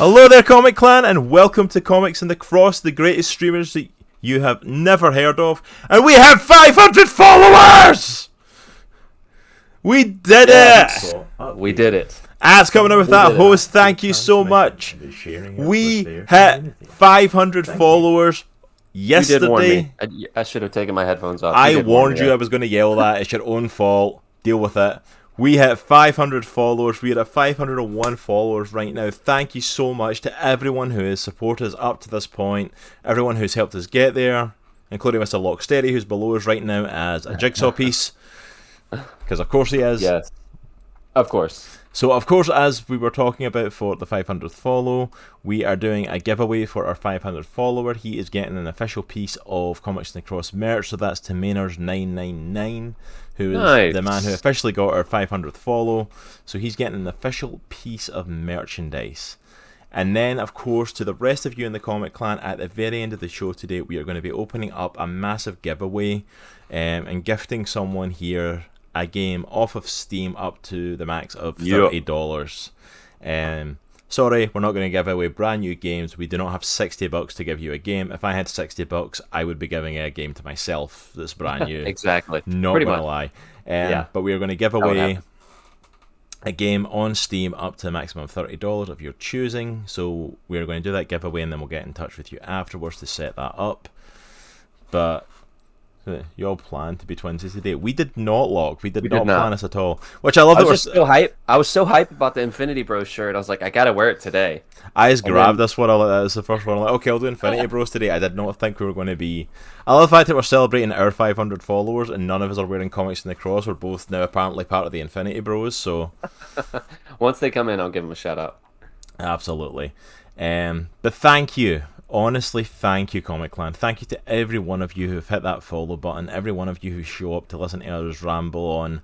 Hello there, Comic Clan, and welcome to Comics in the Cross, the greatest streamers that you have never heard of. And we have 500 followers! We did it! We did it. As coming in with that, host, thank you so much. We hit 500 followers yesterday. You did warn me. I should have taken my headphones off. I warned you I was going to yell that. It's your own fault. Deal with it. We hit 500 followers. We are at 501 followers right now. Thank you so much to everyone who has supported us up to this point. Everyone who's helped us get there, including Mr. Locksteady, who's below us right now as a jigsaw piece. Because of course he is. Yes. Of course. So, of course, as we were talking about for the 500th follow, we are doing a giveaway for our 500th follower. He is getting an official piece of Comics in the Cross merch, so that's to Mainers999, who is the man who officially got our 500th follow. So he's getting an official piece of merchandise. And then, of course, to the rest of you in the Comic Clan, at the very end of the show today, we are going to be opening up a massive giveaway and gifting someone here a game off of Steam up to the max of $30. Sorry, we're not going to give away brand new games. We do not have $60 to give you a game. If I had $60, I would be giving a game to myself that's brand new. Exactly. Not going to lie. But we are going to give away a game on Steam up to a maximum of $30 of your choosing. So we are going to do that giveaway, and then we'll get in touch with you afterwards to set that up. But you all planned to be twinsies today. We did not, Lock. We did not plan this at all. Which I love. I was so hype. I was so hyped about the Infinity Bros shirt. I was like, I gotta wear it today. I just grabbed this one. That was the first one. I'm like, okay, I'll do Infinity Bros today. I did not think we were going to be. I love the fact that we're celebrating our 500 followers and none of us are wearing Comics in the Cross. We're both now apparently part of the Infinity Bros. So once they come in, I'll give them a shout out. Absolutely. But thank you. Honestly, thank you, Comic Clan. Thank you to every one of you who've hit that follow button, every one of you who show up to listen to others ramble on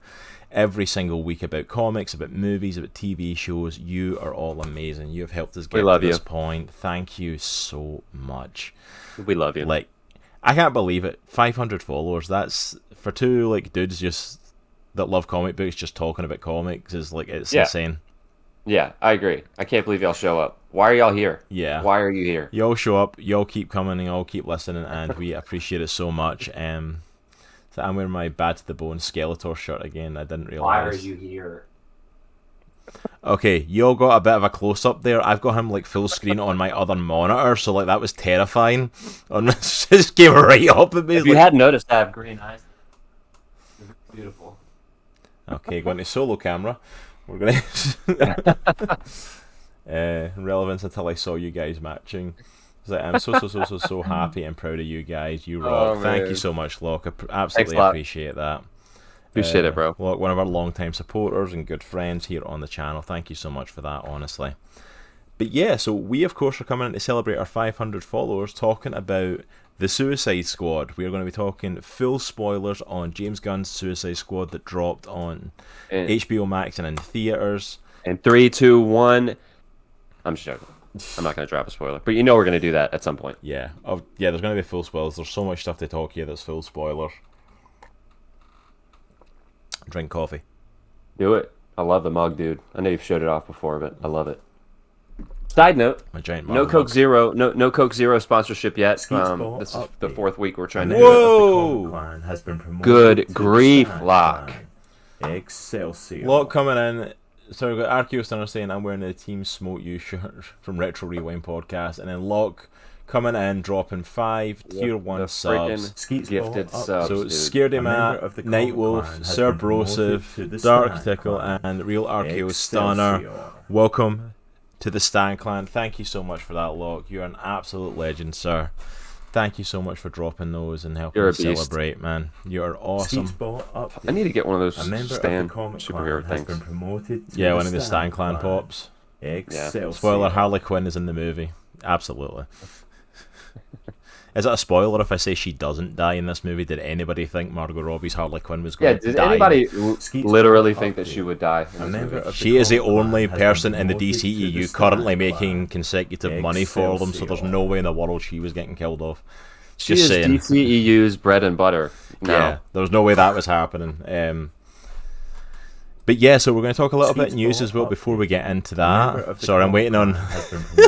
every single week about comics, about movies, about TV shows. You are all amazing. You have helped us get to this point. Thank you so much. We love you. Like, I can't believe it. 500 followers. That's for two like dudes just that love comic books, just talking about comics is like it's insane. Yeah, I agree. I can't believe y'all show up. Why are y'all here? Yeah. Why are you here? Y'all show up, y'all keep coming, and y'all keep listening, and we appreciate it so much. So I'm wearing my Bad to the Bone Skeletor shirt again. I didn't realize. Why are you here? Okay, y'all got a bit of a close-up there. I've got him like full screen on my other monitor, so like that was terrifying. Just came right up at me. If you hadn't noticed, I have green eyes. Beautiful. Okay, going to solo camera. We're gonna relevance until I saw you guys matching. Like, I'm so happy and proud of you guys. You rock. Thank you so much, Locke. Absolutely appreciate that. Appreciate it, bro. Locke, one of our long-time supporters and good friends here on the channel. Thank you so much for that, honestly. But yeah, so we of course are coming in to celebrate our 500 followers, talking about the Suicide Squad. We are going to be talking full spoilers on James Gunn's Suicide Squad that dropped on HBO Max and in theaters. In 3, 2, 1. I'm just joking. I'm not going to drop a spoiler, but you know we're going to do that at some point. Yeah. There's going to be full spoilers. There's so much stuff to talk here that's full spoiler. Drink coffee. Do it. I love the mug, dude. I know you've showed it off before, but I love it. Side note, my giant no Coke mug. Zero, no Coke Zero sponsorship yet. This is the 4th week we're trying to do it. Whoa! Has been good grief, Locke. Excelsior. Locke coming in. So we've got Arceus Stunner saying I'm wearing the Team Smoke You shirt from Retro Rewind Podcast, and then Locke coming in dropping 5 tier 1 subs. Gifted subs. So Scaredy Matt, Nightwolf, Sir Broseph, Dark Tickle, and Real Arceus Stunner. Welcome to the Stan Clan. Thank you so much for that, Locke. You're an absolute legend, sir. Thank you so much for dropping those and helping us celebrate, man. You're awesome. I need to get one of those Stan superhero things. Yeah, one of the Stan Clan pops. Spoiler, Harley Quinn is in the movie. Absolutely. Is it a spoiler if I say she doesn't die in this movie? Did anybody think Margot Robbie's Harley Quinn was going to die? Did anybody literally think that she would die in this movie? She is the only person in the DCEU currently making consecutive money for them, so there's no way in the world she was getting killed off. She is DCEU's bread and butter. No. Yeah, there was no way that was happening. But yeah, so we're going to talk a little bit news as well before we get into that. Sorry, I'm waiting on.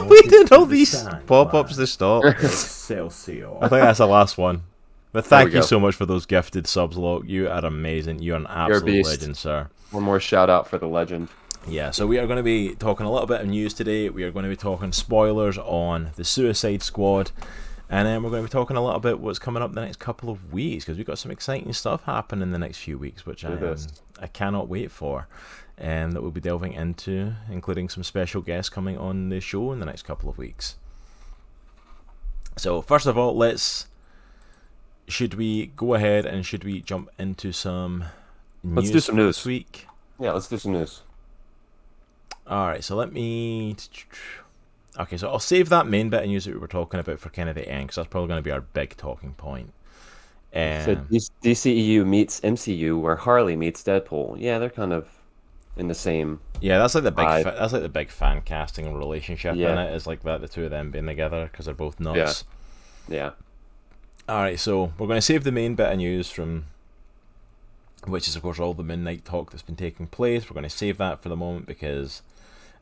We did all these pop-ups to stop. Excelsior. I think that's the last one. But thank you go. so much for those gifted subs, Locke. You are amazing. You're an absolute beast. legend, sir. One more shout out for the legend. Yeah, so we are going to be talking a little bit of news today. We are going to be talking spoilers on the Suicide Squad. And then we're going to be talking a little bit what's coming up the next couple of weeks, because we've got some exciting stuff happening in the next few weeks, which I cannot wait for. And that we'll be delving into, including some special guests coming on the show in the next couple of weeks. So first of all, should we go ahead and should we jump into some news? Let's do some news this week. Yeah, let's do some news. All right, so let me. Okay, so I'll save that main bit of news that we were talking about for kind of the end, because that's probably going to be our big talking point. So DCEU meets MCU, where Harley meets Deadpool. Yeah, they're kind of in the same. Yeah, that's like the big. vibe. That's like the big fan casting relationship Yeah. in it. Is like that the two of them being together because they're both nuts. Yeah. All right, so we're going to save the main bit of news from, which is of course all the midnight talk that's been taking place. We're going to save that for the moment because,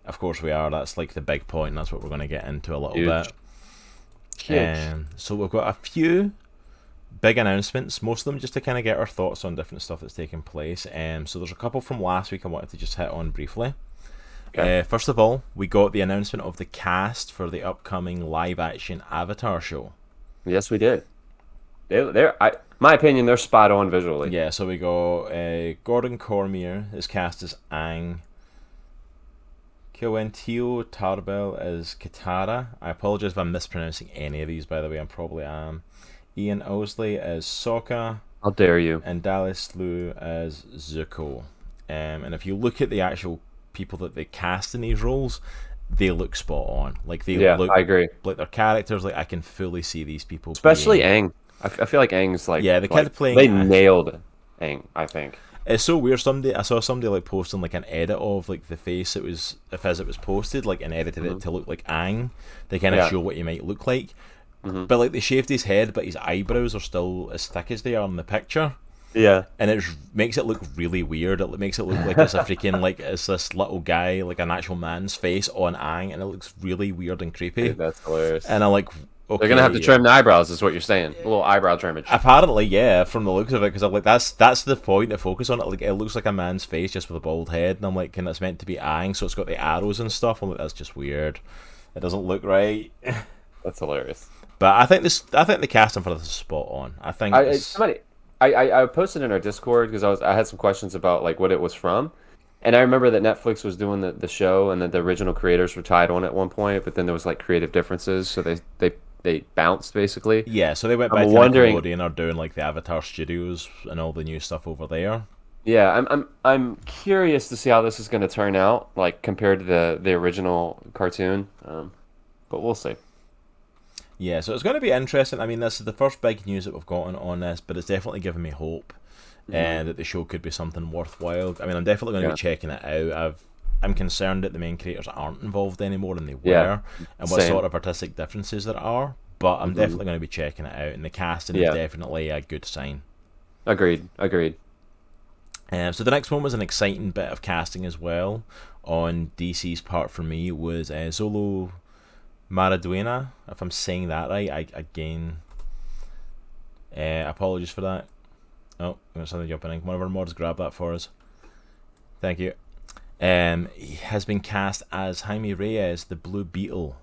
of course, we are. That's like the big point. And that's what we're going to get into a little bit. So we've got a few big announcements, most of them just to kind of get our thoughts on different stuff that's taking place. So there's a couple from last week I wanted to just hit on briefly. Okay. First of all, we got the announcement of the cast for the upcoming live-action Avatar show. Yes, we did. My opinion, they're spot on visually. Yeah, so we got Gordon Cormier is cast as Aang. Kiwentio Tarbell as Katara. I apologize if I'm mispronouncing any of these, by the way, I probably am. Ian Owsley as Sokka. How dare you? And Dallas Liu as Zuko. And if you look at the actual people that they cast in these roles, they look spot on. Like they look, I agree. Like their characters. Like I can fully see these people. Especially Aang. I feel like Aang's like the kid playing. They nailed Aang. I think. It's so weird. I saw somebody like posting like an edit of like the face. It was as it was posted, like and edited it to look like Aang. They kind of show what he might look like. But like they shaved his head, but his eyebrows are still as thick as they are in the picture. Yeah. And it makes it look really weird. It makes it look like it's a freaking like it's this little guy, like an actual man's face on Aang, and it looks really weird and creepy. Dude, that's hilarious. And I'm like, okay, they're gonna have to trim the eyebrows, is what you're saying. A little eyebrow trimmage. Apparently, yeah, from the looks of it, because I'm like, that's the point to focus on it. Like, it looks like a man's face just with a bald head, and I'm like, and it's meant to be Aang, so it's got the arrows and stuff. I'm like, that's just weird. It doesn't look right. That's hilarious. But I think the casting for this is spot on. I think I posted in our Discord because I had some questions about like what it was from, and I remember that Netflix was doing the show and that the original creators were tied on at one point, but then there was like creative differences, so they bounced basically. Yeah, so they went back to Nickelodeon and are doing like the Avatar Studios and all the new stuff over there. Yeah, I'm curious to see how this is going to turn out, like compared to the original cartoon, but we'll see. Yeah, so it's going to be interesting. I mean, this is the first big news that we've gotten on this, but it's definitely given me hope that the show could be something worthwhile. I mean, I'm definitely going to be checking it out. I'm concerned that the main creators aren't involved anymore than they were, and what sort of artistic differences there are, but I'm definitely going to be checking it out, and the casting is definitely a good sign. Agreed. So the next one was an exciting bit of casting as well on DC's part for me, was Zolo Maraduena, if I'm saying that right. Apologies for that. Oh, I'm something jumping in. One of our mods grab that for us. Thank you. He has been cast as Jaime Reyes, the Blue Beetle,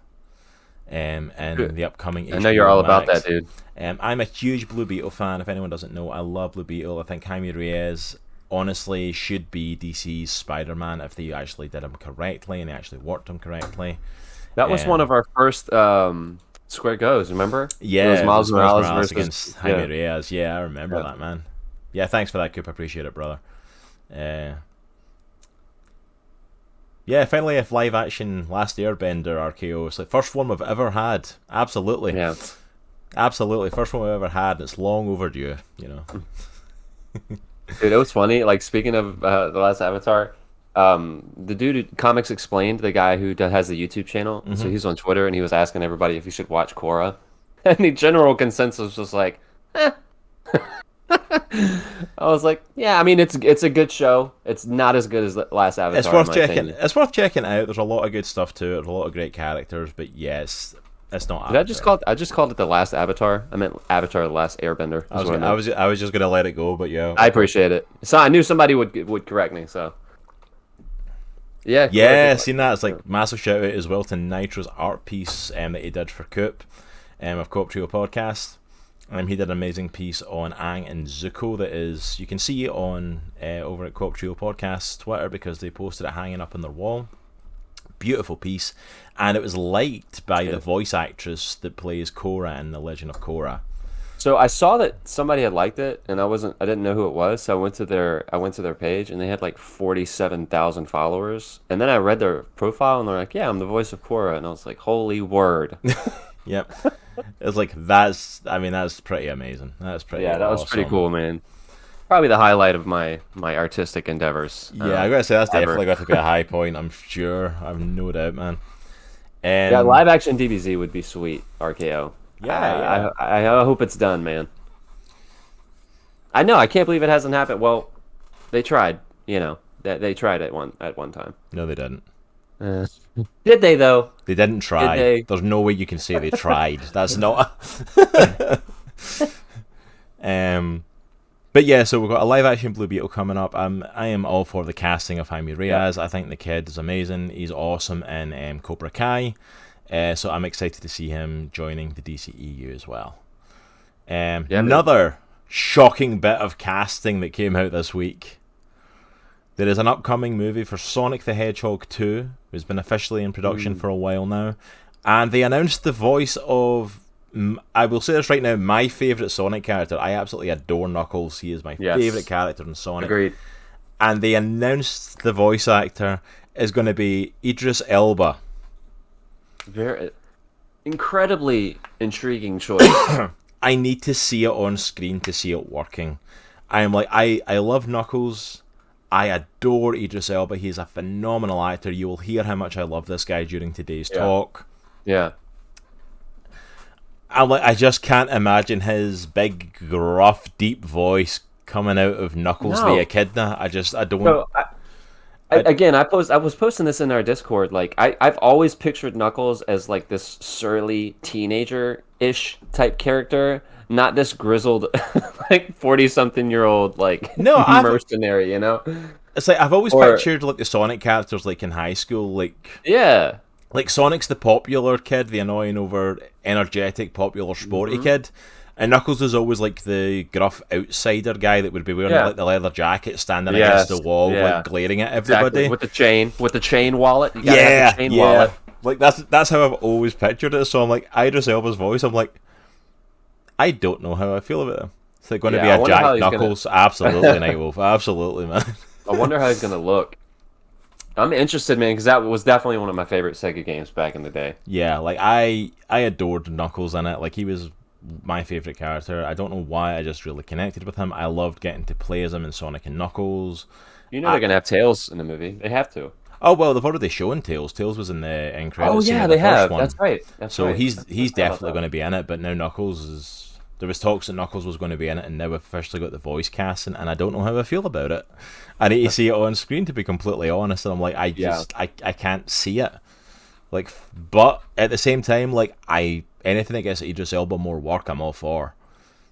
in the upcoming HBO I know you're all Max. about that, dude. I'm a huge Blue Beetle fan. If anyone doesn't know, I love Blue Beetle. I think Jaime Reyes honestly should be DC's Spider-Man if they actually did him correctly and they actually worked him correctly. That was one of our first Square Goes, remember? Yeah, it was Miles Morales versus against Jaime Reyes. Yeah, I remember that, man. Yeah, thanks for that, Coop. I appreciate it, brother. Yeah, finally a live action Last Airbender RKO. It's the first one we've ever had. Absolutely. Yeah. Absolutely. First one we've ever had. It's long overdue, you know. Dude, it was funny. Like, speaking of the last Avatar, the dude who Comics Explained, the guy who has the YouTube channel, so he's on Twitter, and he was asking everybody if you should watch Korra. And the general consensus was like, I was like, yeah, I mean, it's a good show. It's not as good as the last Avatar. It's worth in my checking. opinion. It's worth checking out. There's a lot of good stuff to it. There's a lot of great characters, but yes, it's not. Did I just call it? I just called it the last Avatar. I meant Avatar: The Last Airbender. I was just gonna let it go, but yeah. I appreciate it. So I knew somebody would correct me. So yeah, Yeah, seen that. It's like massive shout out as well to Nitro's art piece that he did for Coop, of Co-op Trio Podcast. He did an amazing piece on Aang and Zuko that is, you can see it on over at Co-op Trio Podcast Twitter because they posted it hanging up on their wall. Beautiful piece, and it was liked by the voice actress that plays Korra in The Legend of Korra. So I saw that somebody had liked it, and I didn't know who it was. So I went to their page, and they had like 47,000 followers. And then I read their profile, and they're like, "Yeah, I'm the voice of Korra," and I was like, "Holy word!" Yep, it's like that's pretty amazing. That's pretty. Yeah, that was pretty cool, man. Probably the highlight of my artistic endeavors. Yeah, I gotta say that's ever. definitely got to be a high point. I'm sure. I've no doubt, man. Yeah, live action DBZ would be sweet. RKO. Yeah, I hope it's done, man. I know. I can't believe it hasn't happened. Well, they tried. You know, they tried at one time. No, they didn't. Did they though? They didn't try. Did they? There's no way you can say they tried. That's not. But yeah, so we've got a live action Blue Beetle coming up. I am all for the casting of Jaime Reyes. I think the kid is amazing. He's awesome in Cobra Kai. So I'm excited to see him joining the DCEU as well. Another shocking bit of casting that came out this week. There is an upcoming movie for Sonic the Hedgehog 2, who's been officially in production for a while now. And they announced the voice of, I will say this right now, my favourite Sonic character. I absolutely adore Knuckles. He is my favourite character in Sonic. Agreed. And they announced the voice actor is going to be Idris Elba. Very incredibly intriguing choice. I need to see it on screen to see it working. I'm like, I love Knuckles. I adore Idris Elba. He's a phenomenal actor. You will hear how much I love this guy during today's talk. Yeah. I just can't imagine his big, gruff, deep voice coming out of Knuckles the Echidna. I don't. So, I was posting this in our Discord. Like, I've always pictured Knuckles as like this surly teenager-ish type character, not this grizzled, like 40-something-year-old mercenary. You know, it's like I've always pictured like the Sonic characters like in high school, like like Sonic's the popular kid, the annoying, over energetic, popular, sporty kid. And Knuckles is always like the gruff outsider guy that would be wearing like the leather jacket, standing against the wall, like glaring at everybody. Exactly. With the chain wallet. You gotta have the chain wallet. Like that's how I've always pictured it. So I'm like, Idris Elba's voice, I'm like, I don't know how I feel about him. It's like going to be a Jack Knuckles. Absolutely, Nightwolf. Absolutely, man. I wonder how he's gonna look. I'm interested, man, because that was definitely one of my favorite Sega games back in the day. Yeah, like I adored Knuckles in it. Like he was my favorite character. I don't know why, I just really connected with him. I loved getting to play as him in Sonic and Knuckles. You know they're gonna have Tails in the movie. They have to. Oh well, they've already shown Tails. Tails was in the end credits. Oh yeah, they have. One. That's right. He's definitely going to be in it. But now Knuckles is. There was talks that Knuckles was going to be in it, and now we've officially got the voice casting, and I don't know how I feel about it. I need to see it on screen, to be completely honest. And I'm like, I can't see it. Like, but at the same time, like anything that gets Idris Elba more work, I'm all for.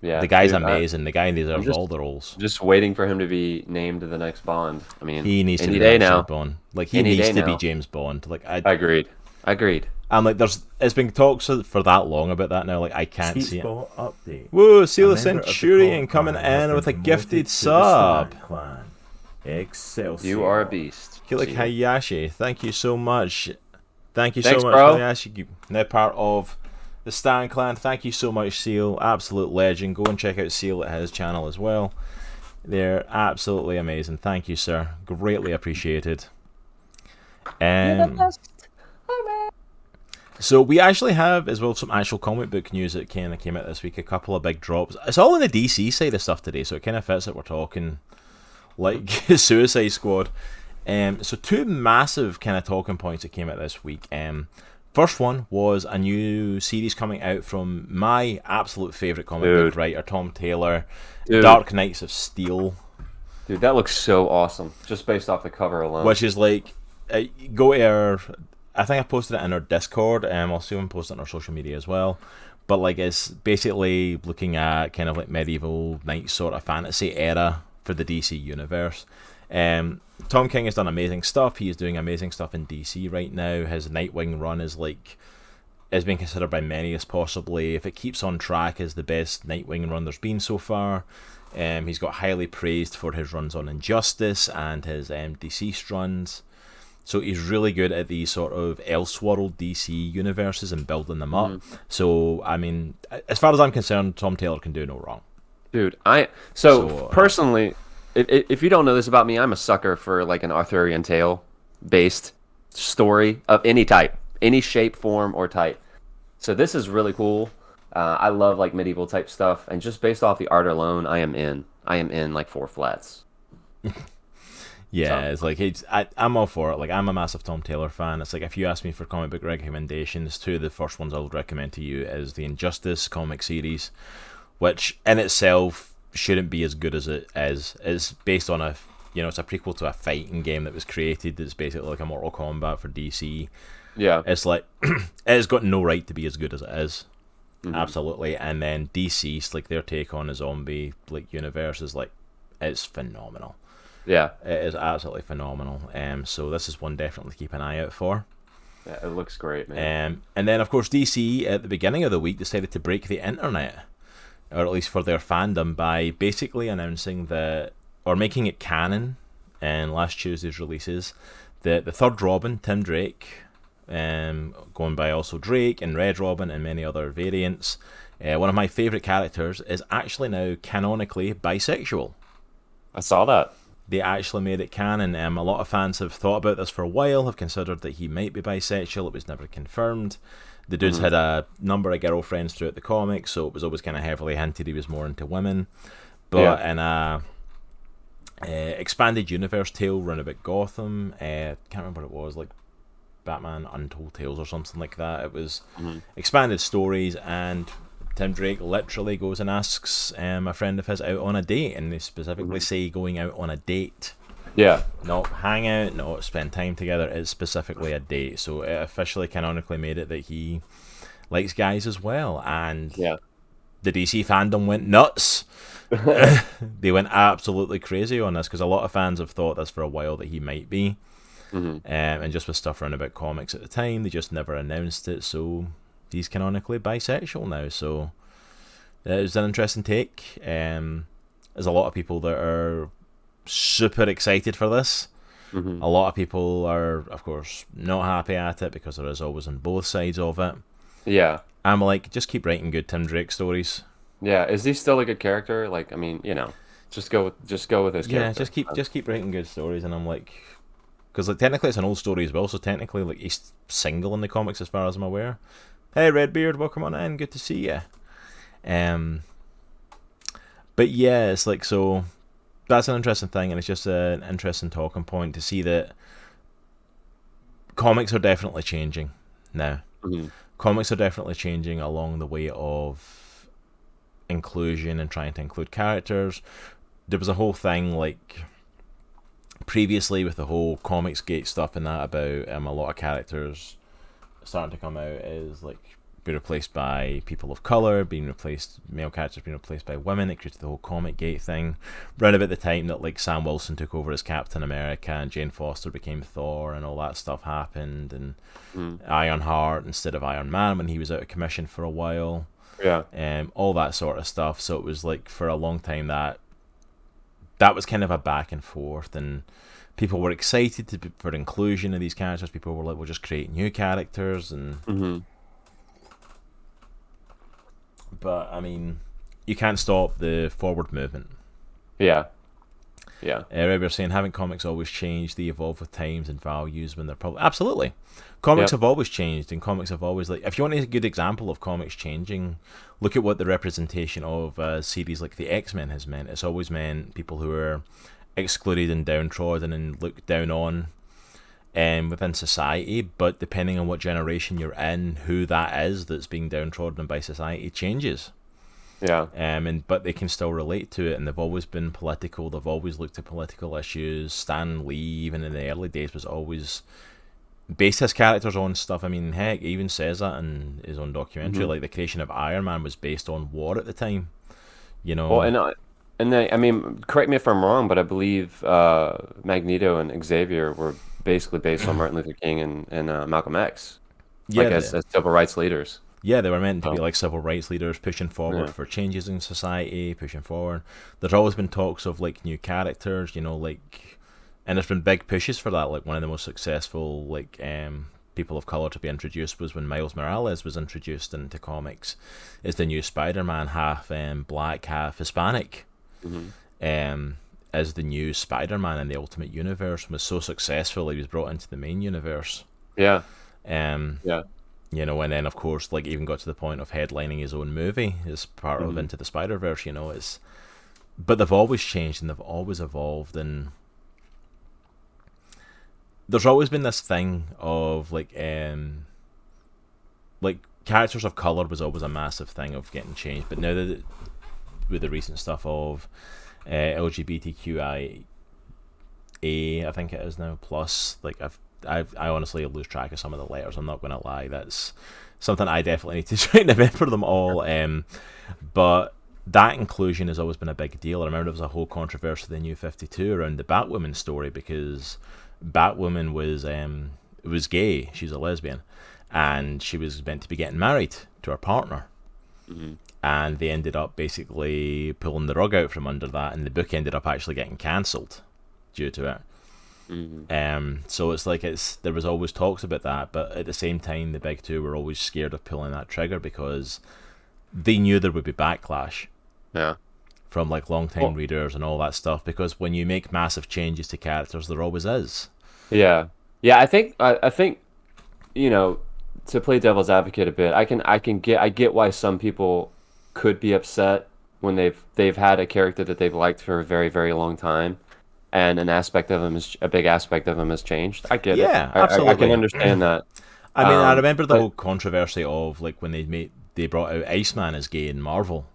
Yeah, the guy's amazing. The guy deserves all the roles. Just waiting for him to be named the next Bond. I mean, he needs to be Bond. Like he needs to be James Bond. Like I agreed. I'm like, it's been talks for that long about that now. Like I can't see it. Update. Whoa, Seal the Centurion coming in with a gifted sub. Excelsior. You are a beast. Kilik Hayashi, thank you so much. Thanks, so much, bro. Hayashi. Now part of the Stan Clan. Thank you so much, Seal. Absolute legend. Go and check out Seal at his channel as well. They're absolutely amazing. Thank you, sir. Greatly appreciated. You're the best. So we actually have as well some actual comic book news that kind of came out this week. A couple of big drops. It's all on the DC side of stuff today, so it kind of fits that we're talking like Suicide Squad. So two massive kind of talking points that came out this week. First one was a new series coming out from my absolute favourite comic book writer, Tom Taylor, Dark Knights of Steel. Dude, that looks so awesome, just based off the cover alone. Which is like, go to our, I think I posted it in our Discord, I'll see him post it on our social media as well. But like, it's basically looking at kind of like medieval knight sort of fantasy era for the DC universe. Tom King has done amazing stuff. He is doing amazing stuff in DC right now. His Nightwing run is being considered by many as possibly, if it keeps on track, as the best Nightwing run there's been so far. He's got highly praised for his runs on Injustice and his deceased runs. So he's really good at these sort of Elseworld DC universes and building them up. So, I mean, as far as I'm concerned, Tom Taylor can do no wrong. Dude, personally, if you don't know this about me, I'm a sucker for like an Arthurian tale based story of any type, any shape, form, or type. So this is really cool. I love like medieval type stuff, and just based off the art alone, I am in like 4 flats. Yeah, so. It's like I'm all for it. Like, I'm a massive Tom Taylor fan. It's like, if you ask me for comic book recommendations, 2 of the first ones I would recommend to you is the Injustice comic series, which in itself shouldn't be as good as it is. It's based on it's a prequel to a fighting game that was created that's basically like a Mortal Kombat for DC. Yeah, it's like it has got no right to be as good as it is. Absolutely. And then Deceased, like their take on a zombie like universe is like, it's phenomenal. Yeah, it is absolutely phenomenal. So this is one definitely to keep an eye out for. Yeah, it looks great, man. And then of course DC at the beginning of the week decided to break the internet, or at least for their fandom, by basically announcing that, or making it canon in last Tuesday's releases, that the third Robin, Tim Drake, going by also Drake and Red Robin and many other variants, one of my favourite characters, is actually now canonically bisexual. I saw that. They actually made it canon. A lot of fans have thought about this for a while, have considered that he might be bisexual. It was never confirmed. The dude's had a number of girlfriends throughout the comics, so it was always kind of heavily hinted he was more into women. But in a expanded universe tale run about Gotham, can't remember what it was, like Batman Untold Tales or something like that. It was expanded stories, and Tim Drake literally goes and asks a friend of his out on a date, and they specifically say going out on a date. Yeah. Not hang out, not spend time together, it's specifically a date. So it officially canonically made it that he likes guys as well, and the DC fandom went nuts. They went absolutely crazy on this, because a lot of fans have thought this for a while, that he might be. And just with stuff around about comics at the time, they just never announced it, so he's canonically bisexual now. So it was an interesting take. There's a lot of people that are super excited for this. A lot of people are, of course, not happy at it, because there is always on both sides of it. Yeah. I'm like, just keep writing good Tim Drake stories. Yeah, is he still a good character? Like, I mean, just go with his character. Yeah, just keep writing good stories. And I'm like, because like technically it's an old story as well, so technically like he's single in the comics as far as I'm aware. Hey Redbeard, welcome on in, good to see you. But yeah, it's like, so that's an interesting thing, and it's just an interesting talking point to see that comics are definitely changing now. Comics are definitely changing along the way of inclusion and trying to include characters. There was a whole thing like previously with the whole Comicsgate stuff and that about a lot of characters starting to come out as like be replaced by people of colour, male characters being replaced by women. It created the whole Comicsgate thing round about the time that like Sam Wilson took over as Captain America and Jane Foster became Thor and all that stuff happened, and Ironheart instead of Iron Man when he was out of commission for a while. All that sort of stuff. So it was like for a long time that was kind of a back and forth, and people were excited for inclusion of these characters. People were like, we'll just create new characters, and but I mean, you can't stop the forward movement. We're saying, haven't comics always changed? They evolve with times and values when they're probably absolutely. Comics have always changed, and comics have always, like, if you want a good example of comics changing, look at what the representation of a series like the X-Men has meant. It's always meant people who are excluded and downtrodden and looked down on within society, but depending on what generation you're in, who that is that's being downtrodden by society changes. Yeah. But they can still relate to it, and they've always been political. They've always looked at political issues. Stan Lee, even in the early days, was always based his characters on stuff. I mean, heck, he even says that in his own documentary. Like the creation of Iron Man was based on war at the time. You know. Well, I mean, correct me if I'm wrong, but I believe Magneto and Xavier were basically based on Martin Luther King and Malcolm X, like as civil rights leaders. Yeah, they were meant to be like civil rights leaders pushing forward for changes in society, pushing forward. There's always been talks of like new characters, you know, like, and there's been big pushes for that. Like one of the most successful like people of color to be introduced was when Miles Morales was introduced into comics as the new Spider-Man, half black, half Hispanic. As the new Spider-Man in the Ultimate Universe, was so successful he was brought into the main universe. Yeah. You know, and then of course, like, even got to the point of headlining his own movie as part of Into the Spider-Verse. You know, but they've always changed and they've always evolved, and there's always been this thing of like characters of color was always a massive thing of getting changed, but now that with the recent stuff of LGBTQIA, I think it is now, plus, like, I honestly lose track of some of the letters, I'm not going to lie. That's something I definitely need to try and remember them all. But that inclusion has always been a big deal. I remember there was a whole controversy in the New 52 around the Batwoman story, because Batwoman was gay, she's a lesbian, and she was meant to be getting married to her partner. And they ended up basically pulling the rug out from under that, and the book ended up actually getting cancelled due to it. So it's like there was always talks about that, but at the same time the big two were always scared of pulling that trigger because they knew there would be backlash from like long time readers and all that stuff, because when you make massive changes to characters, there always is. I think you know, to play devil's advocate a bit, I get why some people could be upset when they've had a character that they've liked for a very, very long time, and a big aspect of them has changed. I get it. Yeah, absolutely. I can understand that. I mean, I remember the whole controversy of like when they brought out Iceman as gay in Marvel.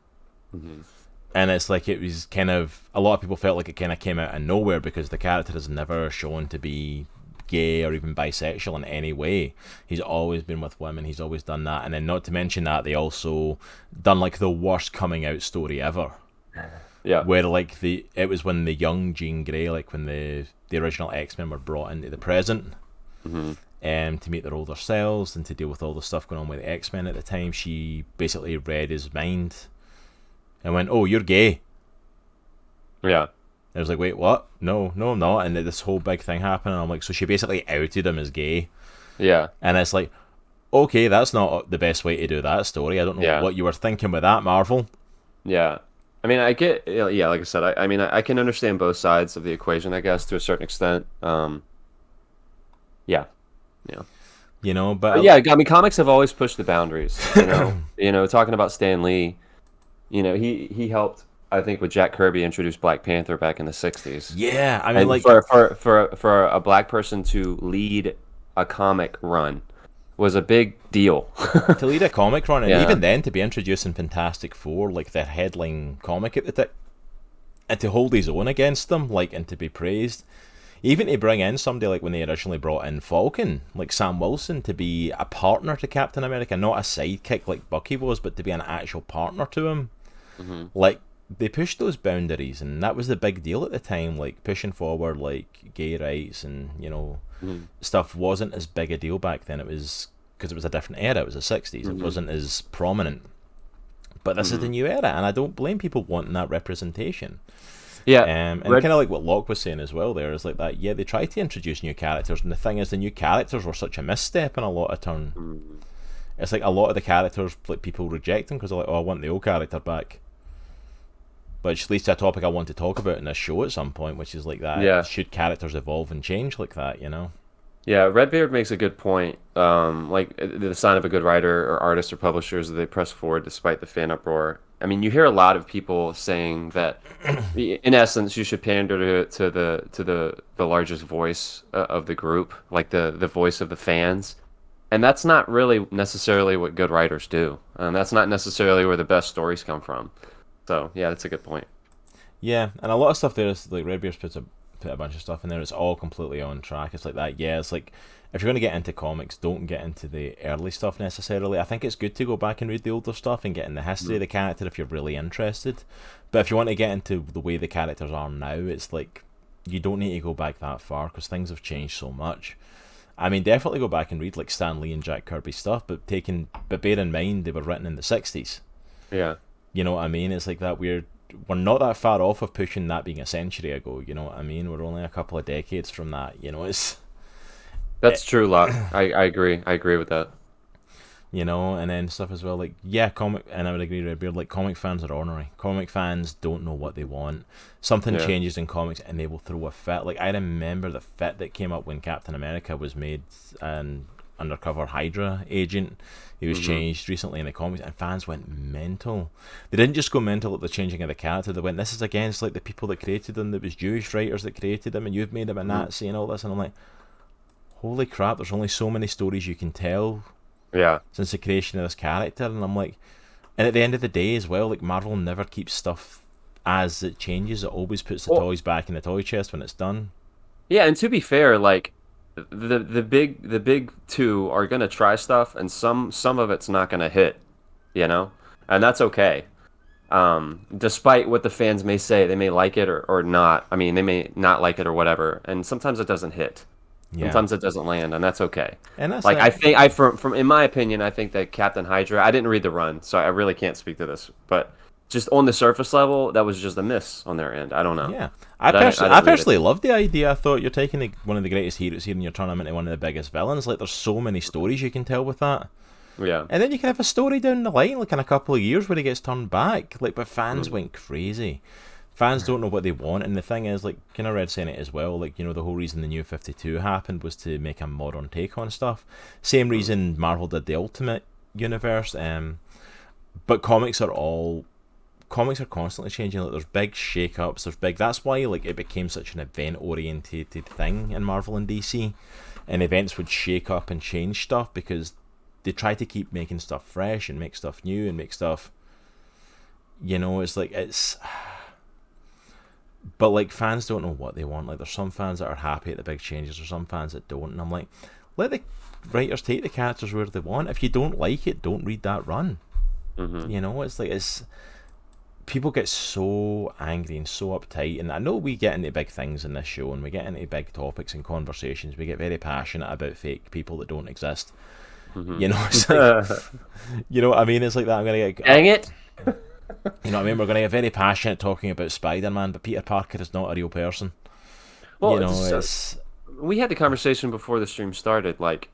And it's like, it was kind of, a lot of people felt like it kind of came out of nowhere because the character is never shown to be gay or even bisexual in any way. He's always been with women, he's always done that. And then not to mention that they also done like the worst coming out story ever. Where like it was when the young Jean Grey, like when the original X-Men were brought into the present to meet their older selves and to deal with all the stuff going on with the X-Men at the time, she basically read his mind and went, "Oh, you're gay." I was like, wait, what? No, I'm not. And this whole big thing happened, and I'm like, so she basically outed him as gay. And it's like, okay, that's not the best way to do that story. I don't know what you were thinking with that, Marvel. I mean, I get, like I said, I mean, I can understand both sides of the equation, I guess, to a certain extent. You know, but yeah, I mean, comics have always pushed the boundaries. You know, talking about Stan Lee, you know, he helped, I think, with Jack Kirby introduce Black Panther back in the '60s. Yeah, I mean, and like, for a black person to lead a comic run was a big deal. To lead a comic run, and even then to be introducing Fantastic Four, like their headline comic at the time, and to hold his own against them, like, and to be praised. Even to bring in somebody like when they originally brought in Falcon, like Sam Wilson, to be a partner to Captain America, not a sidekick like Bucky was, but to be an actual partner to him. Like, they pushed those boundaries, and that was the big deal at the time, like pushing forward like gay rights, and you know, stuff wasn't as big a deal back then. It was because it was a different era. It was the '60s. It wasn't as prominent. But this is the new era, and I don't blame people wanting that representation. And kind of like what Locke was saying as well there, is like that, they tried to introduce new characters, and the thing is, the new characters were such a misstep in a lot of turn. It's like a lot of the characters, like, people reject them because they're like, oh, I want the old character back. Which leads to a topic I want to talk about in this show at some point, which is like that, should characters evolve and change like that, you know? Yeah, Redbeard makes a good point. Like, the sign of a good writer or artist or publisher is that they press forward despite the fan uproar. I mean, you hear a lot of people saying that, in essence, you should pander to the largest voice of the group, like the voice of the fans, and that's not really necessarily what good writers do, and that's not necessarily where the best stories come from. So yeah, that's a good point. Yeah, and a lot of stuff there is like Redbeard's put a bunch of stuff in there. It's all completely on track. It's like that. Yeah, it's like if you're going to get into comics, don't get into the early stuff necessarily. I think it's good to go back and read the older stuff and get in the history of the character if you're really interested. But if you want to get into the way the characters are now, it's like you don't need to go back that far because things have changed so much. I mean, definitely go back and read like Stan Lee and Jack Kirby stuff, but bear in mind they were written in the 60s. Yeah. You know what I mean? It's like that we're not that far off of pushing that being a century ago. You know what I mean? We're only a couple of decades from that. You know, That's true, Lot. I agree. I agree with that. You know, and then stuff as well like comic, and I would agree, Redbeard. Like comic fans are ornery. Comic fans don't know what they want. Something changes in comics, and they will throw a fit. Like I remember the fit that came up when Captain America was made an undercover Hydra agent. He was changed recently in the comics, and fans went mental. They didn't just go mental at the changing of the character. They went, "This is against like the people that created him. There was Jewish writers that created him, and you've made him a Nazi and all this." And I'm like, "Holy crap! There's only so many stories you can tell." Yeah. Since the creation of this character, and I'm like, and at the end of the day as well, like Marvel never keeps stuff as it changes. It always puts the toys back in the toy chest when it's done. Yeah, and to be fair, like the big two are gonna try stuff, and some of it's not gonna hit, you know, and that's okay. Despite what the fans may say, they may like it or not. I mean, they may not like it or whatever, and sometimes it doesn't hit. Yeah. Sometimes it doesn't land, and that's okay. And that's like I think from in my opinion, I think that Captain Hydra. I didn't read the run, so I really can't speak to this. But just on the surface level, that was just a miss on their end. I don't know. Yeah, I personally loved the idea. I thought you're taking one of the greatest heroes here and you're turning him into one of the biggest villains. Like there's so many stories you can tell with that. Yeah. And then you can have a story down the line, like in a couple of years, where he gets turned back. Like, but fans went crazy. Fans don't know what they want, and the thing is, like, kind of read saying it as well, like, you know, the whole reason the New 52 happened was to make a modern take on stuff. Same reason Marvel did the Ultimate Universe, but comics are constantly changing. Like, there's big shake-ups, that's why, like, it became such an event-orientated thing in Marvel and DC, and events would shake up and change stuff, because they try to keep making stuff fresh, and make stuff new, and make stuff, you know, it's like, but like fans don't know what they want. Like there's some fans that are happy at the big changes, there's some fans that don't, and I'm like, let the writers take the characters where they want. If you don't like it, don't read that run. You know, it's like people get so angry and so uptight, and I know we get into big things in this show, and we get into big topics and conversations. We get very passionate about fake people that don't exist. You know, it's like, you know what I mean? It's like that. I'm gonna get dang it. You know what I mean? We're going to get very passionate talking about Spider-Man, but Peter Parker is not a real person. Well, you know, we had the conversation before the stream started, like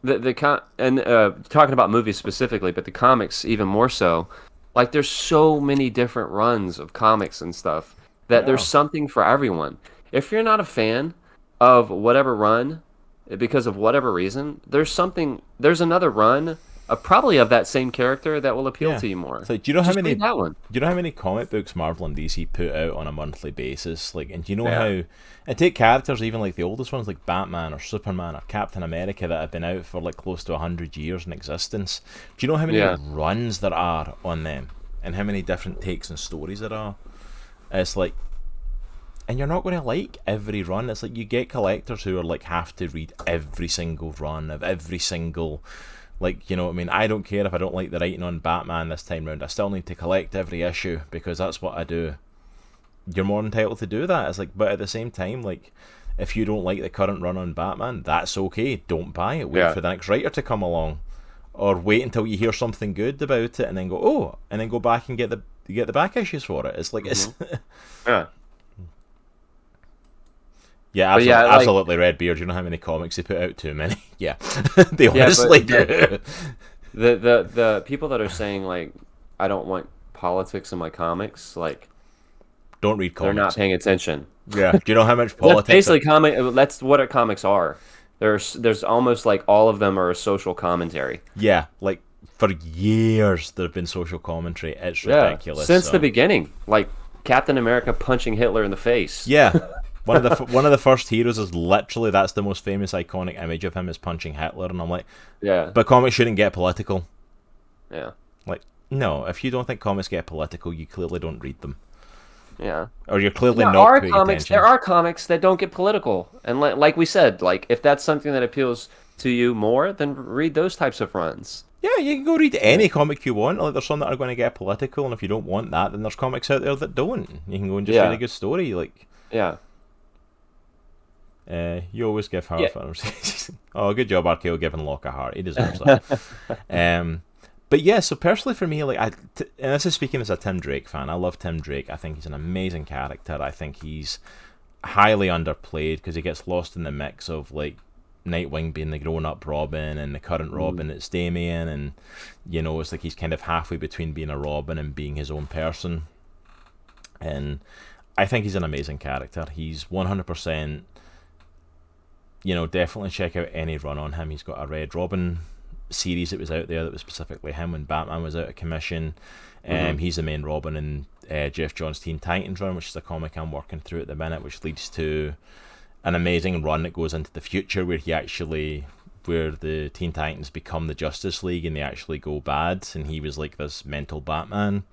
talking about movies specifically, but the comics even more so. Like, there's so many different runs of comics and stuff that there's something for everyone. If you're not a fan of whatever run, because of whatever reason, there's another run. Probably of that same character that will appeal to you more. So, do you know how many comic books Marvel and DC put out on a monthly basis? Like, and do you know how? And take characters even like the oldest ones, like Batman or Superman or Captain America, that have been out for like close to 100 years in existence. Do you know how many runs there are on them, and how many different takes and stories there are? It's like, and you're not going to like every run. It's like you get collectors who are like have to read every single run of every single. Like, you know what I mean? I don't care if I don't like the writing on Batman this time round. I still need to collect every issue because that's what I do. You're more entitled to do that. It's like, but at the same time, like, if you don't like the current run on Batman, that's okay. Don't buy it. Wait for the next writer to come along, or wait until you hear something good about it, and then go and then go back and get the back issues for it. It's like it's absolutely, Redbeard. You know how many comics they put out? Too many. Yeah, they honestly do. The people that are saying like, I don't want politics in my comics, like, don't read comics. They're not paying attention. Yeah. Do you know how much politics? Basically, that's what comics are. There's almost like all of them are a social commentary. Yeah, like for years there have been social commentary. It's ridiculous. Since the beginning, like Captain America punching Hitler in the face. Yeah. One of the first heroes is literally, that's the most famous iconic image of him, is punching Hitler, and I'm like, yeah, but comics shouldn't get political. Yeah. Like, no, if you don't think comics get political, you clearly don't read them. Yeah. Or you're clearly not paying attention. There are comics that don't get political, and like we said, like if that's something that appeals to you more, then read those types of runs. Yeah, you can go read any comic you want. Like, there's some that are going to get political, and if you don't want that, then there's comics out there that don't. You can go and just read a good story. Like, yeah. You always give her oh, good job, RKO, giving Locke a heart. He deserves that. But yeah, so personally for me, like, and this is speaking as a Tim Drake fan. I love Tim Drake. I think he's an amazing character. I think he's highly underplayed because he gets lost in the mix of like Nightwing being the grown-up Robin and the current Robin it's Damian, and you know, it's like he's kind of halfway between being a Robin and being his own person. And I think he's an amazing character. He's 100%. You know, definitely check out any run on him. He's got a Red Robin series that was out there that was specifically him when Batman was out of commission. He's the main Robin in Jeff Johns' Teen Titans run, which is a comic I'm working through at the minute, which leads to an amazing run that goes into the future where the Teen Titans become the Justice League and they actually go bad, and he was like this mental Batman.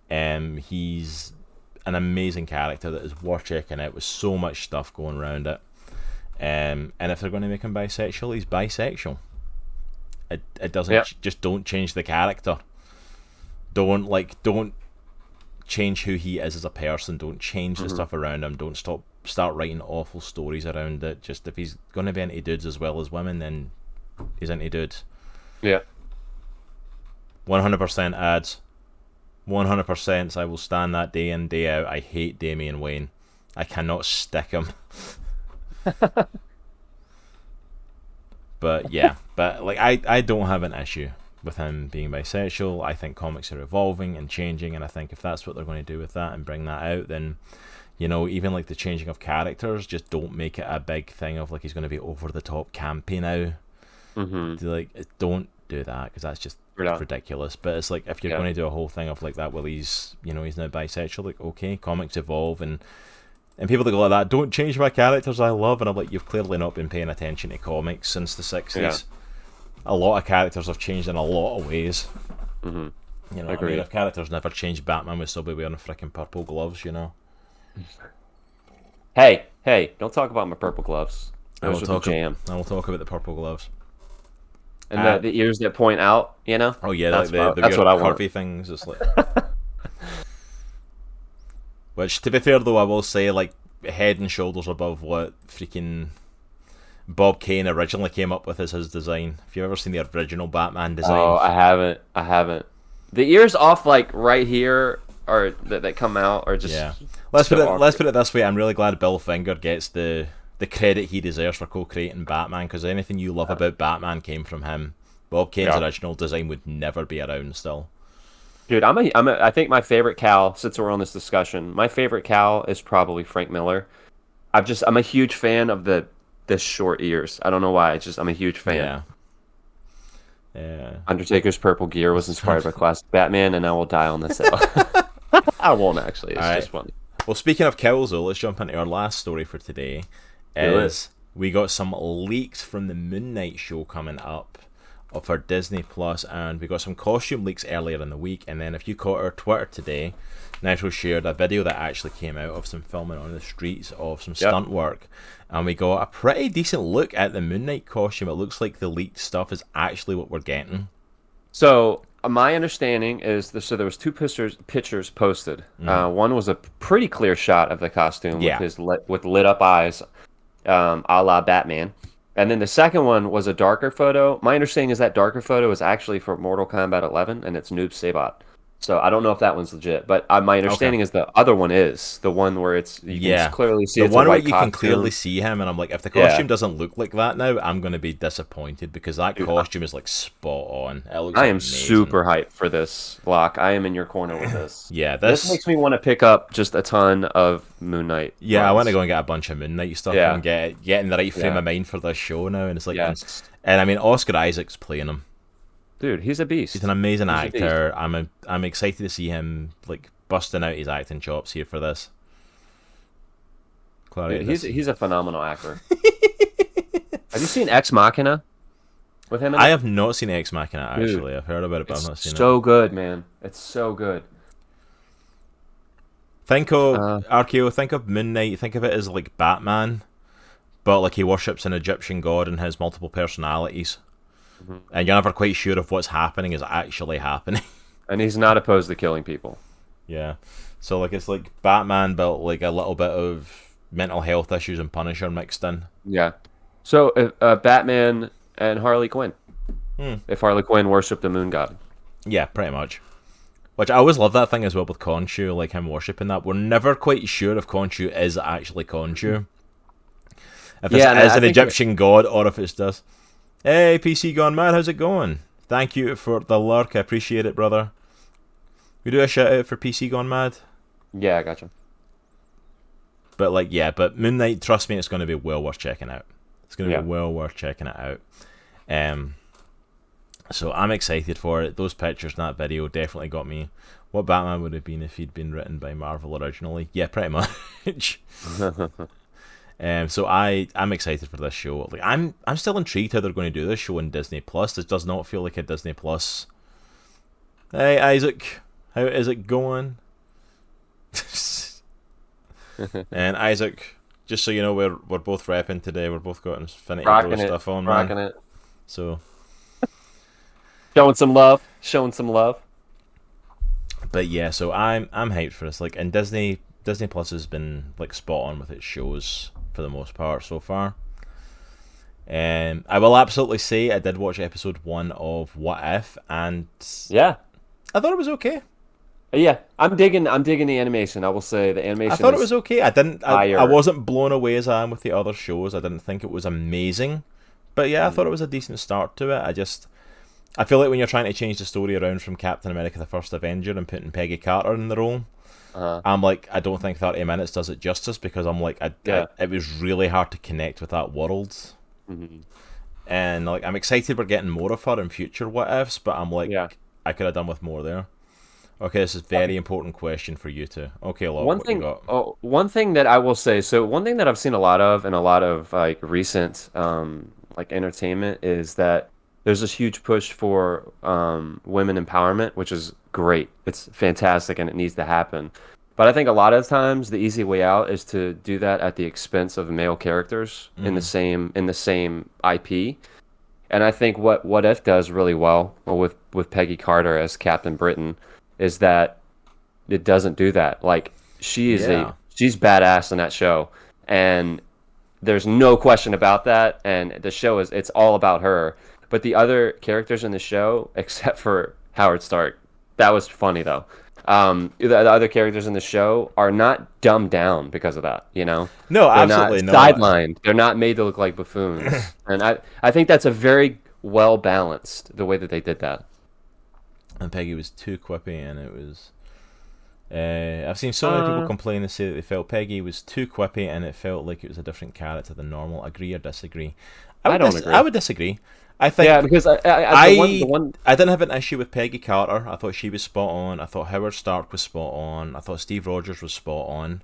He's an amazing character that is worth checking out with so much stuff going around it. And if they're going to make him bisexual, he's bisexual. It doesn't just don't change the character. Don't change who he is as a person. Don't change the stuff around him. Don't start writing awful stories around it. Just if he's going to be into dudes as well as women, then he's into dudes. Yeah. 100% ads. 100%. I will stand that day in, day out. I hate Damian Wayne. I cannot stick him. But yeah, like I don't have an issue with him being bisexual. I think comics are evolving and changing, and I think if that's what they're going to do with that and bring that out, then, you know, even like the changing of characters, just don't make it a big thing of like he's going to be over the top campy now. Like, don't do that, because that's just ridiculous. But it's like, if you're going to do a whole thing of like that, well, he's now bisexual, like, okay, comics evolve, and people that go like that, don't change my characters I love, and I'm like, you've clearly not been paying attention to comics since the 60s. A lot of characters have changed in a lot of ways. You know what I mean? If characters never changed, Batman would still be wearing freaking purple gloves, you know? Hey, don't talk about my purple gloves. I will talk about the purple gloves. And the ears that point out, you know? Oh yeah, that's like the weird curvy things. It's like... Which, to be fair though, I will say, like, head and shoulders above what freaking Bob Kane originally came up with as his design. If you've ever seen the original Batman design. Oh, I haven't. The ears off, like, right here, or that come out, are just... Yeah. Let's put it this way, I'm really glad Bill Finger gets the credit he deserves for co-creating Batman, because anything you love about Batman came from him. Bob Kane's original design would never be around still. Dude, I think my favorite Cal, since we're on this discussion, my favorite Cal is probably Frank Miller. I'm a huge fan of the short ears. I don't know why. I'm a huge fan. Yeah. Undertaker's purple gear was inspired by classic Batman, and I will die on this hill. I won't actually. It's just funny. Well, speaking of kills, though, let's jump into our last story for today. We got some leaks from the Moon Knight show coming up for Disney Plus, and we got some costume leaks earlier in the week. And then, if you caught our Twitter today, Nitro shared a video that actually came out of some filming on the streets of some stunt work, and we got a pretty decent look at the Moon Knight costume. It looks like the leaked stuff is actually what we're getting. So my understanding is there was two pictures posted. One was a pretty clear shot of the costume with lit up eyes, a la Batman. And then the second one was a darker photo. My understanding is that darker photo is actually for Mortal Kombat 11, and it's Noob Saibot. So I don't know if that one's legit, but my understanding is the other one is the one where you can clearly see the it's one a white where you costume. can clearly see him, and I'm like, if the costume doesn't look like that now, I'm going to be disappointed, because that costume is like spot on. It looks I am amazing. Super hyped for this, Locke. I am in your corner with this. This makes me want to pick up just a ton of Moon Knight. Yeah, I want to go and get a bunch of Moon Knight stuff and get in the right frame of mind for this show now, and it's like, and I mean, Oscar Isaac's playing him. Dude, he's a beast. He's an amazing He's a beast. actor. I'm excited to see him like busting out his acting chops here for this. Dude, he's a phenomenal actor. Have you seen Ex Machina with him in it? I have not seen Ex Machina actually. Dude, I've heard about it, but I've not seen it. So good, man. It's so good. Think of RKO. Think of Moon Knight. Think of it as like Batman, but like he worships an Egyptian god and has multiple personalities, and you're never quite sure if what's happening is actually happening. And he's not opposed to killing people. Yeah, so like it's like Batman, but like a little bit of mental health issues and Punisher mixed in. Yeah. So Batman and Harley Quinn. If Harley Quinn worshipped the moon god. Yeah, pretty much. Which I always love that thing as well with Khonshu, like him worshipping that. We're never quite sure if Khonshu is actually Khonshu. If it's an Egyptian god or if it's just, hey, PC Gone Mad, how's it going? Thank you for the lurk, I appreciate it, brother. We do a shout out for PC Gone Mad. Yeah, I gotcha. But like, yeah, but Moon Knight, trust me, it's going to be well worth checking out. It's going to be well worth checking it out. So I'm excited for it. Those pictures in that video definitely got me. What Batman would have been if he'd been written by Marvel originally? Yeah, pretty much. So I'm excited for this show. Like I'm still intrigued how they're going to do this show on Disney Plus. This does not feel like a Disney Plus. Hey Isaac, how is it going? And Isaac, just so you know, we're both repping today. We're both got Infinity Bro stuff on, man. Rocking it. So showing some love. But yeah, so I'm hyped for this. Like, and Disney Plus has been like spot on with its shows for the most part so far. I will absolutely say I did watch episode 1 of What If, and yeah, I thought it was okay. Yeah, I'm digging the animation. I will say the animation. I thought it was okay. I wasn't blown away as I am with the other shows. I didn't think it was amazing, but yeah, I thought it was a decent start to it. I feel like when you're trying to change the story around from Captain America: The First Avenger and putting Peggy Carter in the role, I'm like, I don't think 30 minutes does it justice, because I'm like, it was really hard to connect with that world. And like, I'm excited we're getting more of her in future What Ifs, but I'm like, I could have done with more there. Okay, this is a very important question for you two. Okay, Locke, what you got? One thing that I will say, so one thing that I've seen a lot of in a lot of like recent like entertainment is that there's this huge push for women empowerment, which is great. It's fantastic and it needs to happen. But I think a lot of times the easy way out is to do that at the expense of male characters in the same IP. And I think what If does really well with Peggy Carter as Captain Britain is that it doesn't do that. Like, she's badass in that show, and there's no question about that. And the show it's all about her. But the other characters in the show, except for Howard Stark, that was funny though. The other characters in the show are not dumbed down because of that. You know? No, they're absolutely not not. Sidelined. They're not made to look like buffoons. And I think that's a very well balanced the way that they did that. And Peggy was too quippy, and it was. I've seen so many people complain and say that they felt Peggy was too quippy, and it felt like it was a different character than normal. Agree or disagree? I don't agree. I would disagree. I think because I didn't have an issue with Peggy Carter. I thought she was spot on. I thought Howard Stark was spot on. I thought Steve Rogers was spot on.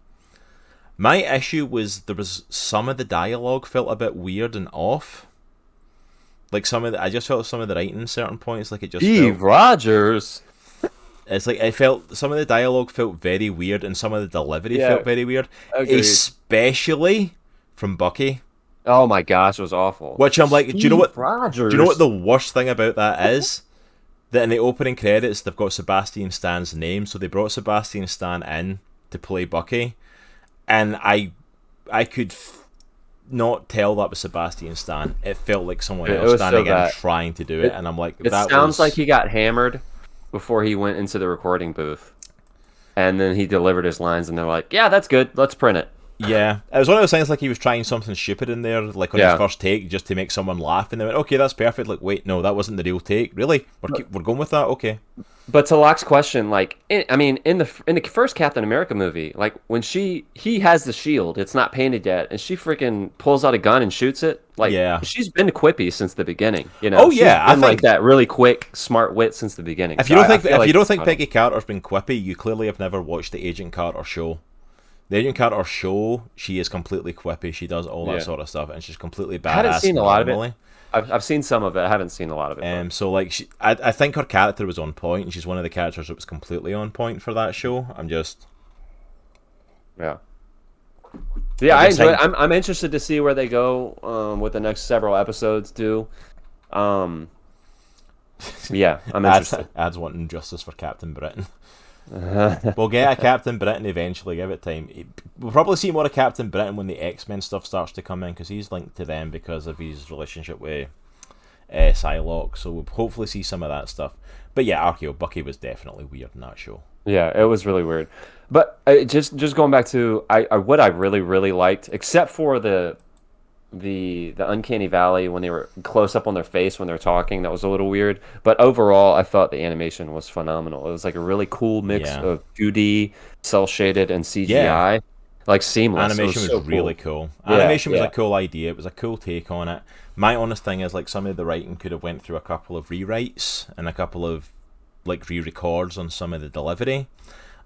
My issue was there was some of the dialogue felt a bit weird and off. Like I just felt some of the writing certain points, like it just Steve Rogers. It's like I felt some of the dialogue felt very weird, and some of the delivery felt very weird, especially from Bucky. Oh my gosh, it was awful. Which I'm like, do you know what? Rogers. Do you know what the worst thing about that is? That in the opening credits they've got Sebastian Stan's name, so they brought Sebastian Stan in to play Bucky, and I could not tell that was Sebastian Stan. It felt like someone else standing in trying to do it, and I'm like, it sounds like he got hammered before he went into the recording booth, and then he delivered his lines, and they're like, "Yeah, that's good. Let's print it." Yeah, it was one of those things like he was trying something stupid in there, like on his first take, just to make someone laugh, and they went, "Okay, that's perfect." Like, wait, no, that wasn't the real take. Really, we're going with that. Okay. But to Locke's question, like, in the first Captain America movie, like when he has the shield, it's not painted yet, and she freaking pulls out a gun and shoots it. Like, she's been quippy since the beginning. You know, oh yeah, she's been like that really quick, smart wit since the beginning. If you don't think Peggy Carter's been quippy, you clearly have never watched the Agent Carter show. The Agent Carter show, she is completely quippy. She does all that sort of stuff, and she's completely badass. I haven't seen a lot of it. I've seen some of it. I haven't seen a lot of it. So like, I think her character was on point, and she's one of the characters that was completely on point for that show. Yeah, I enjoy it. I'm interested to see where they go with the next several episodes do. Yeah, I'm interested. Ad's wanting justice for Captain Britain. We'll get a Captain Britain eventually. Give it time. We'll probably see more of Captain Britain when the X-Men stuff starts to come in, because he's linked to them because of his relationship with Psylocke. So we'll hopefully see some of that stuff. But yeah, Archeo Bucky was definitely weird in that show. Yeah, it was really weird. But just going back to what I really liked, except for the Uncanny Valley when they were close up on their face when they're talking, that was a little weird. But overall, I thought the animation was phenomenal. It was like a really cool mix of 2D, cel shaded, and CGI, like seamless. Animation was really cool. Animation was a cool idea. It was a cool take on it. My honest thing is, like, some of the writing could have went through a couple of rewrites and a couple of like re-records on some of the delivery,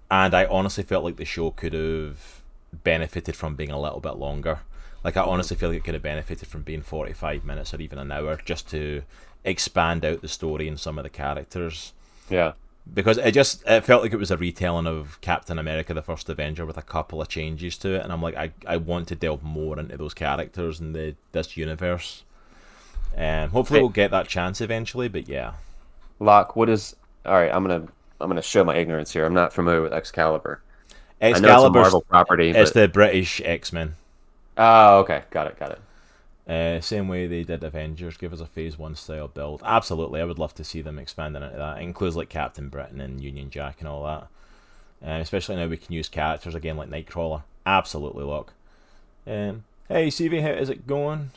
and I honestly felt like the show could have benefited from being a little bit longer. Like, I honestly feel like it could have benefited from being 45 minutes or even an hour, just to expand out the story and some of the characters. Yeah. Because it felt like it was a retelling of Captain America, the First Avenger, with a couple of changes to it. And I'm like, I want to delve more into those characters and this universe. Hopefully we'll get that chance eventually, but yeah. Locke, alright, I'm gonna show my ignorance here. I'm not familiar with Excalibur. Excalibur's, I know it's a Marvel property. It's the British X-Men. Oh, okay. Got it. Same way they did Avengers, give us a Phase 1 style build. Absolutely, I would love to see them expanding into that. It includes like Captain Britain and Union Jack and all that. Especially now we can use characters again like Nightcrawler. Absolutely, look. Hey, CV, how is it going?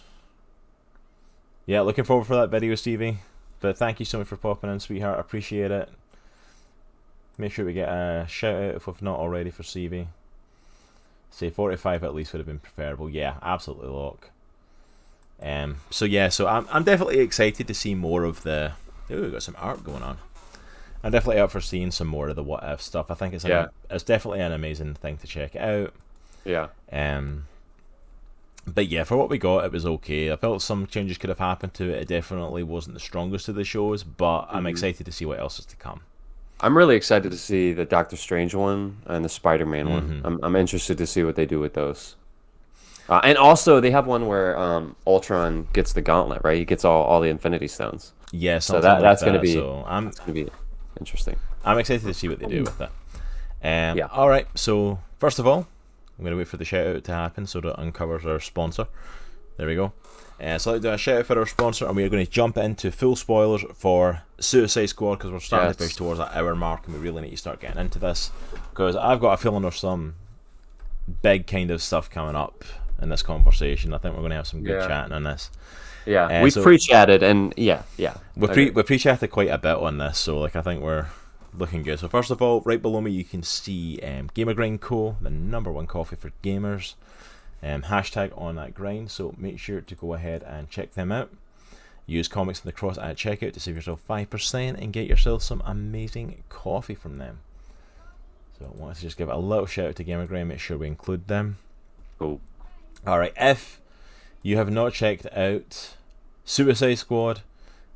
Yeah, looking forward for that video, Stevie. But thank you so much for popping in, sweetheart. I appreciate it. Make sure we get a shout out if we've not already for CV. Say 45 at least would have been preferable. Yeah, absolutely, look. So I'm definitely excited to see more of the. Ooh, we've got some art going on. I'm definitely up for seeing some more of the what if stuff. I think it's definitely an amazing thing to check out. Yeah. But yeah, for what we got, it was okay. I felt some changes could have happened to it. It definitely wasn't the strongest of the shows, but I'm excited to see what else is to come. I'm really excited to see the Doctor Strange one and the Spider-Man one. I'm interested to see what they do with those. And also, they have one where Ultron gets the gauntlet, right? He gets all the Infinity Stones. Yeah, so that's going to be interesting. I'm excited to see what they do with that. All right, so first of all, I'm going to wait for the shout out to happen so that uncovers our sponsor. There we go. So I'll do a shout out for our sponsor, and we're going to jump into full spoilers for Suicide Squad, because we're starting to push towards that hour mark, and we really need to start getting into this, because I've got a feeling there's some big kind of stuff coming up in this conversation. I think we're going to have some good chatting on this. Yeah, we pre-chatted, and we pre-chatted quite a bit on this, so like I think we're looking good. So first of all, right below me you can see Gamer Grind Co., the #1 coffee for gamers. Hashtag on that grind, so make sure to go ahead and check them out. Use Comics in the Cross at checkout to save yourself 5% and get yourself some amazing coffee from them. So I wanted to just give a little shout out to Gamer Grind, make sure we include them. Cool. Alright, if you have not checked out Suicide Squad,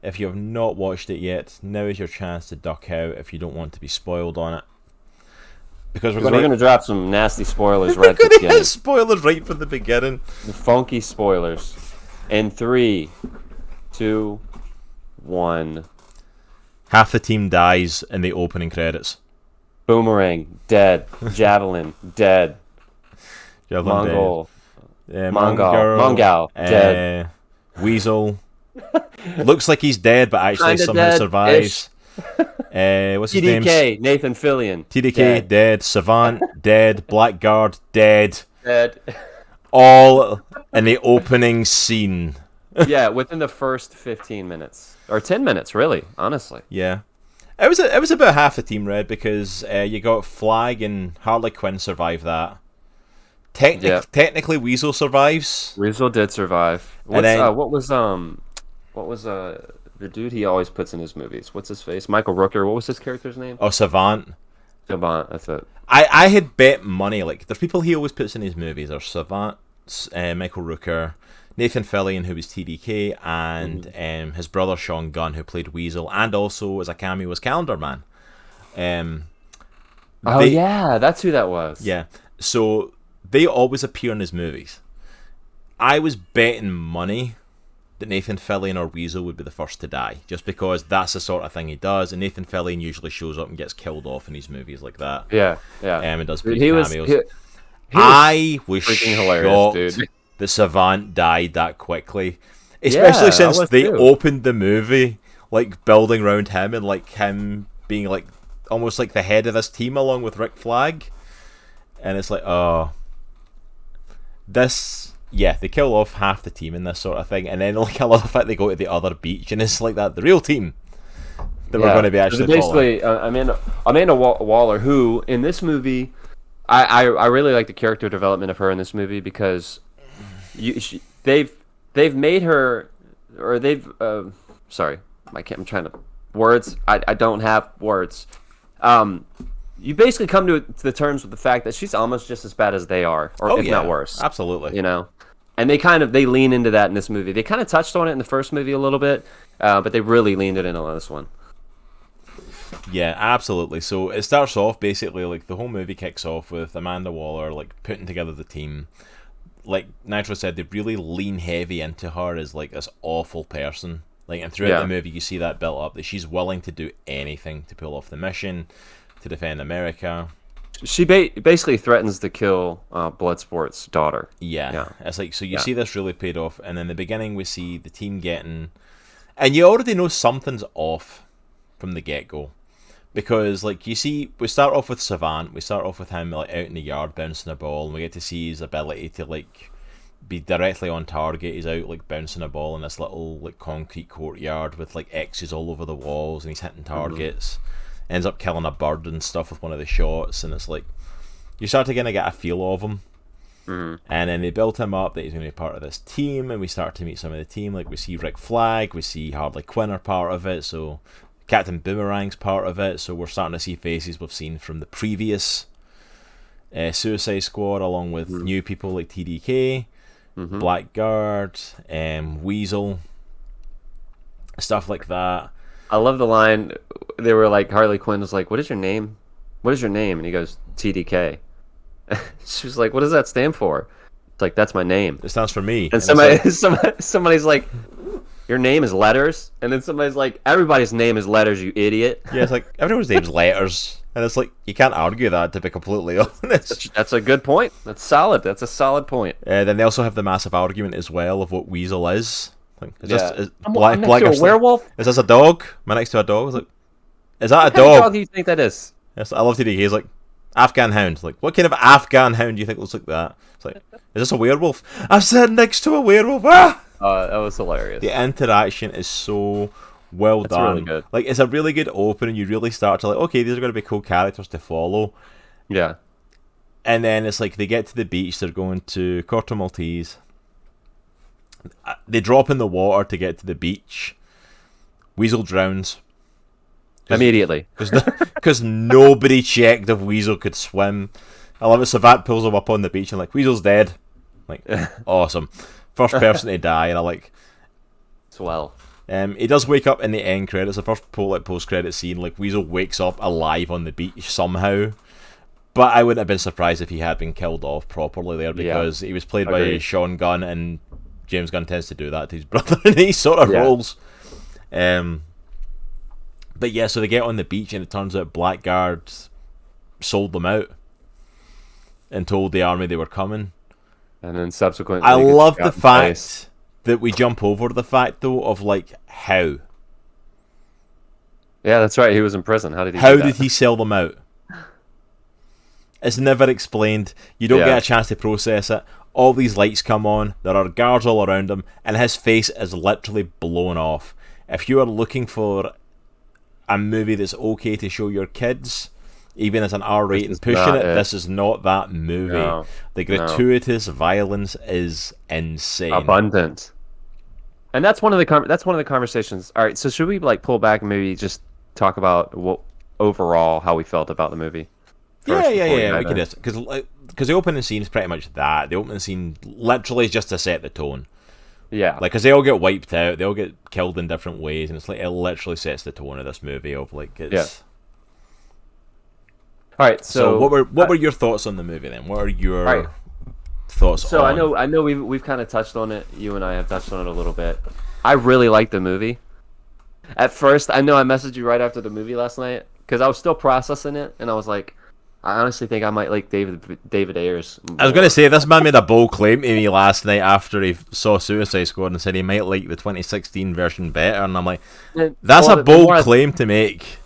if you have not watched it yet, now is your chance to duck out if you don't want to be spoiled on it. Because we're going to drop some nasty spoilers right at the beginning. Spoilers right from the beginning. The funky spoilers. In 3, 2, 1. Half the team dies in the opening credits. Boomerang, dead. Javelin, dead. Javelin, Mongol. Dead. Mongal, dead. Weasel. Looks like he's dead, but actually somehow survives. What's his name? TDK, Nathan Fillion. TDK, dead. Savant, dead. Blackguard, dead. dead. All in the opening scene. Yeah, within the first 15 minutes or 10 minutes, really. Honestly. Yeah. It was about half the team, Red, because you got Flag and Harley Quinn survive that. Technically, Weasel survives. Weasel did survive. What was the dude he always puts in his movies? What's his face? Michael Rooker. What was his character's name? Oh, Savant. Savant. That's it. I had bet money, like, the people he always puts in his movies are Savant, Michael Rooker, Nathan Fillion, who was TDK, and his brother Sean Gunn, who played Weasel, and also as a cameo was Calendar Man. Yeah, that's who that was. Yeah, so they always appear in his movies. I was betting money that Nathan Fillion or Weasel would be the first to die, just because that's the sort of thing he does, and Nathan Fillion usually shows up and gets killed off in his movies like that. Yeah. And does Dude, cameos. I was freaking shocked hilarious, dude. that Savant died that quickly, especially since they opened the movie like building around him and like him being like almost like the head of this team along with Rick Flag, and it's like, oh, this. Yeah, they kill off half the team in this sort of thing, and then like I love the fact they go to the other beach, and it's like that the real team that we're going to be actually basically Amanda Waller, who in this movie, I really like the character development of her in this movie because they've made her, or they've sorry, I'm trying to words. I don't have words. You basically come to the terms with the fact that she's almost just as bad as they are, or if not worse. Absolutely. You know, and they lean into that in this movie. They kind of touched on it in the first movie a little bit, but they really leaned it in on this one. Yeah, absolutely. So it starts off basically like the whole movie kicks off with Amanda Waller like putting together the team. Like Nitro said, they really lean heavy into her as like this awful person. Like, and throughout the movie, you see that built up that she's willing to do anything to pull off the mission, to defend America. She basically threatens to kill Bloodsport's daughter. Yeah. It's like, so you see this really paid off, and in the beginning we see the team getting, and you already know something's off from the get-go, because like you see, we start off with Savant, we start off with him like out in the yard bouncing a ball, and we get to see his ability to like be directly on target. He's out like bouncing a ball in this little like concrete courtyard with like X's all over the walls, and he's hitting targets. Ends up killing a bird and stuff with one of the shots, and it's like you start to kind of get a feel of him. And then they built him up that he's going to be part of this team, and we start to meet some of the team. Like we see Rick Flag, we see Harley Quinn are part of it, so Captain Boomerang's part of it, so we're starting to see faces we've seen from the previous Suicide Squad, along with new people like TDK, Blackguard, Weasel, stuff like that. I love the line. They were like, Harley Quinn was like, "What is your name? What is your name?" And he goes, "TDK." She was like, "What does that stand for?" It's like, "That's my name." It stands for me. And somebody's like, "Your name is letters?" And then somebody's like, "Everybody's name is letters, you idiot." Yeah, it's like everyone's name's letters, and it's like you can't argue that, to be completely honest. That's a good point. That's solid. That's a solid point. Then they also have the massive argument as well of what Weasel is. Like, I'm next to a werewolf? Is this a dog? Am I next to a dog? Like, is that a What dog? kind of dog do you think that is? Yes, I love TDK. He's like, Afghan hound. Like, what kind of Afghan hound do you think looks like that? It's like, is this a werewolf? I'm sitting next to a werewolf. Ah! That was hilarious. The interaction is so well done. Really good. Like, it's a really good opening. You really start to like, okay, these are going to be cool characters to follow. Yeah. And then it's like they get to the beach. They're going to Corto Maltese. They drop in the water to get to the beach. Weasel drowns. Immediately. Because nobody checked if Weasel could swim. I love it. Savant pulls him up on the beach and like, Weasel's dead. Like, awesome. First person to die, and I like... Swell. He does wake up in the end credits. The first post-credit scene, like, Weasel wakes up alive on the beach somehow. But I wouldn't have been surprised if he had been killed off properly there, because he was played by Sean Gunn, and James Gunn tends to do that to his brother in these sort of roles. But yeah, so they get on the beach, and it turns out Blackguard sold them out and told the army they were coming. And then subsequently... I love the fact that we jump over the fact, though, of like, how. Yeah, that's right. He was in prison. How did he How do that? did he sell them out? It's never explained. You don't get a chance to process it. All these lights come on, there are guards all around him, and his face is literally blown off. If you are looking for a movie that's okay to show your kids, even as an R rating pushing it, this is not that movie. No, the gratuitous violence is insane. Abundant. And that's one of the conversations. All right, so should we like pull back and maybe just talk about what overall how we felt about the movie? Yeah. We can just because the opening scene is pretty much that. The opening scene literally is just to set the tone. Yeah. Like, because they all get wiped out, they all get killed in different ways, and it's like it literally sets the tone of this movie of like it's. Yeah. All right. So what were your thoughts on the movie then? What are your thoughts? So I know we've kind of touched on it. You and I have touched on it a little bit. I really liked the movie. At first, I know I messaged you right after the movie last night because I was still processing it, and I was like, I honestly think I might like David Ayers more. I was going to say, this man made a bold claim to me last night after he saw Suicide Squad and said he might like the 2016 version better, and I'm like, that's a bold claim to make.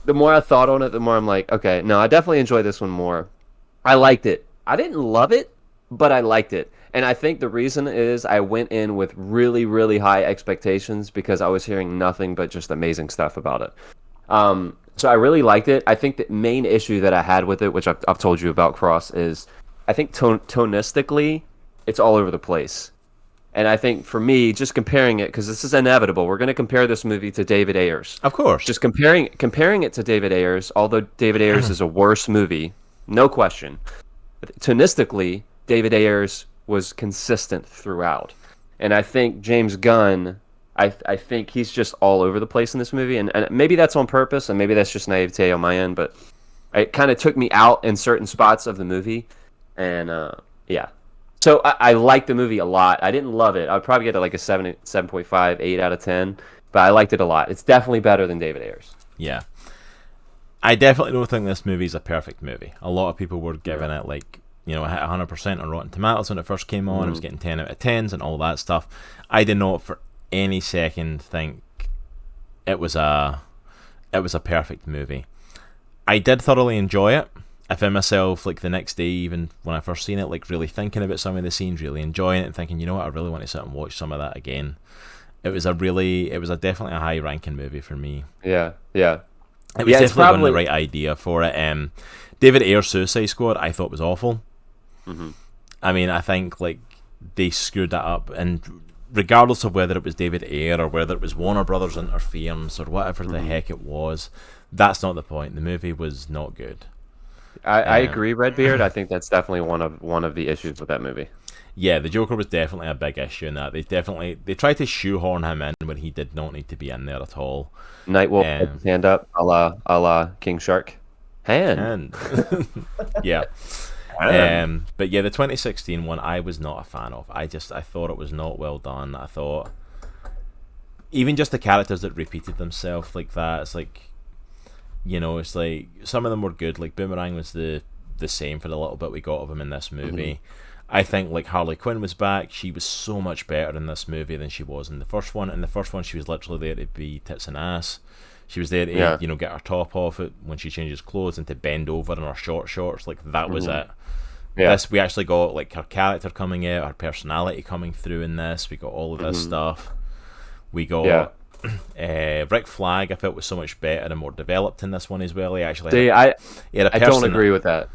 The more I thought on it, the more I'm like, okay, no, I definitely enjoyed this one more. I liked it. I didn't love it, but I liked it. And I think the reason is I went in with really, really high expectations because I was hearing nothing but just amazing stuff about it. So I really liked it. I think the main issue that I had with it, which I've told you about, Cross, is I think tonistically, it's all over the place. And I think for me, just comparing it, because this is inevitable, we're going to compare this movie to David Ayers. Of course. Just comparing it to David Ayers, although David Ayers is a worse movie, no question. Tonistically, David Ayers was consistent throughout. And I think James Gunn, I think he's just all over the place in this movie. And maybe that's on purpose, and maybe that's just naivete on my end, but it kind of took me out in certain spots of the movie. And, yeah. So I liked the movie a lot. I didn't love it. I'd probably get it like a 7.5, 8 out of 10. But I liked it a lot. It's definitely better than David Ayers. Yeah. I definitely don't think this movie is a perfect movie. A lot of people were giving it like, you know, it hit 100% on Rotten Tomatoes when it first came on. It was getting 10 out of 10s and all that stuff. I did not for any second think it was a perfect movie. I did thoroughly enjoy it. I found myself like the next day, even when I first seen it, like really thinking about some of the scenes, really enjoying it and thinking, you know what, I really want to sit and watch some of that again. It was definitely a high ranking movie for me. Yeah. It was definitely the right idea for it. David Ayer's Suicide Squad I thought was awful. Mm-hmm. I mean, I think like they screwed that up, and regardless of whether it was David Ayer or whether it was Warner Brothers interference or whatever the heck it was, that's not the point. The movie was not good. I agree, Redbeard. I think that's definitely one of the issues with that movie. Yeah, the Joker was definitely a big issue in that. They tried to shoehorn him in when he did not need to be in there at all. Nightwolf put his hand up, a la King Shark. Hand. Yeah. But yeah, the 2016 one I was not a fan of. I thought it was not well done. I thought even just the characters that repeated themselves like that, it's like, you know, it's like some of them were good. Like Boomerang was the same for the little bit we got of him in this movie. I think like Harley Quinn was back. She was so much better in this movie than she was in the first one. In the first one, she was literally there to be tits and ass. She was there to, you know, get her top off it when she changes clothes and to bend over in her short shorts. Like that was it. Yeah. This, we actually got like her character coming out, her personality coming through in this. We got all of this stuff. We got Rick Flag. I felt was so much better and more developed in this one as well. He actually I don't agree with that.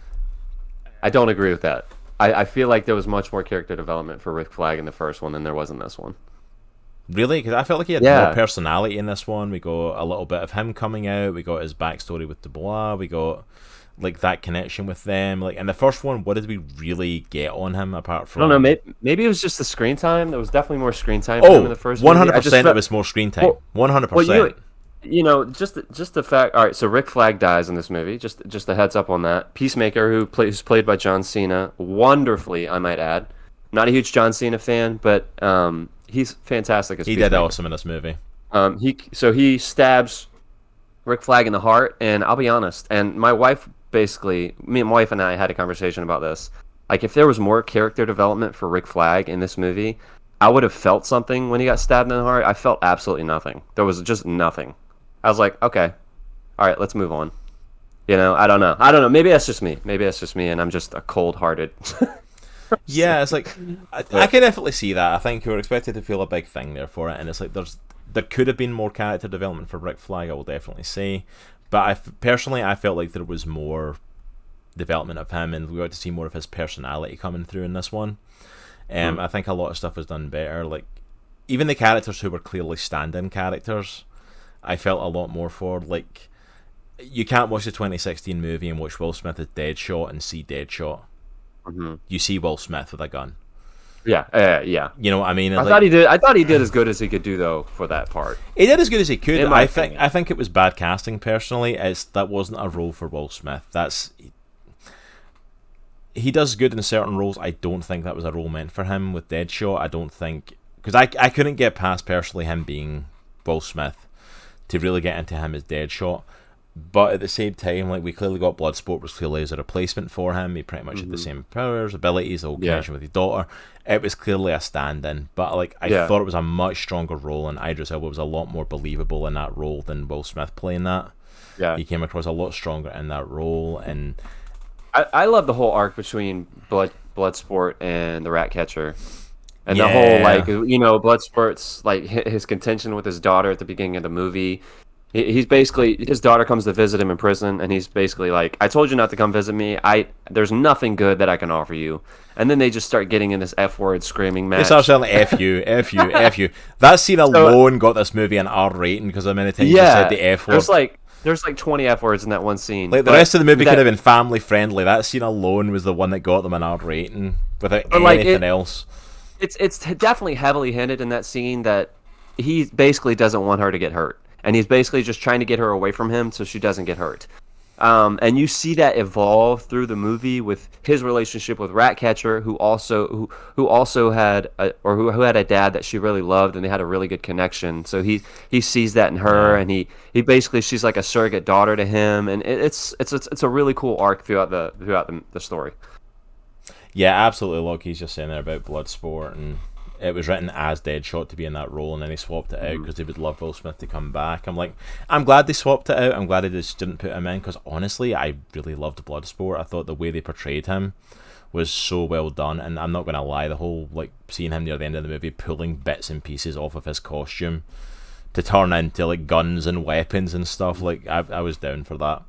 I don't agree with that. I feel like there was much more character development for Rick Flag in the first one than there was in this one. Really? Because I felt like he had more personality in this one. We got a little bit of him coming out. We got his backstory with Dubois. We got like that connection with them. Like in the first one, what did we really get on him apart from? I don't know. Maybe it was just the screen time. There was definitely more screen time for him in the first. 100% it was more screen time. 100%. You know, just the fact. All right, so Rick Flag dies in this movie. Just a heads up on that. Peacemaker, who's played by John Cena, wonderfully, I might add. Not a huge John Cena fan, but he's fantastic as Peacemaker. He did awesome in this movie. He stabs Rick Flag in the heart, and I'll be honest. And my wife, basically, my wife and I had a conversation about this. Like, if there was more character development for Rick Flag in this movie, I would have felt something when he got stabbed in the heart. I felt absolutely nothing. There was just nothing. I was like, okay, all right, let's move on. You know, I don't know. Maybe that's just me. And I'm just a cold-hearted. Yeah, it's like I can definitely see that. I think you were expected to feel a big thing there for it, and it's like there could have been more character development for Rick Flag. I will definitely say, but personally I felt like there was more development of him, and we got to see more of his personality coming through in this one. I think a lot of stuff was done better. Like even the characters who were clearly stand-in characters, I felt a lot more for. Like you can't watch the 2016 movie and watch Will Smith as Deadshot and see Deadshot. You see Will Smith with a gun. Yeah. You know what I mean? I thought he did as good as he could do though for that part. He did as good as he could. I think it was bad casting personally. That wasn't a role for Will Smith. He does good in certain roles. I don't think that was a role meant for him with Deadshot. I don't think, because I couldn't get past personally him being Will Smith to really get into him as Deadshot. But at the same time, like we clearly got Bloodsport was clearly as a replacement for him. He pretty much had the same powers, abilities, the whole connection with his daughter. It was clearly a stand-in, but like I thought it was a much stronger role, and Idris Elba was a lot more believable in that role than Will Smith playing that. Yeah, he came across a lot stronger in that role, and I love the whole arc between Bloodsport and the Ratcatcher. And the whole, like, you know, Bloodsport's like his contention with his daughter at the beginning of the movie. He's basically, his daughter comes to visit him in prison, and he's basically like, I told you not to come visit me. There's nothing good that I can offer you. And then they just start getting in this F-word screaming match. They start saying, F you, F you, F you. That scene alone got this movie an R rating because of many times you said the F word. There's like 20 F words in that one scene. Like the rest of the movie could have been family friendly. That scene alone was the one that got them an R rating without anything else. It's definitely heavily hinted in that scene that he basically doesn't want her to get hurt. And he's basically just trying to get her away from him so she doesn't get hurt. And you see that evolve through the movie with his relationship with Ratcatcher, who had a dad that she really loved, and they had a really good connection. So he sees that in her, and he basically, she's like a surrogate daughter to him, and it's a really cool arc throughout the story. Yeah, absolutely. Look, he's just saying there about Bloodsport, and it was written as Deadshot to be in that role, and then he swapped it out because they would love Will Smith to come back. I'm glad they swapped it out. I'm glad they just didn't put him in, because honestly, I really loved Bloodsport. I thought the way they portrayed him was so well done, and I'm not going to lie, the whole, like, seeing him near the end of the movie pulling bits and pieces off of his costume to turn into, like, guns and weapons and stuff, like, I was down for that.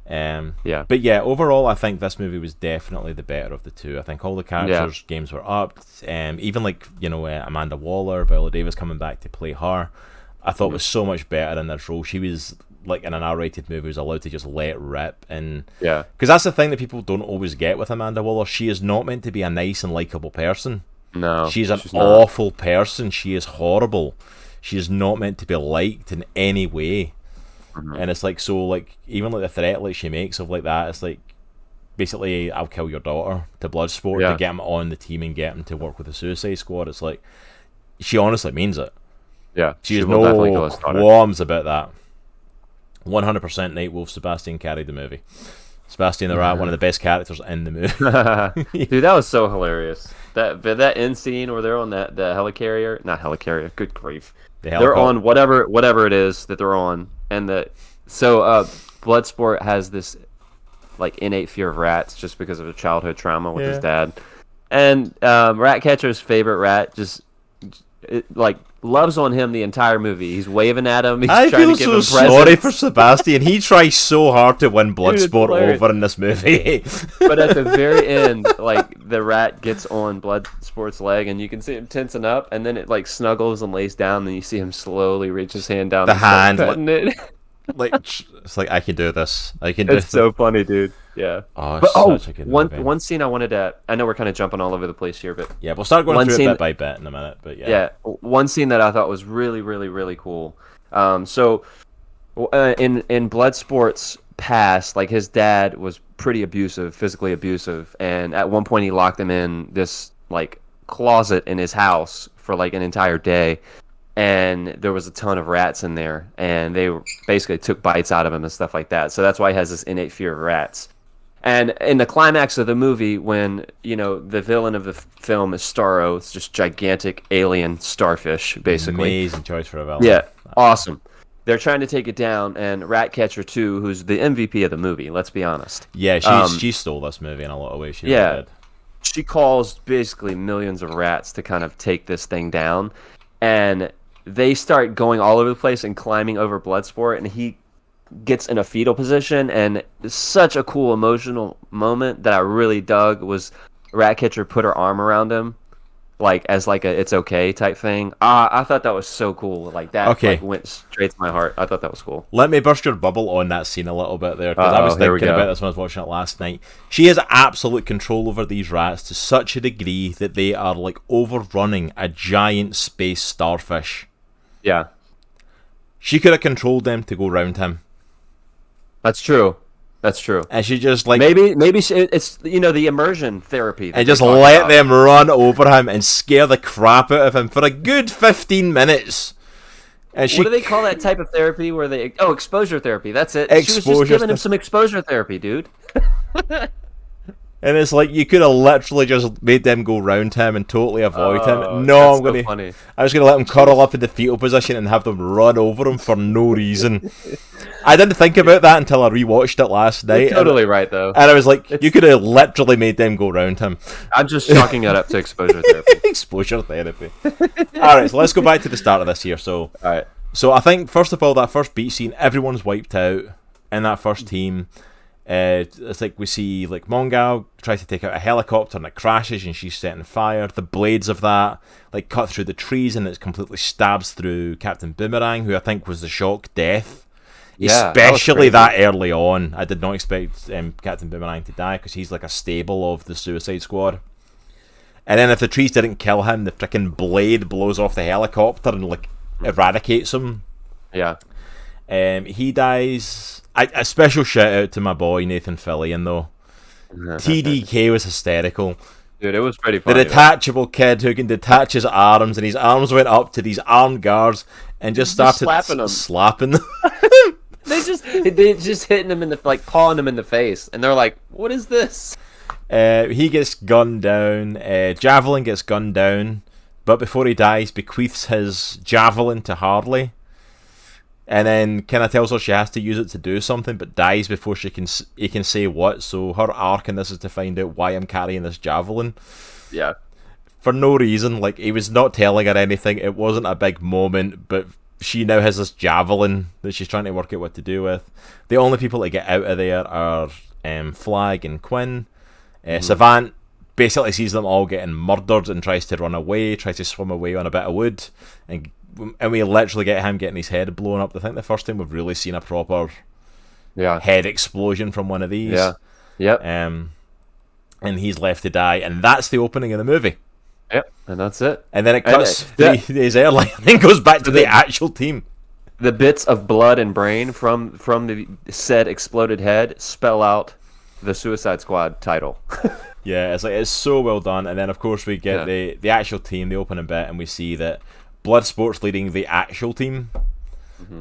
But yeah, overall, I think this movie was definitely the better of the two. I think all the characters' games were up. Even like, you know, Amanda Waller, Viola Davis coming back to play her, I thought was so much better in this role. She was like in an R-rated movie, was allowed to just let rip, and because that's the thing that people don't always get with Amanda Waller. She is not meant to be a nice and likable person. No, she's an awful person. She is horrible. She is not meant to be liked in any way. And it's like, so like, even like the threat like she makes of like that, it's like basically, I'll kill your daughter to Bloodsport to get him on the team and get him to work with the Suicide Squad. It's like, she honestly means it. Yeah, she has no qualms about that. 100% Nightwolf. Sebastian carried the movie. Sebastian the Rat, one of the best characters in the movie. Dude, that was so hilarious. That end scene where they're on the helicarrier, not helicarrier, good grief. They're on whatever it is that they're on, and Bloodsport has this like innate fear of rats just because of a childhood trauma with his dad, and Ratcatcher's favorite rat just loves on him the entire movie. He's waving at him. I feel so sorry for Sebastian. He tries so hard to win Bloodsport over in this movie. But at the very end, like, the rat gets on Bloodsport's leg, and you can see him tensing up, and then it like snuggles and lays down, and you see him slowly reach his hand down the hand. Like, it's like, I can do this. I can do this. It's so funny, dude. Yeah. Such a good movie. One scene I wanted to... I know we're kind of jumping all over the place here, but... Yeah, we'll start going through it bit by bit in a minute, but yeah. Yeah, one scene that I thought was really, really, really cool. In Bloodsport's past, like, his dad was pretty abusive, physically abusive, and at one point he locked him in this, like, closet in his house for, like, an entire day. And there was a ton of rats in there, and they basically took bites out of him and stuff like that. So that's why he has this innate fear of rats. And in the climax of the movie, when, you know, the villain of the film is Starro, it's just gigantic alien starfish, basically. Amazing choice for a villain. Yeah, awesome. they're trying to take it down, and Ratcatcher 2, who's the MVP of the movie, let's be honest. Yeah, she stole this movie in a lot of ways. She Yeah. really did. She calls basically millions of rats to kind of take this thing down, and they start going all over the place and climbing over Bloodsport, and he gets in a fetal position, and such a cool emotional moment that I really dug was Ratcatcher put her arm around him, like as like a it's okay type thing. I thought that was so cool. Like that Okay. like, went straight to my heart. I thought that was cool. Let me burst your bubble on that scene a little bit there, because I was here we thinking go. about this when I was watching it last night. She has absolute control over these rats to such a degree that they are like overrunning a giant space starfish. Yeah, She could have controlled them to go round him, that's true. That's true. and she just like Maybe it's the immersion therapy. that and just they talk let about. them run over him and scare the crap out of him for a good 15 minutes. And she What do they call that type of therapy where they... Oh, exposure therapy. That's it. She was Exposure just giving him th- some exposure therapy, dude. And it's like you could have literally just made them go round him and totally avoid him. No, that's I'm gonna. so funny. I'm just gonna let him curl up in the fetal position and have them run over him for no reason. I didn't think about that until I rewatched it last night. You're totally right, though. And I was like, you could have literally made them go round him. I'm just chalking it up to exposure therapy. Exposure therapy. Alright, so let's go back to the start of this here. So All right. I think, first of all, that first beat scene, everyone's wiped out in that first team. It's like we see like Mongal try to take out a helicopter and it crashes and she's setting fire. The blades of that like cut through the trees and it completely stabs through Captain Boomerang, who I think was the shock death. Yeah, Especially that that early on. I did not expect Captain Boomerang to die because he's like a staple of the Suicide Squad. And then if the trees didn't kill him, the freaking blade blows off the helicopter and like eradicates him. Yeah. He dies. A special shout out to my boy Nathan Fillion though. TDK was hysterical. Dude, it was pretty The funny. detachable kid who can detach his arms, and his arms went up to these armed guards and just Just started slapping 'em. slapping them. They just hitting him in the like pawing him in the face, and they're like, "What is this?" He gets gunned down. Javelin gets gunned down, but before he dies, bequeaths his javelin to Harley, and then kind of tells her she has to use it to do something, but dies before he can say what. So her arc in this is to find out why I'm carrying this javelin Yeah. for no reason. Like, he was not telling her anything. It wasn't a big moment, but she now has this javelin that she's trying to work out what to do with. The only people that get out of there are Flag and Quinn. Savant basically sees them all getting murdered and tries to run away, tries to swim away on a bit of wood, and we literally get him getting his head blown up. I think the first time we've really seen a proper head explosion from one of these. Yeah. Yep. And he's left to die, and that's the opening of the movie. Yep. And that's it. And then it cuts And, 3 days early and then goes back to the actual team. The bits of blood and brain from the said exploded head spell out the Suicide Squad title. Yeah, it's so well done. And then of course we get the actual team, the opening bit, and we see that Bloodsport's leading the actual team,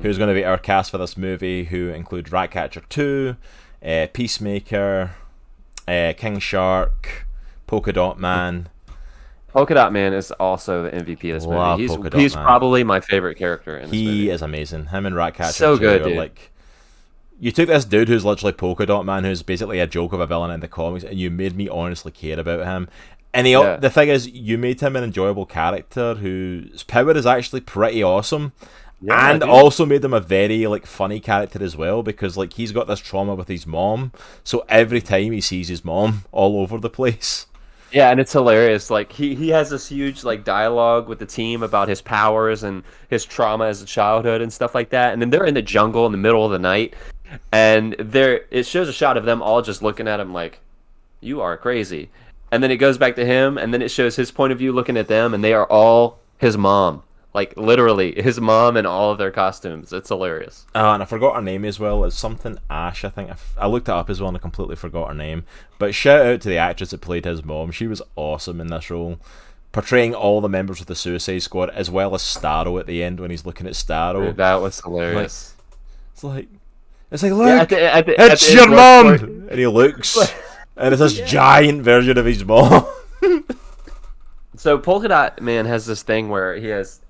who's going to be our cast for this movie, who include Ratcatcher 2, Peacemaker, King Shark, Polka Dot Man. Polka Dot Man is also the MVP of this Love movie. Polka Dot He's Man. probably my favorite character in this movie. He is amazing. Him and Ratcatcher So 2 good, are dude. like, you took this dude who's literally Polka Dot Man, who's basically a joke of a villain in the comics, and you made me honestly care about him. And the thing is, you made him an enjoyable character whose power is actually pretty awesome. Yeah, and dude. also made him a very like funny character as well, because like he's got this trauma with his mom, so every time he sees his mom all over the place. Yeah, and it's hilarious. Like he has this huge like dialogue with the team about his powers and his trauma as a childhood and stuff like that. And then they're in the jungle in the middle of the night, and it shows a shot of them all just looking at him like, "You are crazy." And then it goes back to him, and then it shows his point of view looking at them, and they are all his mom. Like, literally, his mom in all of their costumes. It's hilarious. And I forgot her name as well. It's something Ash, I think. I looked it up as well and I completely forgot her name. But shout out to the actress that played his mom. She was awesome in this role, portraying all the members of the Suicide Squad, as well as Starro at the end when he's looking at Starro. Dude, that was hilarious. It's like, look, Yeah, it's the your end, mom! And he looks, and it's this giant version of his mom. So Polka Dot Man has this thing where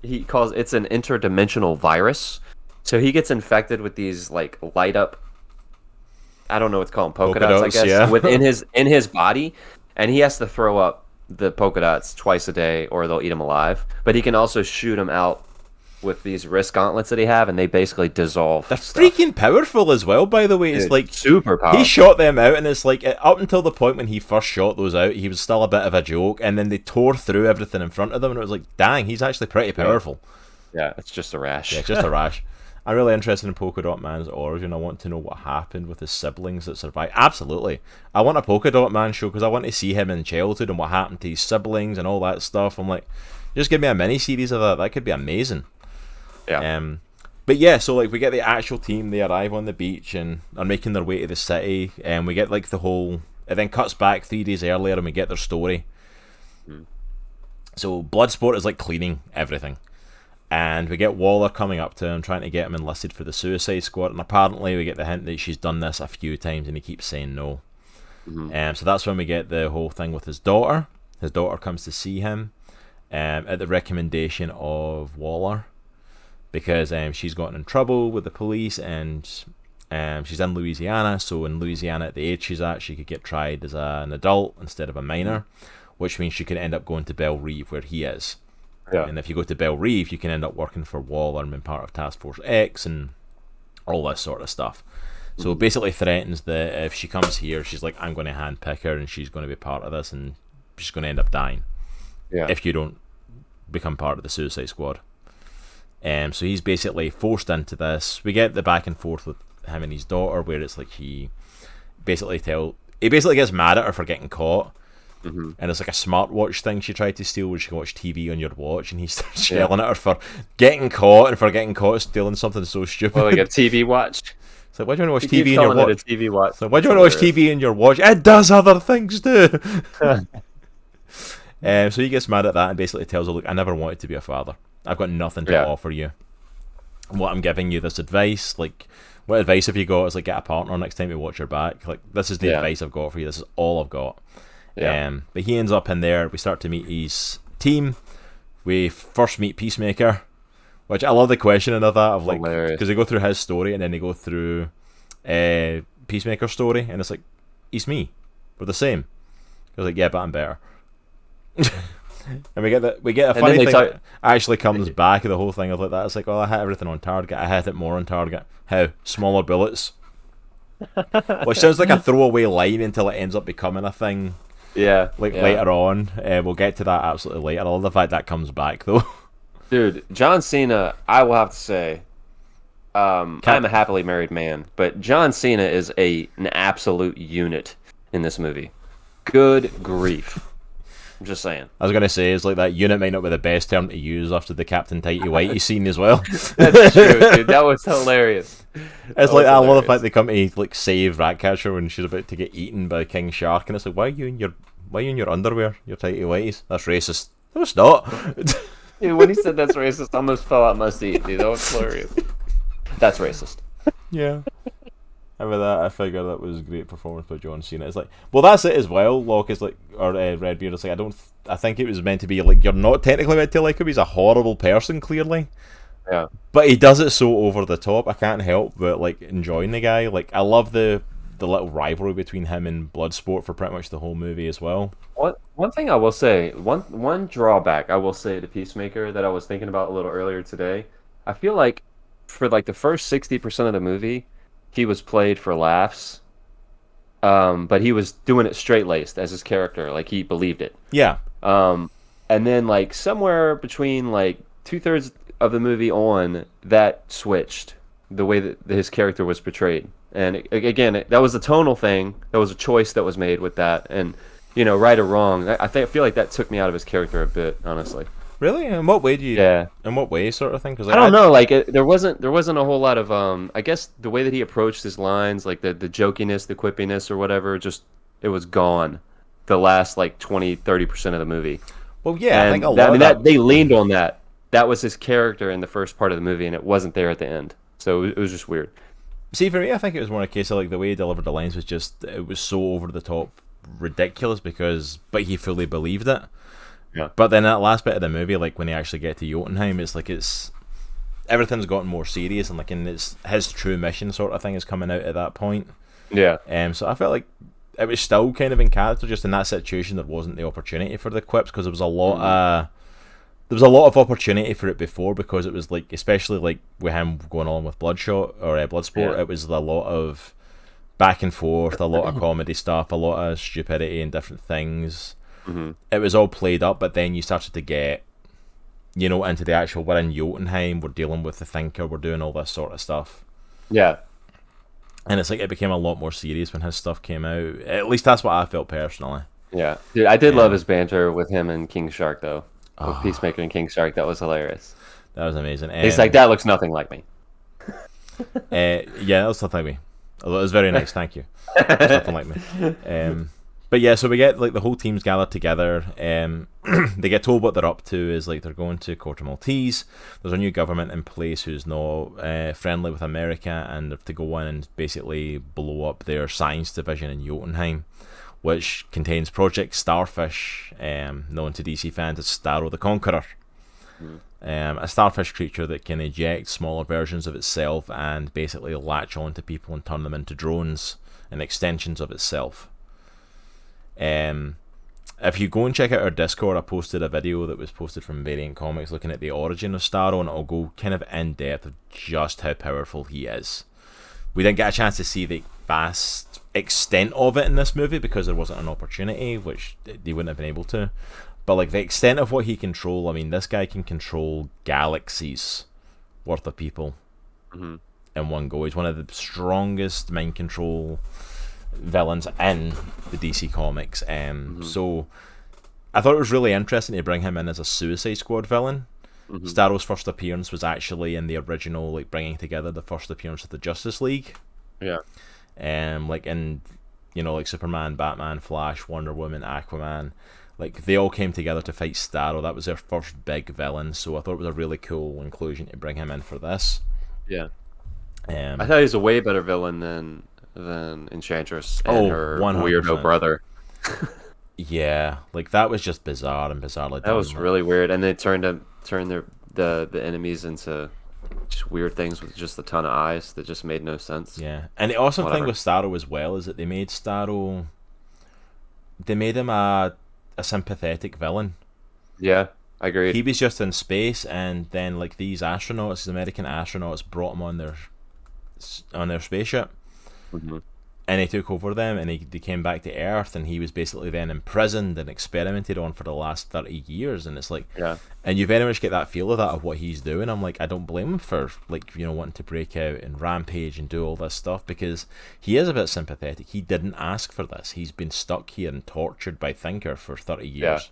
he calls it's an interdimensional virus, So he gets infected with these like light up. I don't know what to call them, polka Polka dots, I dots, guess, yeah. within his body, and he has to throw up the polka dots twice a day, or they'll eat him alive. But he can also shoot them out with these wrist gauntlets that he have, and they basically dissolve. They're stuff. freaking powerful as well, by the way. It's Dude, like super powerful. he shot them out, and it's like up until the point when he first shot those out, he was still a bit of a joke, and then they tore through everything in front of them, and it was like, dang, he's actually pretty powerful. Yeah, it's just a rash. Yeah, it's just a rash. I'm really interested in Polka Dot Man's origin. I want to know what happened with his siblings that survived. Absolutely. I want a Polka Dot Man show because I want to see him in childhood and what happened to his siblings and all that stuff. I'm like, just give me a mini-series of that. That could be amazing. Yeah. But yeah, so like we get the actual team, they arrive on the beach and are making their way to the city, and we get like the whole, it then cuts back 3 days earlier and we get their story. So Bloodsport is like cleaning everything, and we get Waller coming up to him trying to get him enlisted for the Suicide Squad, and apparently we get the hint that she's done this a few times and he keeps saying no. So that's when we get the whole thing with his daughter. His daughter comes to see him at the recommendation of Waller, because she's gotten in trouble with the police, and she's in Louisiana. So in Louisiana, at the age she's at, she could get tried as an adult instead of a minor, which means she could end up going to Belle Reve, where he is. Yeah. And if you go to Belle Reve, you can end up working for Waller and being part of Task Force X and all this sort of stuff. So basically threatens that if she comes here, she's like, I'm going to handpick her and she's going to be part of this, and she's going to end up dying if you don't become part of the Suicide Squad. So he's basically forced into this. We get the back and forth with him and his daughter, where it's like he basically gets mad at her for getting caught. And it's like a smartwatch thing she tried to steal, where she can watch TV on your watch, and he starts yelling at her for getting caught and for getting caught stealing something so stupid. Well, like a TV watch. So why do you want to watch He TV keeps in your calling watch? it a TV watch. So why do you want to watch TV in your watch? It does other things too. So he gets mad at that and basically tells her, look, I never wanted to be a father. I've got nothing to offer you. What I'm giving you, this advice, like, what advice have you got? Is like, get a partner next time you watch your back. Like, this is the advice I've got for you. This is all I've got. But he ends up in there. We start to meet his team. We first meet Peacemaker, which I love the questioning of that, of like, because they go through his story and then they go through Peacemaker's story, and it's like, he's me. We're the same. I was like, yeah, but I'm better. And we get a funny thing that actually comes back of the whole thing of like that. It's like, well, I hit everything on target. I hit it more on target. How? Smaller bullets. Which sounds like a throwaway line until it ends up becoming a thing. Later on. We'll get to that absolutely later. I love the fact that comes back though. Dude, John Cena, I will have to say, I'm a happily married man, but John Cena is an absolute unit in this movie. Good grief. I'm just saying. I was going to say, it's like that unit might not be the best term to use after the Captain Tighty Whitey scene as well. That's true, dude. That was hilarious. It's like, I love the fact they come to like save Ratcatcher when she's about to get eaten by King Shark, and it's like, why are you in your underwear, your Tighty Whiteys? That's racist. No, it's not. Dude, when he said that's racist, I almost fell out my seat, dude. That was hilarious. That's racist. Yeah. And with that, I figure that was a great performance by John Cena. It's like, well, that's it as well. Locke is like, or Redbeard is like, I think it was meant to be like, you're not technically meant to like him. He's a horrible person, clearly. Yeah. But he does it so over the top. I can't help but like enjoying the guy. Like, I love the little rivalry between him and Bloodsport for pretty much the whole movie as well. One thing I will say, one drawback I will say to Peacemaker that I was thinking about a little earlier today. I feel like for like the first 60% of the movie, he was played for laughs, but he was doing it straight-laced as his character. Like, he believed it. Yeah. And then, like, somewhere between, like, 2/3 of the movie on, that switched the way that his character was portrayed. And, again, that was a tonal thing. That was a choice that was made with that. And, you know, right or wrong, I feel like that took me out of his character a bit, honestly. Really? In what way do you? Yeah. In what way, sort of thing? Because I don't know. Like, there wasn't a whole lot of I guess the way that he approached his lines, like the jokiness, the quippiness, or whatever, just it was gone. The last like 20-30% of the movie. Well, yeah, and I think a lot of that they leaned on that. That was his character in the first part of the movie, and it wasn't there at the end. So it was just weird. See, for me, I think it was more a case of like the way he delivered the lines was just, it was so over the top, ridiculous but he fully believed it. Yeah. But then that last bit of the movie, like when they actually get to Jotunheim, it's like it's everything's gotten more serious, and like, and it's his true mission sort of thing is coming out at that point. Yeah. So I felt like it was still kind of in character, just in that situation there wasn't the opportunity for the quips, because there was a lot of opportunity for it before, because it was like, especially like with him going on with Bloodshot or Bloodsport, it was a lot of back and forth, a lot of comedy stuff, a lot of stupidity and different things. It was all played up, but then you started to get, you know, into the actual, we're in Jotunheim, we're dealing with the Thinker, we're doing all this sort of stuff. Yeah. And it's like it became a lot more serious when his stuff came out. At least that's what I felt personally. Yeah. Dude, I did love his banter with him and King Shark, though. With Peacemaker and King Shark, that was hilarious. That was amazing. He's like, that looks nothing like me. Yeah, that was nothing like me. Although it was very nice, thank you. It's nothing like me. But yeah, so we get like the whole team's gathered together. They get told what they're up to is like they're going to Corto Maltese. There's a new government in place who's not friendly with America, and they have to go in and basically blow up their science division in Jotunheim, which contains Project Starfish, known to DC fans as Starro the Conqueror. A starfish creature that can eject smaller versions of itself and basically latch on to people and turn them into drones and extensions of itself. If you go and check out our Discord, I posted a video that was posted from Variant Comics looking at the origin of Starro, and it'll go kind of in depth of just how powerful he is. We didn't get a chance to see the vast extent of it in this movie because there wasn't an opportunity, which they wouldn't have been able to. But like the extent of what he control, I mean, this guy can control galaxies worth of people in one go. He's one of the strongest mind control villains in the DC comics. So I thought it was really interesting to bring him in as a Suicide Squad villain. Starro's first appearance was actually in the original, like bringing together the first appearance of the Justice League. Yeah. Like in, you know, like Superman, Batman, Flash, Wonder Woman, Aquaman. Like, they all came together to fight Starro. That was their first big villain, so I thought it was a really cool inclusion to bring him in for this. Yeah. I thought he was a way better villain than Enchantress and her 100%. Weirdo brother. Yeah, like, that was just bizarre and bizarrely done. That was really weird, and they turned the enemies into just weird things with just a ton of eyes that just made no sense. Yeah, and the awesome thing with Starro as well is that they made him a sympathetic villain. Yeah, I agree. He was just in space, and then like these American astronauts brought him on their spaceship, and he took over them, and they came back to Earth, and he was basically then imprisoned and experimented on for the last 30 years, and it's like, and you very much get that feel of what he's doing. I'm like, I don't blame him for, like, you know, wanting to break out and rampage and do all this stuff, because he is a bit sympathetic. He didn't ask for this. He's been stuck here and tortured by Thinker for 30 years.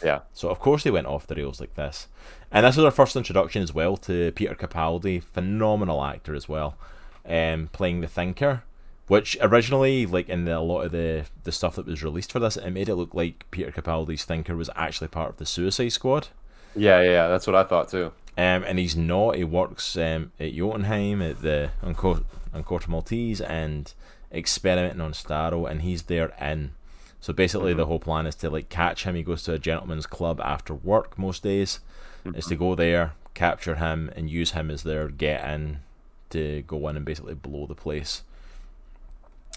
Yeah. So of course they went off the rails like this. And this was our first introduction as well to Peter Capaldi, phenomenal actor as well, playing the Thinker. Which originally, like in a lot of the stuff that was released for this, it made it look like Peter Capaldi's Thinker was actually part of the Suicide Squad. Yeah, that's what I thought too. And he's not. He works at Jotunheim on Corto Maltese and experimenting on Starro, and he's there in. So basically, the whole plan is to like catch him. He goes to a gentleman's club after work most days. Is to go there, capture him, and use him as their get in to go in and basically blow the place.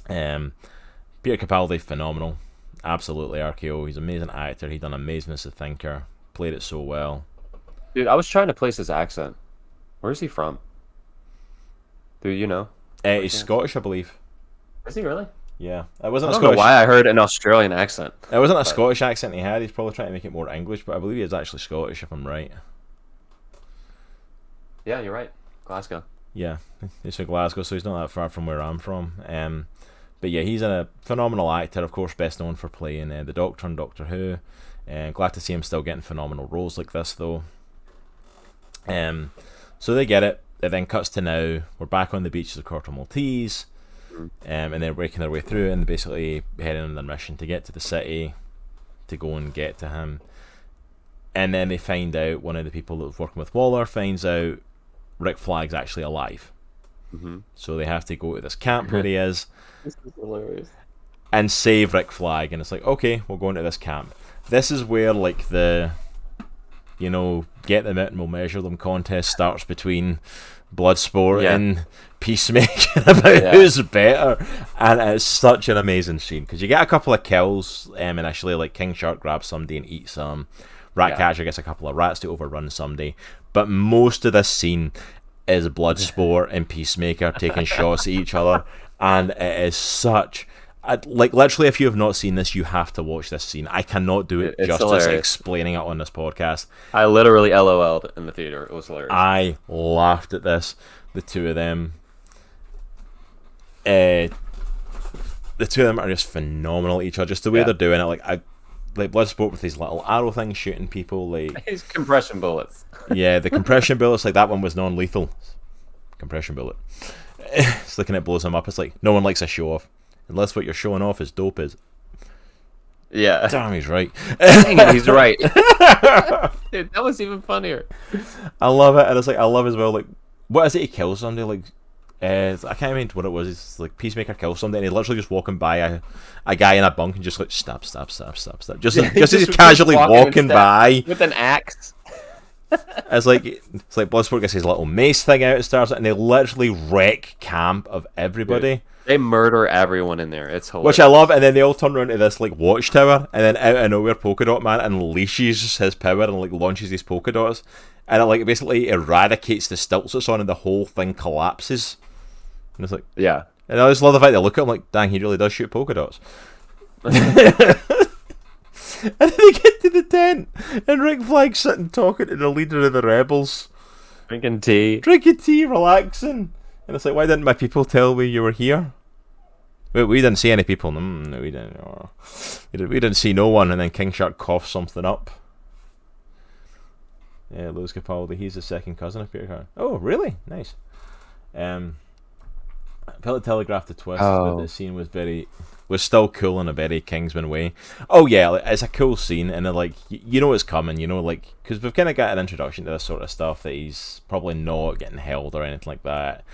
Peter Capaldi, phenomenal, absolutely RKO. He's an amazing actor. He done amazing as a Thinker, played it so well. Dude, I was trying to place his accent. Where is he from? Do you know? He's Scottish, I believe. Is he really? Yeah, it wasn't. I don't know why I heard an Australian accent. It wasn't a Scottish accent he had. He's probably trying to make it more English, but I believe he is actually Scottish, if I'm right. Yeah, you're right. Glasgow. Yeah, he's from Glasgow, so he's not that far from where I'm from. But yeah, he's a phenomenal actor, of course, best known for playing the Doctor in Doctor Who. Glad to see him still getting phenomenal roles like this, though. So they get it. It then cuts to now. We're back on the beaches of Corto Maltese, and they're breaking their way through and basically heading on their mission to get to the city to go and get to him. And then they find out, one of the people that was working with Waller finds out Rick Flag's actually alive. So they have to go to this camp where he is. This is hilarious. And save Rick Flag, and it's like, okay, we'll go into this camp. This is where like the get them out and we'll measure them contest starts between Bloodsport and Peacemaker about who's better, and it's such an amazing scene because you get a couple of kills initially, like King Shark grabs somebody and eats some, Ratcatcher gets a couple of rats to overrun somebody, but most of this scene is Bloodsport and Peacemaker taking shots at each other, and it is such literally, if you have not seen this, you have to watch this scene. I cannot do it justice hilarious. Explaining it on this podcast. I literally LOL'd in the theater. It was hilarious. I laughed at this. The two of them are just phenomenal at each other. Just the way they're doing it, like Bloodsport with these little arrow things shooting people, like his compression bullets. Yeah, the compression bullets, like that one was non-lethal. Compression bullet. It's looking at blows him up. It's like no one likes a show off. Unless what you're showing off is dope is. Yeah. Damn, he's right. Dang it, he's right. Dude, that was even funnier. I love it, and it's like I love as well. Like, what is it? He kills somebody. Like, I can't remember what it was. It's like Peacemaker kills somebody, and he's literally just walking by a guy in a bunk and just like stab. Just as he's casually walking by with an axe. It's like Bloodsport gets his little mace thing out and starts, and they literally wreck camp of everybody. Dude. They murder everyone in there. It's hilarious. Which I love, and then they all turn around to this like watchtower, and then out of nowhere, Polka Dot Man unleashes his power and like launches these polka dots, and it like basically eradicates the stilts it's on, and the whole thing collapses. And it's like, yeah. And I just love the fact they look at him like, dang, he really does shoot polka dots. And then they get to the tent, and Rick Flag's sitting talking to the leader of the rebels, drinking tea, relaxing. And it's like, why didn't my people tell me you were here? We didn't see any people. No, we didn't. Oh. We didn't see no one. And then King Shark coughs something up. Yeah, Louis Capaldi. He's the second cousin of Peter Carter. Oh, really? Nice. I felt it telegraphed the twist, but the scene was still cool in a very Kingsman way. Oh yeah, it's a cool scene, and like you know it's coming, like because we've kind of got an introduction to this sort of stuff that he's probably not getting held or anything like that.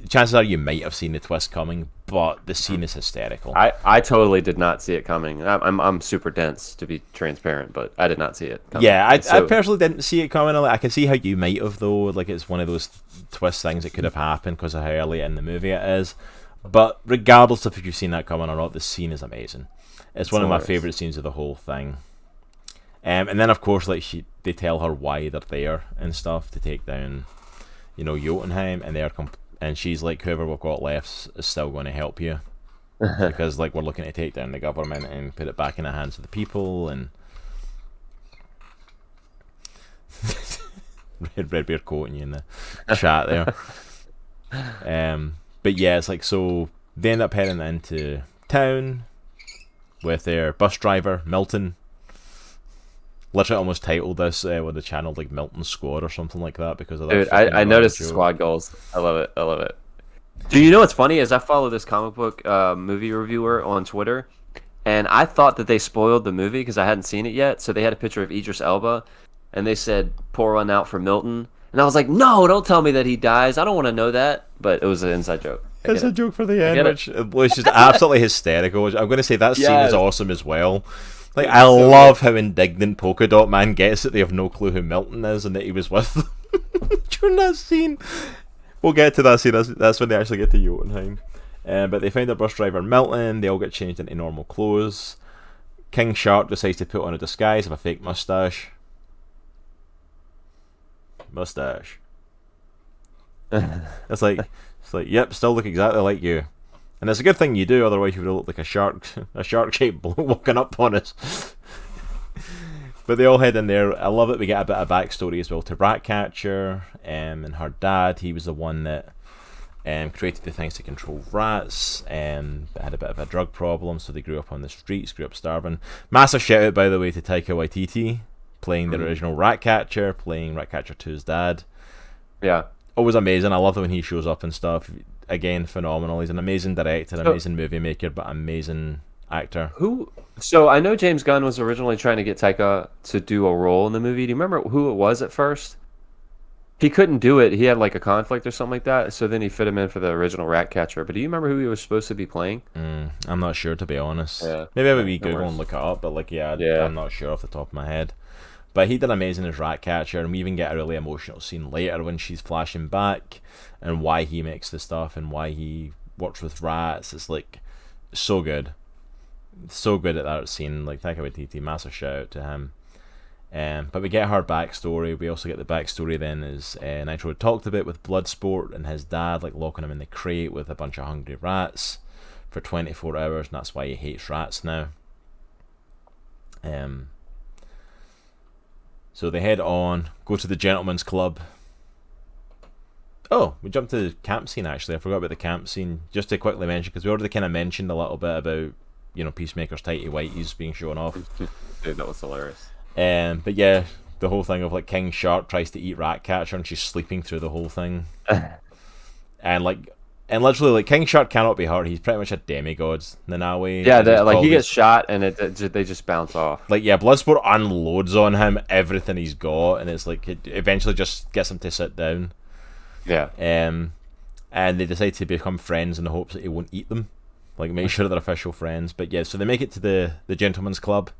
Chances are you might have seen the twist coming, but the scene is hysterical. I totally did not see it coming. I'm super dense, to be transparent, but I did not see it coming. Yeah, I personally didn't see it coming. I can see how you might have, though. Like, it's one of those twist things that could have happened because of how early in the movie it is. But regardless of if you've seen that coming or not, the scene is amazing. It's one of my favourite scenes of the whole thing. And then, of course, like they tell her why they're there and stuff to take down, Jotunheim, and she's like, whoever we've got left is still going to help you because like we're looking to take down the government and put it back in the hands of the people. And Red Bear quoting you in the chat there. But yeah, it's like, so they end up heading into town with their bus driver Milton. Literally almost titled this with the channel like Milton Squad or something like that because of that. Dude, I noticed the squad goals. I love it. Do you know what's funny is I follow this comic book movie reviewer on Twitter, and I thought that they spoiled the movie because I hadn't seen it yet. So they had a picture of Idris Elba, and they said pour one out for Milton, and I was like, no, don't tell me that he dies. I don't want to know that. But it was an inside joke. It's a joke for the end, which is absolutely hysterical. I'm going to say that scene is awesome as well. Like, I love how indignant Polka Dot Man gets that they have no clue who Milton is and that he was with them during that scene. We'll get to that scene. That's when they actually get to Jotunheim. But they find their bus driver Milton. They all get changed into normal clothes. King Shark decides to put on a disguise of a fake mustache. It's like, yep, still look exactly like you. And it's a good thing you do, otherwise you would look like a shark-shaped bloke walking up on us. But they all head in there. I love it. We get a bit of backstory as well to Ratcatcher and her dad. He was the one that created the things to control rats, and had a bit of a drug problem, so they grew up on the streets, grew up starving. Massive shout out, by the way, to Taika Waititi, playing the original Ratcatcher, playing Ratcatcher 2's dad. Yeah. Always amazing. I love it when he shows up and stuff. Again, phenomenal. He's an amazing director, amazing movie maker, but amazing actor. So I know James Gunn was originally trying to get Taika to do a role in the movie. Do you remember who it was at first? He couldn't do it. He had like a conflict or something like that. So then he fit him in for the original Ratcatcher. But do you remember who he was supposed to be playing? I'm not sure, to be honest. Yeah. Maybe I would be Google and look it up, but I'm not sure off the top of my head. But he did amazing as Ratcatcher, and we even get a really emotional scene later when she's flashing back and why he makes the stuff and why he works with rats. It's like so good. So good at that scene. Like Taika Waititi, massive shout out to him. But we get her backstory. We also get the backstory then as Nitro had talked about with Bloodsport and his dad like locking him in the crate with a bunch of hungry rats for 24 hours, and that's why he hates rats now. So they head on, go to the gentleman's club. Oh, we jumped to the camp scene actually. I forgot about the camp scene. Just to quickly mention, because we already kind of mentioned a little bit about, you know, Peacemaker's tighty whities being shown off. Dude, that was hilarious. But yeah, the whole thing of like King Shark tries to eat Ratcatcher and she's sleeping through the whole thing. And literally, like, King Shark cannot be hurt. He's pretty much a demigod, Nanawe. Yeah, like, he gets shot, and they just bounce off. Like, yeah, Bloodsport unloads on him everything he's got, and it's like, it eventually just gets him to sit down. Yeah. And they decide to become friends in the hopes that he won't eat them. Like, make sure they're official friends. But yeah, so they make it to the Gentleman's Club.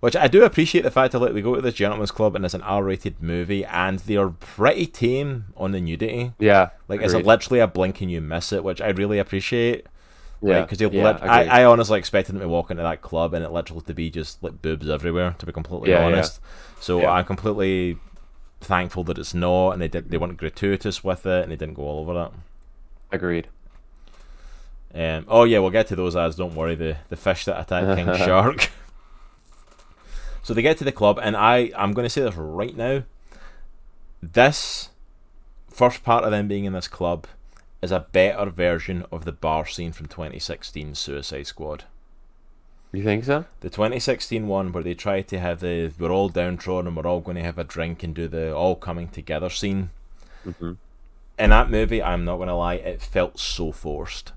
Which I do appreciate the fact that, like, we go to this gentleman's club and it's an R-rated movie and they're pretty tame on the nudity. Yeah, like agreed. It's literally a blink and you miss it, which I really appreciate. Yeah, because I honestly expected them to walk into that club and it literally to be just like boobs everywhere. To be completely honest, so I'm completely thankful that it's not, and they weren't gratuitous with it and they didn't go all over that. Agreed. Oh yeah, we'll get to those ads. Don't worry. The fish that attacked King Shark. So they get to the club, and I'm going to say this right now. This first part of them being in this club is a better version of the bar scene from 2016 Suicide Squad. You think so? The 2016 one where they try to have we're all downtrodden and we're all going to have a drink and do the all coming together scene. Mm-hmm. In that movie, I'm not going to lie, it felt so forced.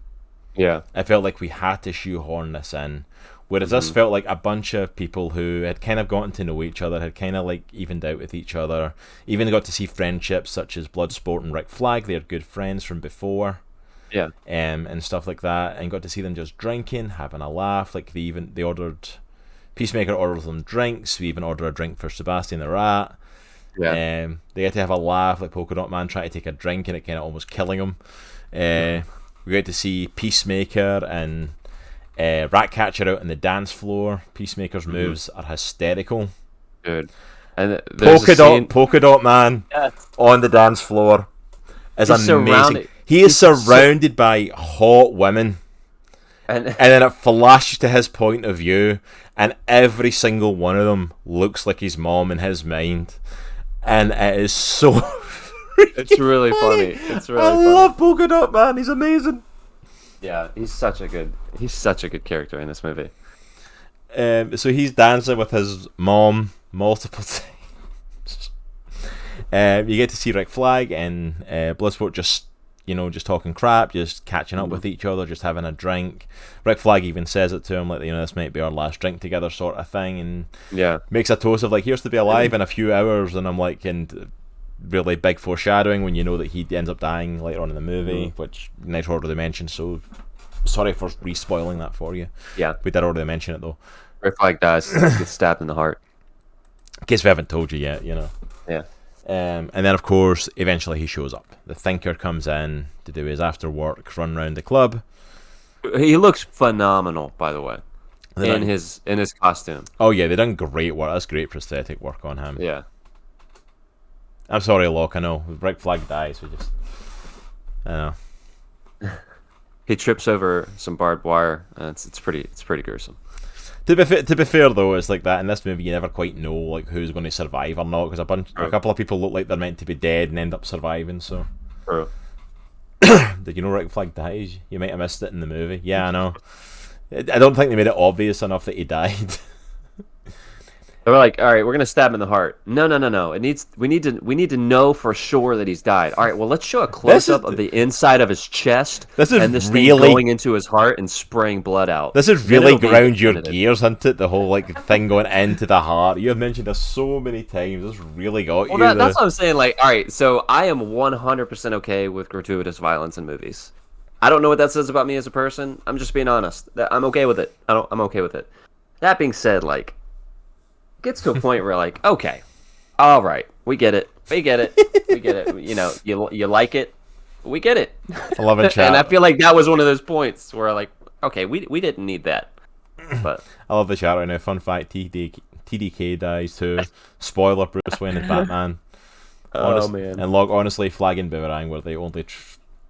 Yeah. I felt like we had to shoehorn this in. Whereas this felt like a bunch of people who had kind of gotten to know each other, had kind of like evened out with each other, even got to see friendships such as Bloodsport and Rick Flag. They're good friends from before, and stuff like that, and got to see them just drinking, having a laugh. Like they ordered, Peacemaker orders them drinks. We even ordered a drink for Sebastian the Rat. Yeah. They get to have a laugh, like Polka Dot Man trying to take a drink and it kind of almost killing him. We get to see Peacemaker and Ratcatcher out on the dance floor. Peacemaker's moves are hysterical. Dude. And Polka Dot Man on the dance floor is amazing. He is surrounded by hot women. And then it flashes to his point of view, and every single one of them looks like his mom in his mind. And it is so it's really funny. It's really funny. I love Polka Dot Man. He's amazing. Yeah, he's such a good character in this movie. So he's dancing with his mom multiple times. You get to see Rick Flag and Bloodsport just talking crap, just catching up with each other, just having a drink. Rick Flag even says it to him, like, this might be our last drink together sort of thing, and makes a toast of like, here's to be alive in a few hours. And I'm like, and really big foreshadowing when you know that he ends up dying later on in the movie, which Nitro already mentioned, so sorry for re-spoiling that for you. Yeah. We did already mention it though. Rick Flag dies, gets stabbed in the heart. In case we haven't told you yet, Yeah. And then of course, eventually he shows up. The Thinker comes in to do his after work run round the club. He looks phenomenal, by the way. In his costume. Oh yeah, they done great work. That's great prosthetic work on him. Yeah. I'm sorry, Locke, I know. Rick Flag dies, I know. He trips over some barbed wire, and it's pretty gruesome. To be fair though, it's like that in this movie. You never quite know like who's going to survive or not, because a couple of people look like they're meant to be dead and end up surviving. So, true. Did you know Rick Flag dies? You might have missed it in the movie. Yeah, I know. I don't think they made it obvious enough that he died. They were like, all right, we're gonna stab him in the heart. No. We need to know for sure that he's died. All right, well, let's show a close up of the inside of his chest. This is and this really thing going into his heart and spraying blood out. This is really ground your gears, isn't it? The whole like thing going into the heart. You have mentioned this so many times. This really got you. That's what I'm saying. Like, all right, so I am 100% okay with gratuitous violence in movies. I don't know what that says about me as a person. I'm just being honest. I'm okay with it. I'm okay with it. That being said, like, gets to a point where like, okay, all right, we get it, we get it, we get it. You know, you like it, we get it. I love it, chat. And I feel like that was one of those points where like, okay, we didn't need that, but I love the chat right now. Fun fact: TDK dies too. Spoiler: Bruce Wayne and Batman. Man. And Log, honestly, Flag and Boomerang were the only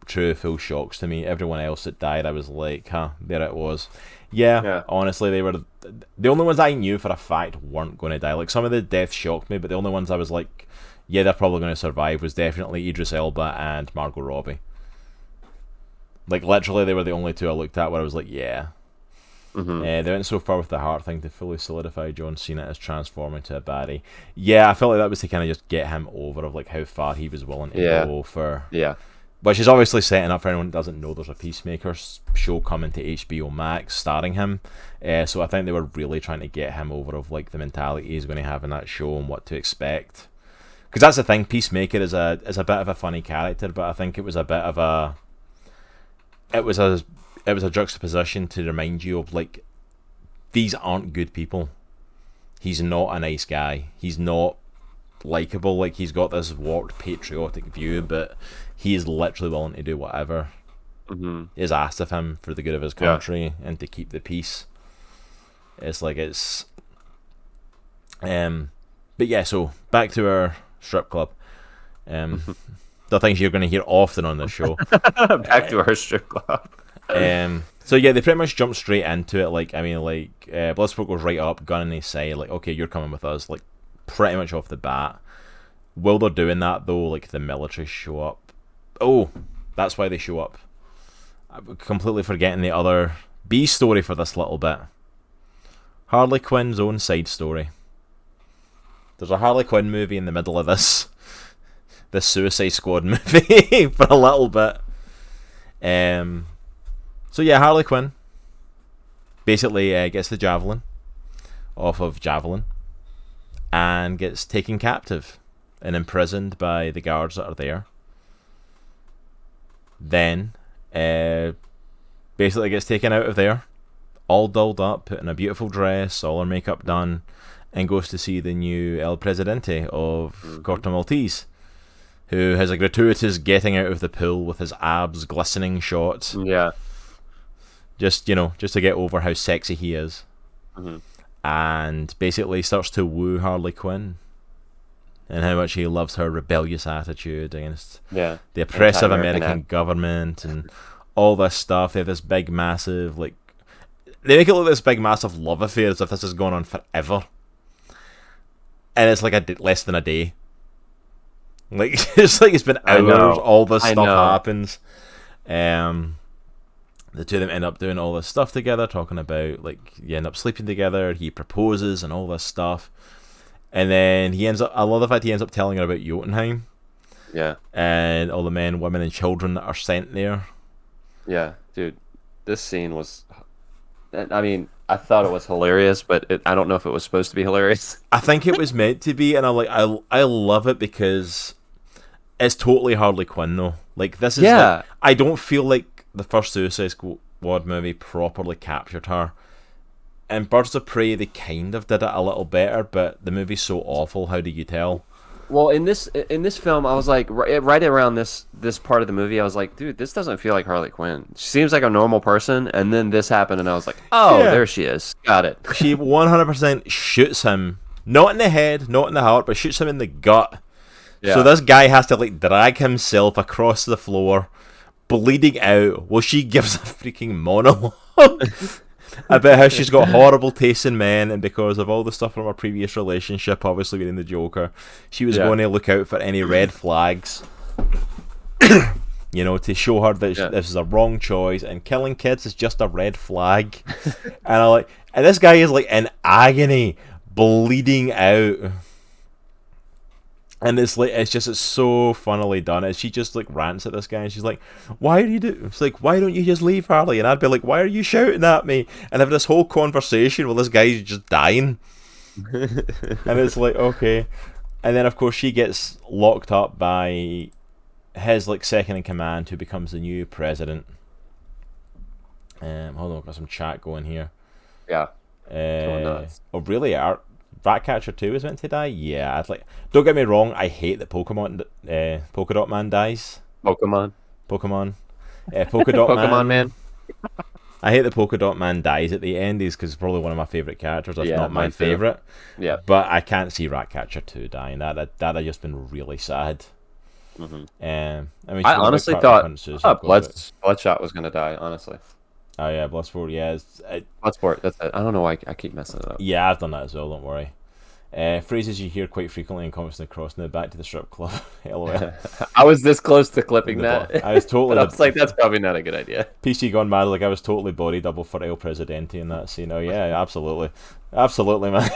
true full shocks to me. Everyone else that died, I was like, huh, there it was. Yeah, honestly, they were the only ones I knew for a fact weren't going to die. Like, some of the deaths shocked me, but the only ones I was like, yeah, they're probably going to survive was definitely Idris Elba and Margot Robbie. Like, literally, they were the only two I looked at where I was like, yeah. They went so far with the heart thing to fully solidify John Cena as transforming to a baddie. Yeah, I felt like that was to kind of just get him over of like how far he was willing to go for. Yeah. Which is obviously setting up for anyone who doesn't know there's a Peacemaker show coming to HBO Max starring him. So I think they were really trying to get him over of like the mentality he's going to have in that show and what to expect. Because that's the thing, Peacemaker is a bit of a funny character, but I think it was a bit of a... It was a juxtaposition to remind you of like, these aren't good people. He's not a nice guy. He's not likable. Like, he's got this warped patriotic view, but he is literally willing to do whatever is asked of him for the good of his country and to keep the peace. It's like it's but yeah, so back to our strip club. The things you're going to hear often on this show. Back to our strip club. So yeah, they pretty much jump straight into it. Like, I mean, like, Bloodsport goes right up, Gunn, and they say, like, okay, you're coming with us, like, pretty much off the bat. While they're doing that, though, like, the military show up. Oh, that's why they show up. I'm completely forgetting the other B story for this little bit. Harley Quinn's own side story. There's a Harley Quinn movie in the middle of this Suicide Squad movie for a little bit. So yeah, Harley Quinn basically gets the javelin off of Javelin and gets taken captive and imprisoned by the guards that are there. Then basically gets taken out of there, all dolled up, put in a beautiful dress, all her makeup done, and goes to see the new El Presidente of Corto Maltese, who has a gratuitous getting out of the pool with his abs glistening shot. Yeah. Just to get over how sexy he is. And basically starts to woo Harley Quinn and how much he loves her rebellious attitude against the oppressive American government and all this stuff. They have this big, massive, like... They make it look like this big, massive love affair as if this is going on forever. And it's like less than a day. Like, it's like it's been hours, all this stuff happens. The two of them end up doing all this stuff together, talking about, like, you end up sleeping together, he proposes and all this stuff. And then I love the fact he ends up telling her about Jotunheim. Yeah. And all the men, women, and children that are sent there. Yeah, dude. This scene was... I mean, I thought it was hilarious, but I don't know if it was supposed to be hilarious. I think it was meant to be, and I love it because it's totally Harley Quinn, though. Like, this is... like, I don't feel like the first Suicide Squad movie properly captured her. And Birds of Prey, they kind of did it a little better, but the movie's so awful, how do you tell? Well, in this film, I was like, right around this part of the movie, I was like, dude, this doesn't feel like Harley Quinn. She seems like a normal person, and then this happened, and I was like, oh, there she is. Got it. She 100% shoots him, not in the head, not in the heart, but shoots him in the gut. Yeah. So this guy has to, like, drag himself across the floor, bleeding out, while she gives a freaking monologue about how she's got horrible taste in men, and because of all the stuff from her previous relationship, obviously being the Joker, she was going to look out for any red flags, to show her that this is a wrong choice, and killing kids is just a red flag. And this guy is like in agony, bleeding out. And it's so funnily done. And she just like rants at this guy, and she's like, "Why do you do?" It's like, "Why don't you just leave, Harley?" And I'd be like, "Why are you shouting at me?" And have this whole conversation while this guy's just dying. And it's like, okay. And then of course she gets locked up by his like second in command, who becomes the new president. Hold on, I've got some chat going here. Yeah. Oh really? Ratcatcher 2 was meant to die. Yeah, I'd like. Don't get me wrong. I hate that Polka Dot Man dies. Pokemon. Polka Dot Pokemon Man. I hate that Polka Dot Man dies at the end. He's because probably one of my favorite characters, if not my favorite. Yeah. But I can't see Ratcatcher 2 dying. That had just been really sad. Mm-hmm. I mean, I honestly thought Bloodshot was gonna die. Honestly. Oh yeah, Bloodsport. Yeah, Bloodsport. That's it. I don't know why I keep messing it up. Yeah, I've done that as well. Don't worry. Phrases you hear quite frequently in Comics and Cross. Now back to the strip club. LOL. I was this close to clipping that. I was totally. But I was like, that's probably not a good idea. PC gone mad. Like I was totally body double for El Presidente in that scene. Oh yeah, absolutely, man.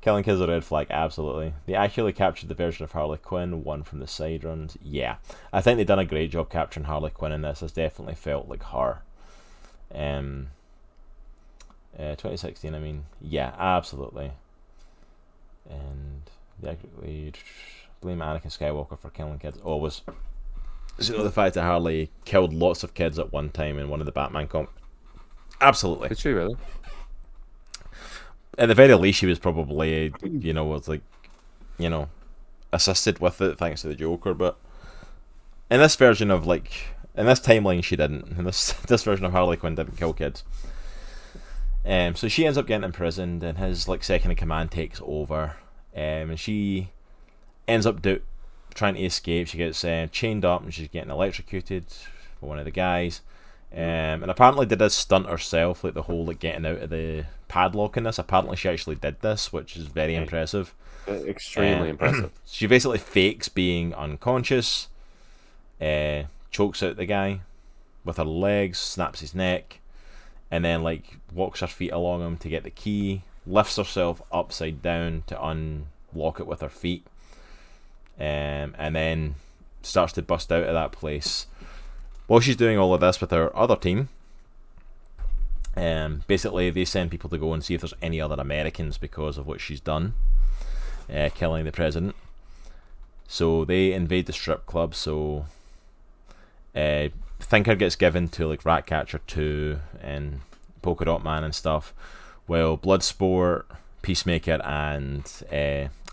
Killing kids a red flag. Absolutely. They actually captured the version of Harley Quinn, one from the side runs. Yeah, I think they've done a great job capturing Harley Quinn in this. It's definitely felt like her. 2016. I mean, yeah, absolutely. And they actually blame Anakin Skywalker for killing kids. Always. So the fact that Harley killed lots of kids at one time in one of the Batman comics. Absolutely. Did she really? At the very least, she was probably, assisted with it thanks to the Joker. But in this version of in this timeline, she didn't. In this version of Harley Quinn didn't kill kids. So she ends up getting imprisoned, and his second in command takes over, and she ends up trying to escape. She gets chained up, and she's getting electrocuted by one of the guys. And apparently did this stunt herself, the whole getting out of the padlock in this. Apparently she actually did this, which is very impressive. Extremely impressive. She basically fakes being unconscious, chokes out the guy with her legs, snaps his neck, and then walks her feet along him to get the key, lifts herself upside down to unlock it with her feet, and then starts to bust out of that place. While she's doing all of this with her other team, basically they send people to go and see if there's any other Americans because of what she's done, killing the president. So they invade the strip club. So Thinker gets given to Ratcatcher 2 and Polka Dot Man and stuff, while Bloodsport, Peacemaker, and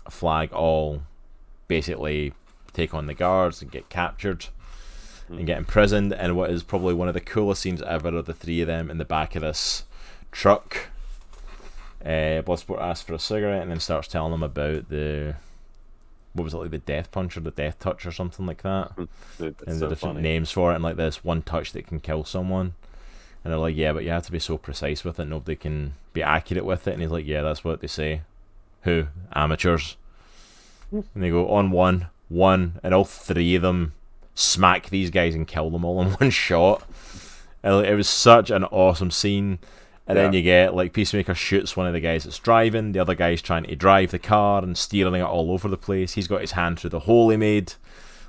Flag all basically take on the guards and get captured and get imprisoned in what is probably one of the coolest scenes ever of the three of them in the back of this truck. Bloodsport asks for a cigarette and then starts telling them about the Death Punch or the Death Touch or something like that. Dude, and so the different funny. names for it, and this one touch that can kill someone. And they're like, yeah, but you have to be so precise with it, nobody can be accurate with it. And he's like, yeah, that's what they say. Who? Amateurs. And they go on one, and all three of them smack these guys and kill them all in one shot. And it was such an awesome scene. And then you get Peacemaker shoots one of the guys that's driving, the other guy's trying to drive the car and steering it all over the place. He's got his hand through the hole he made,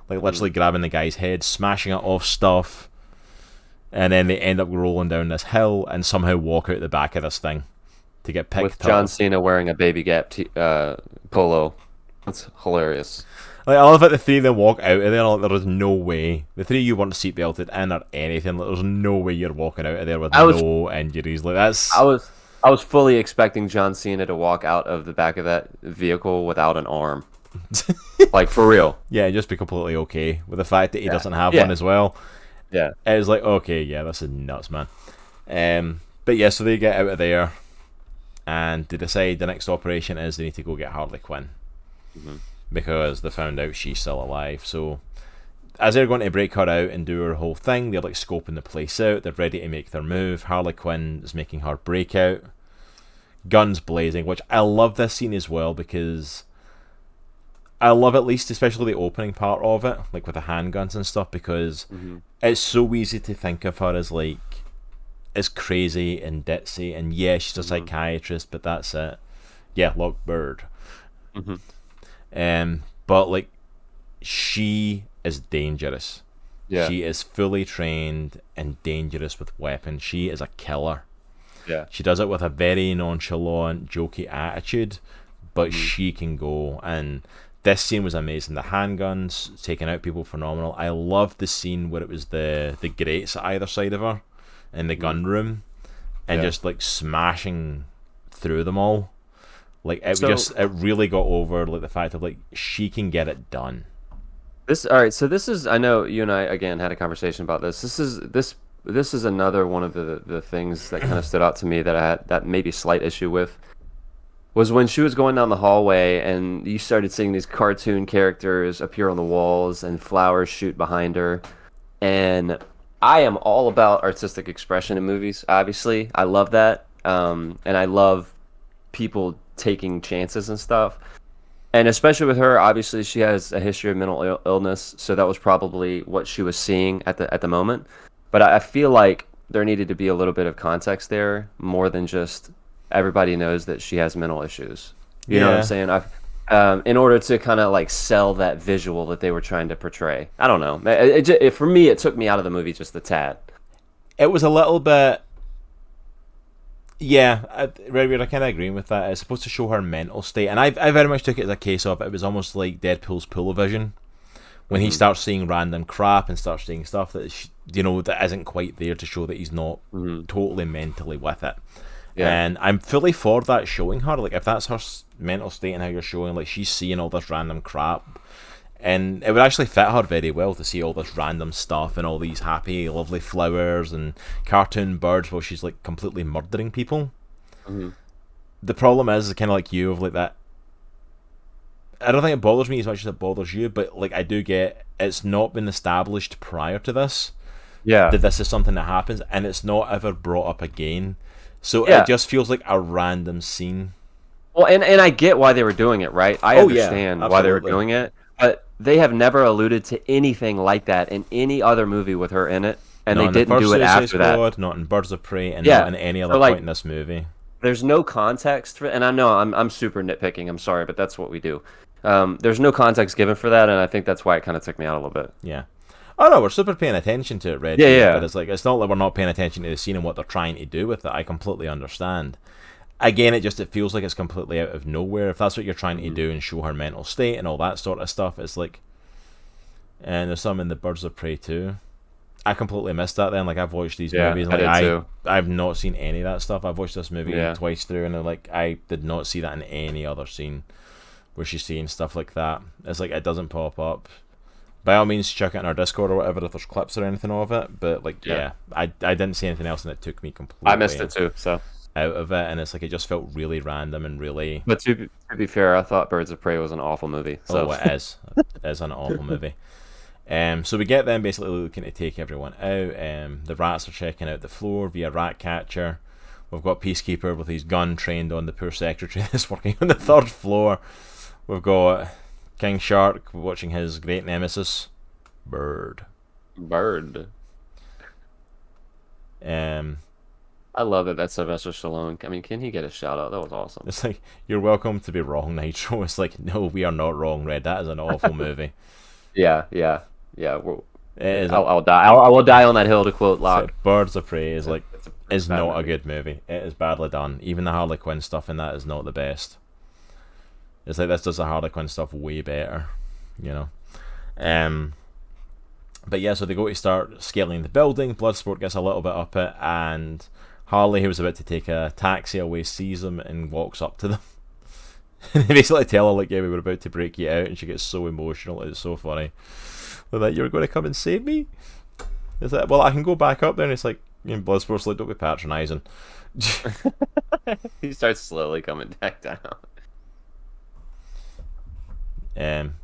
literally grabbing the guy's head, smashing it off stuff. And then they end up rolling down this hill and somehow walk out the back of this thing to get picked up. With John Cena wearing a Baby Gap polo. That's hilarious. I love that the three of them walk out of there. There is no way. The three of you weren't seatbelted in or anything. There's no way you're walking out of there with no injuries. That's. I was fully expecting John Cena to walk out of the back of that vehicle without an arm. For real. Yeah, just be completely okay with the fact that he doesn't have one as well. Yeah. It was okay, yeah, this is nuts, man. But yeah, so they get out of there and they decide the next operation is they need to go get Harley Quinn. Mm-hmm. Because they found out she's still alive. So as they're going to break her out and do her whole thing, they're scoping the place out, they're ready to make their move. Harley Quinn is making her breakout, guns blazing, which I love this scene as well, because I love at least especially the opening part of it, with the handguns and stuff, because it's so easy to think of her as as crazy and ditzy, and yeah, she's a psychiatrist, but that's it. Yeah, look, bird. But she is dangerous. Yeah. She is fully trained and dangerous with weapons. She is a killer. Yeah. She does it with a very nonchalant, jokey attitude, but she can go. And this scene was amazing. The handguns taking out people, phenomenal. I loved the scene where it was the grates at either side of her in the gun room, and just smashing through them all. Like it really got over like the fact of like she can get it done. All right. So this is, I know you and I again had a conversation about this. This is another one of the things that kind of stood out to me that I had that maybe slight issue with was when she was going down the hallway and you started seeing these cartoon characters appear on the walls and flowers shoot behind her. And I am all about artistic expression in movies. Obviously, I love that, and I love people taking chances and stuff. And especially with her, obviously she has a history of mental illness, so that was probably what she was seeing at the moment. But I feel like there needed to be a little bit of context there, more than just everybody knows that she has mental issues. You know what I'm saying? In order to kind of like sell that visual that they were trying to portray. I don't know. For me, it took me out of the movie just a tad. It was a little bit. Yeah, I kind of agree with that. It's supposed to show her mental state, and I very much took it as a case of it was almost like Deadpool's Pull-O-Vision, when he starts seeing random crap and starts seeing stuff that that isn't quite there to show that he's not totally mentally with it. Yeah. And I'm fully for that showing her. Like if that's her mental state and how you're showing, like she's seeing all this random crap. And it would actually fit her very well to see all this random stuff and all these happy, lovely flowers and cartoon birds while she's like completely murdering people. Mm-hmm. The problem is kind of like you, of like that. I don't think it bothers me as much as it bothers you, but like I do get it's not been established prior to this. Yeah. That this is something that happens, and it's not ever brought up again. So it just feels like a random scene. Well, and I get why they were doing it, right? I understand why they were doing it. But they have never alluded to anything like that in any other movie with her in it, and they didn't do it after that. Not in Birds of Prey, and not in any other point in this movie. There's no context for, and I know I'm super nitpicking. I'm sorry, but that's what we do. There's no context given for that, and I think that's why it kind of took me out a little bit. Yeah. Oh no, we're super paying attention to it, Red. Yeah. But it's not like we're not paying attention to the scene and what they're trying to do with it. I completely understand. Again, it feels like it's completely out of nowhere. If that's what you're trying to do and show her mental state and all that sort of stuff, it's like. And there's some in the Birds of Prey too. I completely missed that then. Like I've watched these movies, and like I've not seen any of that stuff. I've watched this movie twice through, and I did not see that in any other scene where she's seeing stuff like that. It's like it doesn't pop up. By all means, check it in our Discord or whatever if there's clips or anything of it. But I didn't see anything else, and it took me completely. I missed it too, so out of it, and it's like it just felt really random and really. But to be fair, I thought Birds of Prey was an awful movie. So. Oh, it is. It is an awful movie. So we get them basically looking to take everyone out. The rats are checking out the floor via rat catcher. We've got Peacekeeper with his gun trained on the poor secretary that's working on the third floor. We've got King Shark watching his great nemesis, Bird. I love that that's Sylvester Stallone. I mean, can he get a shout out? That was awesome. It's like, you're welcome to be wrong, Nitro. It's like, no, we are not wrong, Red. That is an awful movie. Yeah. I'll die. I will die on that hill, to quote Locke. Birds of Prey is not a good movie. It is badly done. Even the Harley Quinn stuff in that is not the best. It's like this does the Harley Quinn stuff way better, you know. But yeah, so they go to start scaling the building. Bloodsport gets a little bit up it, and Harley, who was about to take a taxi away, sees them and walks up to them. And they basically tell her, like, yeah, we were about to break you out, and she gets so emotional. It's so funny. They're like, you're going to come and save me? It's like, well, I can go back up there, and it's like, Bloodsport's like, don't be patronising. He starts slowly coming back down.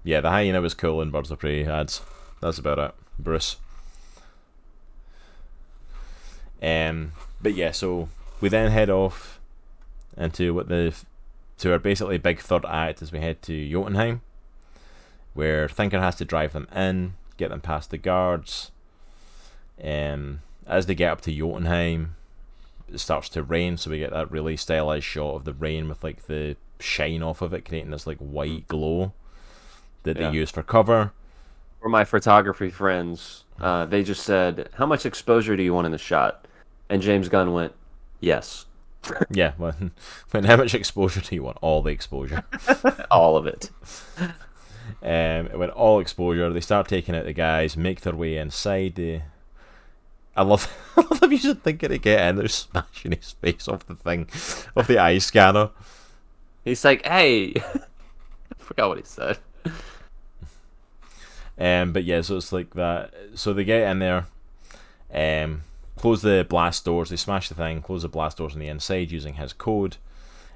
Yeah, the hyena was cool in Birds of Prey ads. That's about it. Bruce. But yeah, so we then head off into to our basically big third act as we head to Jotunheim, where Thinker has to drive them in, get them past the guards. As they get up to Jotunheim, it starts to rain, so we get that really stylized shot of the rain with like the shine off of it, creating this like white glow that they use for cover. For my photography friends, they just said, how much exposure do you want in the shot? And James Gunn went, yes. Yeah, when how much exposure do you want? All the exposure. All of it. It went all exposure. They start taking out the guys, make their way inside. I love them using Thinker to get in. They're smashing his face off the eye scanner. He's like, hey, I forgot what he said. But yeah, so it's like that. So they get in there, close the blast doors. They smash the thing, close the blast doors on the inside using his code,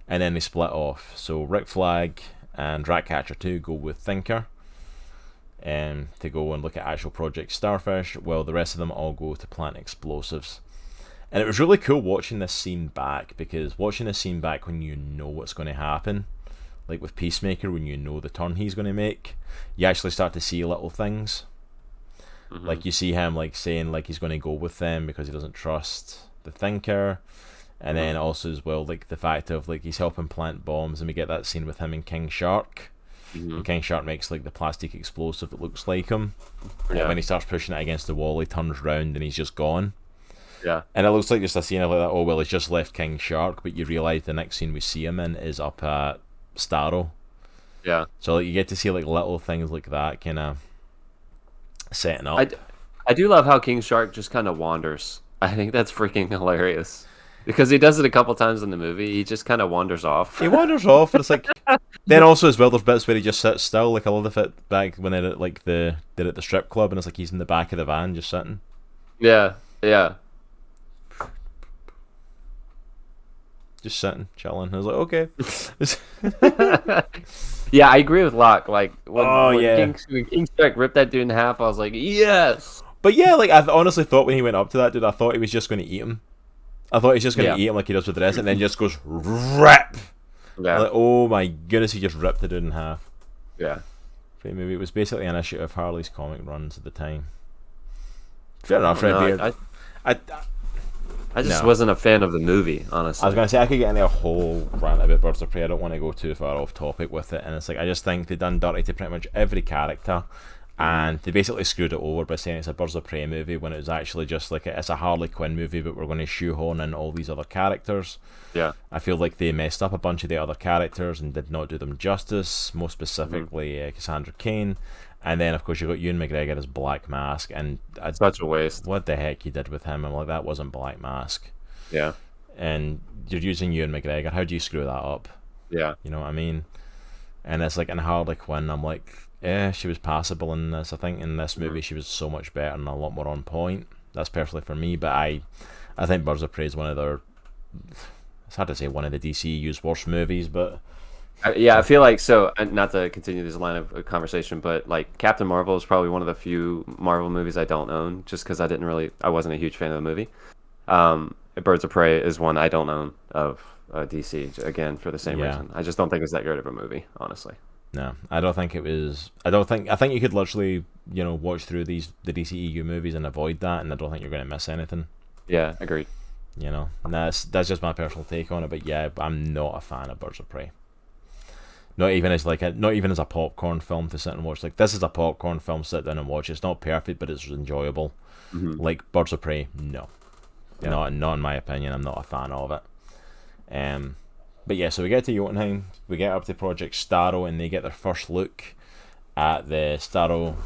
and then they split off. So Rick Flag and Ratcatcher 2 go with Thinker, to go and look at actual Project Starfish, while the rest of them all go to plant explosives. And it was really cool watching this scene back, because watching this scene back when you know what's going to happen, like with Peacemaker, when you know the turn he's going to make, you actually start to see little things. Mm-hmm. Like you see him like saying like he's going to go with them because he doesn't trust the Thinker, and then also as well like the fact of like he's helping plant bombs, and we get that scene with him and King Shark. And King Shark makes like the plastic explosive that looks like him. And when he starts pushing it against the wall, he turns round and he's just gone. Yeah. And it looks like just a scene like that. Oh well, he's just left King Shark, but you realise the next scene we see him in is up at Starro. Yeah. So like you get to see like little things like that kind of setting up. I do love how King Shark just kind of wanders. I think that's freaking hilarious. Because he does it a couple times in the movie. He just kind of wanders off. He wanders off, and it's like. Then also as well, there's bits where he just sits still. Like I love it back when they did like did it at the strip club, and it's like he's in the back of the van just sitting. Yeah. Yeah. Just sitting, chilling. I was like, okay. Yeah, I agree with Locke. Like when yeah. King Shark ripped that dude in half, I was like, yes. But yeah, like I honestly thought when he went up to that dude, I thought he was just going to eat him. I thought he was just going to eat him like he does with the rest, and then just goes rip. Yeah. Like, oh my goodness, he just ripped the dude in half. Yeah. Great movie. It was basically an issue of Harley's comic runs at the time. Fair enough, No, Redbeard. I just wasn't a fan of the movie, honestly. I was going to say I could get into a whole rant about Birds of Prey. I don't want to go too far off topic with it, and it's like I just think they done dirty to pretty much every character, and they basically screwed it over by saying it's a Birds of Prey movie when it was actually just like it's a Harley Quinn movie, but we're going to shoehorn in all these other characters. Yeah. I feel like they messed up a bunch of the other characters and did not do them justice, most specifically Cassandra Cain. And then, of course, you got Ewan McGregor as Black Mask, and Such a waste. what the heck he did with him? I'm like, that wasn't Black Mask. Yeah. And you're using Ewan McGregor. How do you screw that up? Yeah. You know what I mean? And it's like in Harley Quinn, I'm like, she was passable in this. I think in this movie she was so much better and a lot more on point. That's personally for me, but I think Birds of Prey is one of their. It's hard to say one of the DCU's worst movies, but. I feel like so. Not to continue this line of conversation, but like Captain Marvel is probably one of the few Marvel movies I don't own, just because I wasn't a huge fan of the movie. Birds of Prey is one I don't own of DC, again for the same reason. I just don't think it's that great of a movie, honestly. No, I don't think it was. I think you could literally, watch through the DCEU movies and avoid that, and I don't think you're going to miss anything. Yeah, agreed. And that's just my personal take on it. But yeah, I'm not a fan of Birds of Prey. Not even as a popcorn film to sit and watch. Like this is a popcorn film, sit down and watch. It's not perfect, but it's enjoyable. Mm-hmm. Like Birds of Prey, no, Yeah. not in my opinion. I'm not a fan of it. But yeah, so we get to Jotunheim, we get up to Project Starro, and they get their first look at the Starro.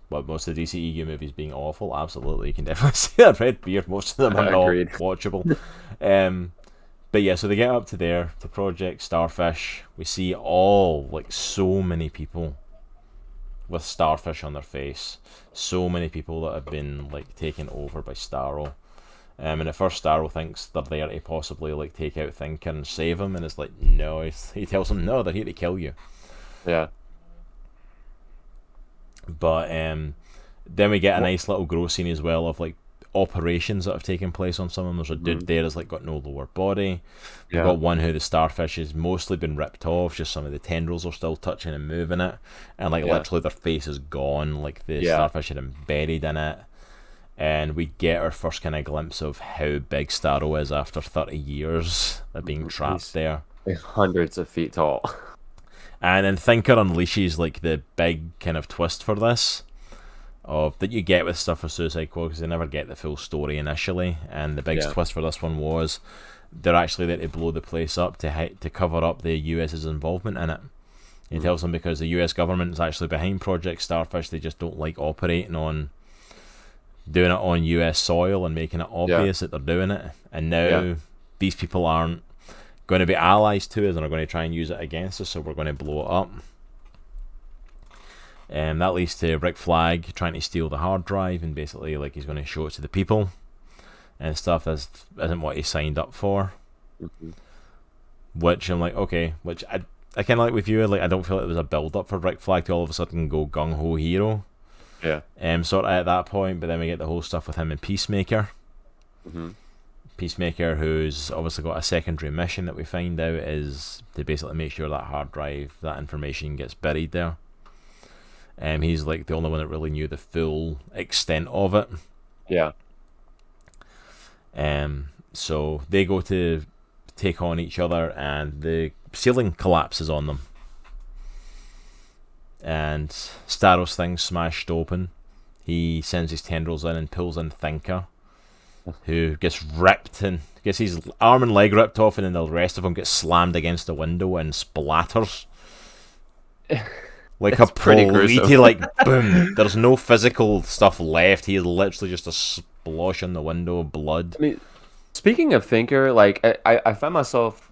Well, most of the DCEU movies being awful, absolutely, you can definitely see that. Redbeard, most of them are not Agreed. watchable. But yeah, so they get up to there, to Project Starfish. We see so many people with starfish on their face. So many people that have been taken over by Starro. And at first Starro thinks they're there to possibly take out Thinker and save him, and it's like, no, he tells them, no, they're here to kill you. Yeah. But then we get a nice little gross scene as well of operations that have taken place on some of them. There's a dude there that's got no lower body. We've got one who the starfish has mostly been ripped off, just some of the tendrils are still touching and moving it, and literally their face is gone, the starfish had been buried in it. And we get our first kind of glimpse of how big Starro is after 30 years of being trapped there. Hundreds of feet tall. And then Thinker unleashes the big kind of twist for this, that you get with stuff for Suicide Squad, because they never get the full story initially. And the big twist for this one was they're actually there to blow the place up to cover up the US's involvement in it. He tells them because the US government is actually behind Project Starfish, they just don't like doing it on US soil and making it obvious that they're doing it. And now these people aren't. going to be allies to us and are going to try and use it against us, so we're going to blow it up. That leads to Rick Flag trying to steal the hard drive, and basically like he's going to show it to the people and stuff. That isn't what he signed up for. Mm-hmm. Which I'm like, okay, which I kind of like with you, like I don't feel like it was a build up for Rick Flag to all of a sudden go gung ho hero. Yeah. Sort of at that point, but then we get the whole stuff with him and Peacemaker. Mm-hmm. Peacemaker, who's obviously got a secondary mission that we find out is to basically make sure that hard drive, that information gets buried there. He's like the only one that really knew the full extent of it. Yeah. So they go to take on each other, and the ceiling collapses on them. And Starrow's thing's smashed open. He sends his tendrils in and pulls in Thinker, who gets ripped and gets his arm and leg ripped off, and then the rest of him gets slammed against the window and splatters. Like it's a polity, gruesome. like boom. There's no physical stuff left. He is literally just a splosh on the window of blood. I mean, speaking of Thinker, like I found myself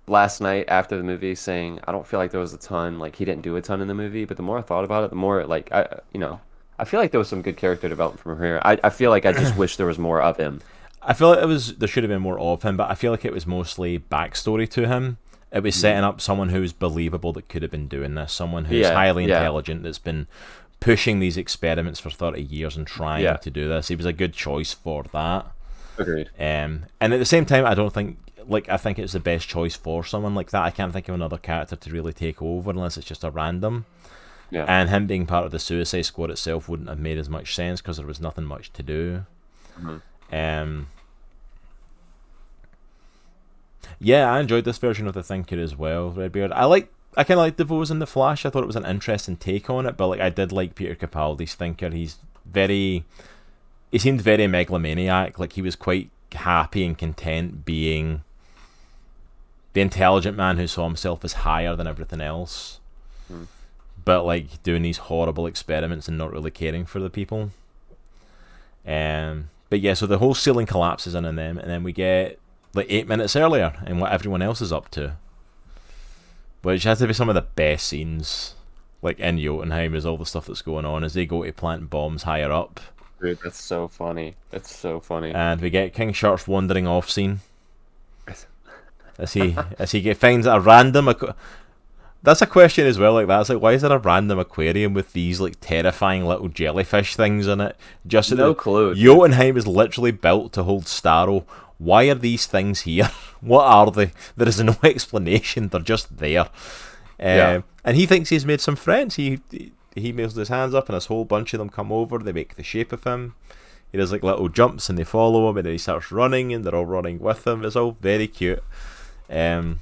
last night after the movie saying I don't feel like there was a ton, like he didn't do a ton in the movie, but the more I thought about it, the more like I feel like there was some good character development from here. I feel like I just wish there was more of him. I feel like there should have been more of him, but I feel like it was mostly backstory to him. It was setting up someone who's believable that could have been doing this, someone who's highly intelligent, that's been pushing these experiments for 30 years and trying to do this. He was a good choice for that. Agreed. And at the same time, I think it's the best choice for someone like that. I can't think of another character to really take over unless it's just a random. Yeah. And him being part of the Suicide Squad itself wouldn't have made as much sense because there was nothing much to do. Mm-hmm. Yeah, I enjoyed this version of the Thinker as well, Redbeard. I kind of like DeVoe's in The Flash. I thought it was an interesting take on it, but like I did like Peter Capaldi's Thinker. He seemed very megalomaniac. Like he was quite happy and content being the intelligent man who saw himself as higher than everything else. But like doing these horrible experiments and not really caring for the people. But yeah, so the whole ceiling collapses in on them, and then we get like 8 minutes earlier and what everyone else is up to, which has to be some of the best scenes, like in Jotunheim, is all the stuff that's going on as they go to plant bombs higher up. Dude, that's so funny. That's so funny. And we get King Shark's wandering off scene as he finds a random. That's a question as well. Like that's like, why is there a random aquarium with these like terrifying little jellyfish things in it? Just no clue. Jotunheim is literally built to hold Starro. Why are these things here? What are they? There is no explanation. They're just there. And he thinks he's made some friends. He moves his hands up, and a whole bunch of them come over. They make the shape of him. He does like little jumps, and they follow him, and then he starts running, and they're all running with him. It's all very cute. While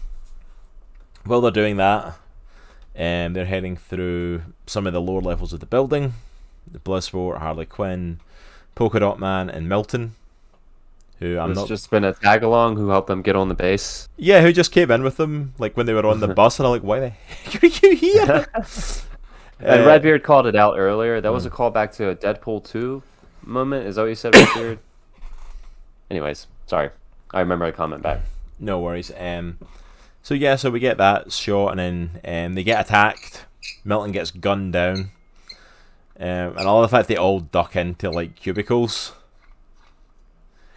they're doing that, they're heading through some of the lower levels of the building. The Bloodsport, Harley Quinn, Polka Dot Man, and Milton. Who It's just been a tag along who helped them get on the base. Yeah, who just came in with them like when they were on the bus, and I'm like, why the heck are you here? And Redbeard called it out earlier. That was a callback to a Deadpool 2 moment. Is that what you said, Redbeard? Anyways, sorry. I remember a comment back. No worries. So we get that shot, and then they get attacked. Milton gets gunned down. And all the fact they all duck into like cubicles.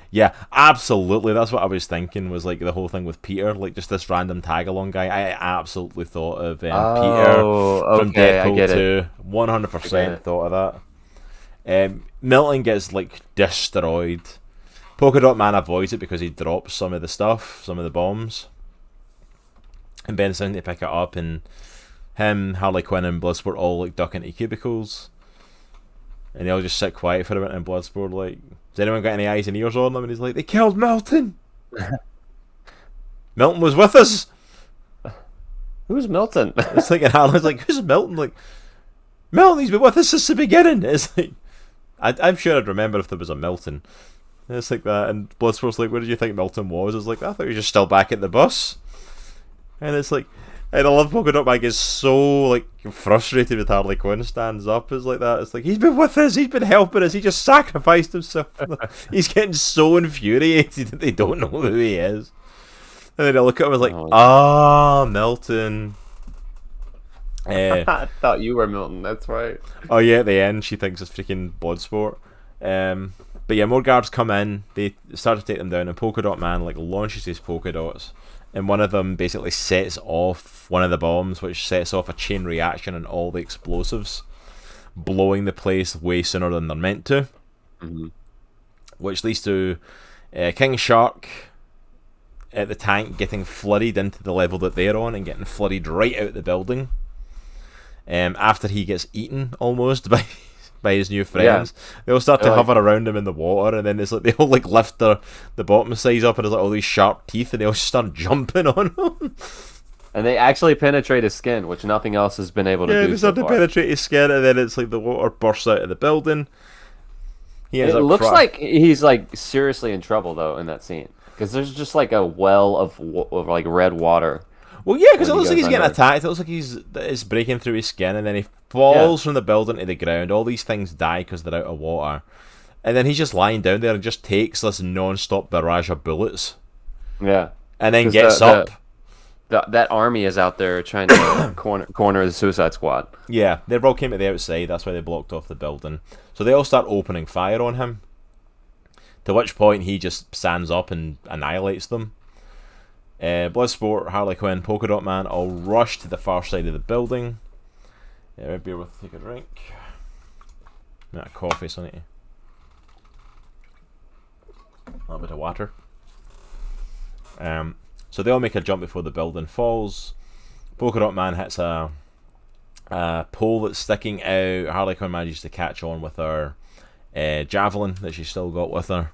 Yeah, absolutely. That's what I was thinking, was like the whole thing with Peter, like just this random tag-along guy. I absolutely thought of Peter from Deadpool 2. 100% thought of that. Milton gets like destroyed. Polka Dot Man avoids it because he drops some of the stuff, some of the bombs. And Ben's in to pick it up, and him, Harley Quinn, and Bloodsport all like duck into cubicles. And they all just sit quiet for a minute, and Bloodsport like, has anyone got any eyes and ears on them? And he's like, they killed Milton! Milton was with us! Who's Milton? It's like, and Harley's like, who's Milton? Like, Milton, he's been with us since the beginning! It's like, I'm sure I'd remember if there was a Milton. And it's like that, and Bloodsport's like, where did you think Milton was? I was like, I thought he was just still back at the bus. And it's like, and I love Polka Dot Man gets so like frustrated with Harley Quinn, stands up, is like that. It's like, he's been with us, he's been helping us, he just sacrificed himself. He's getting so infuriated that they don't know who he is. And then I look at him and I was like, Milton. I thought you were Milton. That's right. Oh yeah, at the end she thinks it's freaking Bloodsport. But yeah, more guards come in. They start to take them down, and Polka Dot Man like launches his polka dots, and one of them basically sets off one of the bombs, which sets off a chain reaction on all the explosives, blowing the place way sooner than they're meant to. Mm-hmm. Which leads to King Shark at the tank getting flooded into the level that they're on and getting flooded right out the building. After he gets eaten almost by his new friends, they all start to hover around him in the water, and then it's like they all like lift the bottom size up, and there's like all these sharp teeth, and they all start jumping on him. And they actually penetrate his skin, which nothing else has been able to do. Yeah, they start to penetrate his skin, and then it's like the water bursts out of the building. It looks like he's like seriously in trouble though in that scene, because there's just like a well of like red water. Well, yeah, because it looks like he's getting attacked. It looks like it's breaking through his skin, and then he falls from the building to the ground. All these things die because they're out of water, and then he's just lying down there and just takes this non-stop barrage of bullets. Yeah, and then gets up. That army is out there trying to corner the Suicide Squad. Yeah, they all came to the outside. That's why they blocked off the building. So they all start opening fire on him. To which point he just stands up and annihilates them. Bloodsport, Harley Quinn, Polka Dot Man all rush to the far side of the building. Bear with, take a drink. A coffee, so I need a little bit of water. So they all make a jump before the building falls. Polka Dot Man hits a pole that's sticking out. Harley Quinn manages to catch on with her javelin that she's still got with her.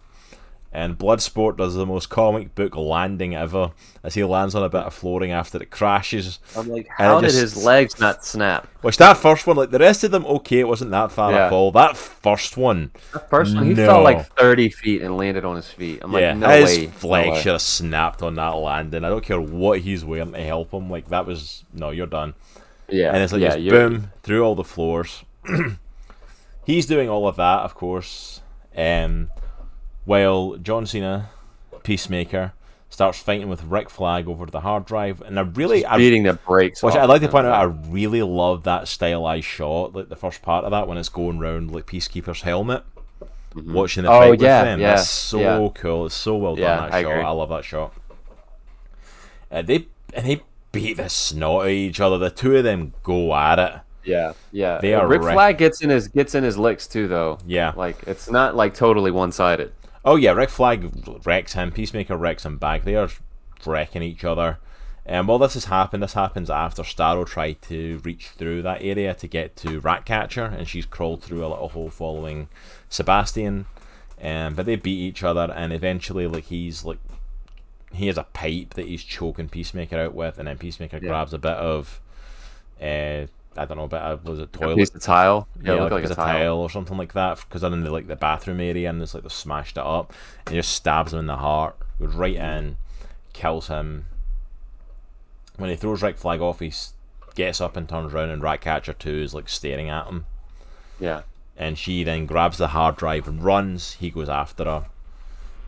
And Bloodsport does the most comic book landing ever as he lands on a bit of flooring after it crashes. I'm like, how did his legs not snap? Which that first one, like the rest of them, okay, it wasn't that far a fall. That first one, he fell like 30 feet and landed on his feet. I'm like, no way. His leg should have snapped on that landing. I don't care what he's wearing to help him. Like that was you're done. Yeah, and it's like just boom through all the floors. He's doing all of that, of course. While John Cena, Peacemaker, starts fighting with Rick Flag over the hard drive, and beating the brakes. Which I'd like to point out, I really love that stylized shot, like the first part of that when it's going round like Peacekeeper's helmet, watching the fight with them. That's so cool. It's so well done. That shot. Agree. I love that shot. They beat the snot out of each other. The two of them go at it. Yeah. They are Rick Flag gets in his licks too, though. Yeah, like it's not like totally one-sided. Oh yeah, Rick Flag wrecks him. Peacemaker wrecks him back. They are wrecking each other. While this happens after Starro tried to reach through that area to get to Ratcatcher, and she's crawled through a little hole following Sebastian. But they beat each other, and eventually, he has a pipe that he's choking Peacemaker out with, and then Peacemaker grabs a bit of, I don't know, was it toilet? A piece of tile? Yeah, like a tile or something like that, because they're in the bathroom area, and it's like they've smashed it up, and he just stabs him in the heart, goes right in, kills him. When he throws Rick Flag off, he gets up and turns around, and Ratcatcher 2 is like staring at him. Yeah. And she then grabs the hard drive and runs. He goes after her.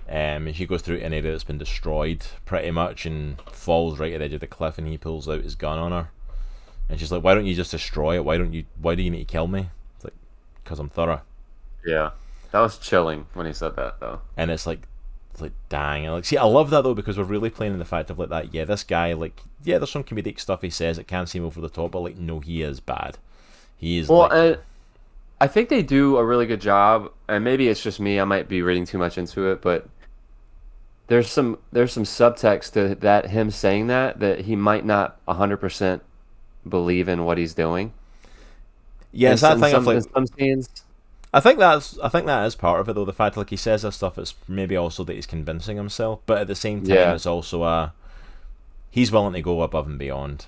And she goes through an area that's been destroyed pretty much and falls right at the edge of the cliff, and he pulls out his gun on her. And she's like, why don't you just destroy it? Why do you need to kill me? It's like, because I'm thorough. Yeah. That was chilling when he said that, though. And it's like dang. And see, I love that, though, because we're really playing in the fact of that, this guy, there's some comedic stuff he says that can seem over the top, but no, he is bad. He is I think they do a really good job, and maybe it's just me, I might be reading too much into it, but there's some subtext to that, him saying that he might not 100% believe in what he's doing. Yes, I think in some scenes. I think that is part of it, though. The fact he says this stuff, it's maybe also that he's convincing himself, but at the same time, it's also he's willing to go above and beyond.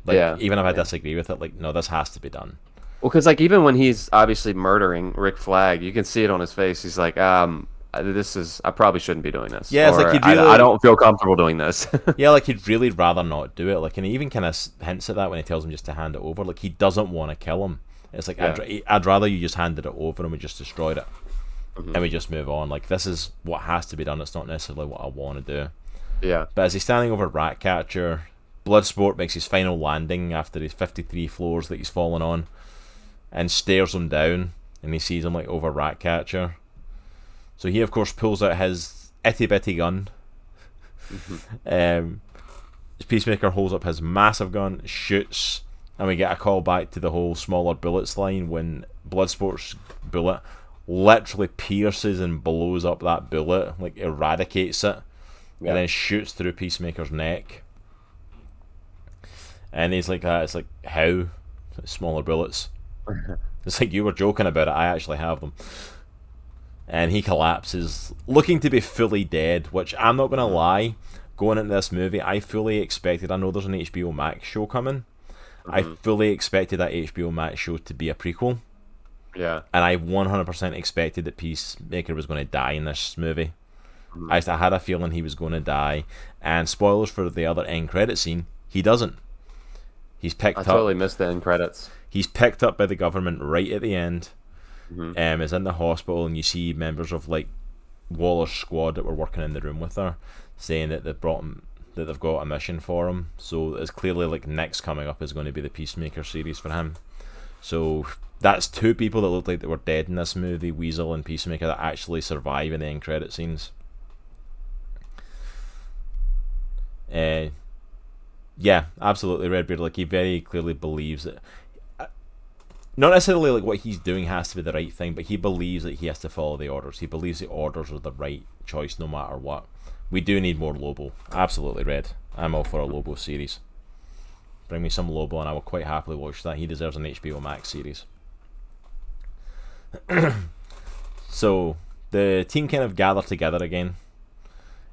Even if I disagree with it, no, this has to be done. Well, because even when he's obviously murdering Rick Flag, you can see it on his face. He's like, I probably shouldn't be doing this. Yeah, it's like I don't feel comfortable doing this. Yeah, he'd really rather not do it. And he even kind of hints at that when he tells him just to hand it over. He doesn't want to kill him. It's like, I'd rather you just handed it over and we just destroyed it. And we just move on. This is what has to be done. It's not necessarily what I want to do. Yeah. But as he's standing over Ratcatcher, Bloodsport makes his final landing after his 53 floors that he's fallen on, and stares him down, and he sees him like over Ratcatcher. So he of course pulls out his itty bitty gun. Peacemaker holds up his massive gun, shoots, and we get a call back to the whole smaller bullets line when Bloodsport's bullet literally pierces and blows up that bullet, like eradicates it, and then shoots through Peacemaker's neck. And he's like, it's like, how? Smaller bullets. It's like, you were joking about it, I actually have them. And he collapses, looking to be fully dead, which I'm not going to lie, going into this movie, I fully expected, I know there's an HBO Max show coming, I fully expected that HBO Max show to be a prequel. Yeah. And I 100% expected that Peacemaker was going to die in this movie. I had a feeling he was going to die. And spoilers for the other end credit scene, he doesn't. He's picked up. I totally missed the end credits. He's picked up by the government right at the end. Is in the hospital, and you see members of like Waller's squad that were working in the room with her saying that they've got a mission for him. So it's clearly like next coming up is going to be the Peacemaker series for him. So that's two people that look like they were dead in this movie, Weasel and Peacemaker, that actually survive in the end credit scenes. Yeah, absolutely, Redbeard. Like, he very clearly believes that, not necessarily like what he's doing has to be the right thing, but he believes that he has to follow the orders. He believes the orders are the right choice no matter what. We do need more Lobo. Absolutely, Red. I'm all for a Lobo series. Bring me some Lobo and I will quite happily watch that. He deserves an HBO Max series. So the team kind of gather together again,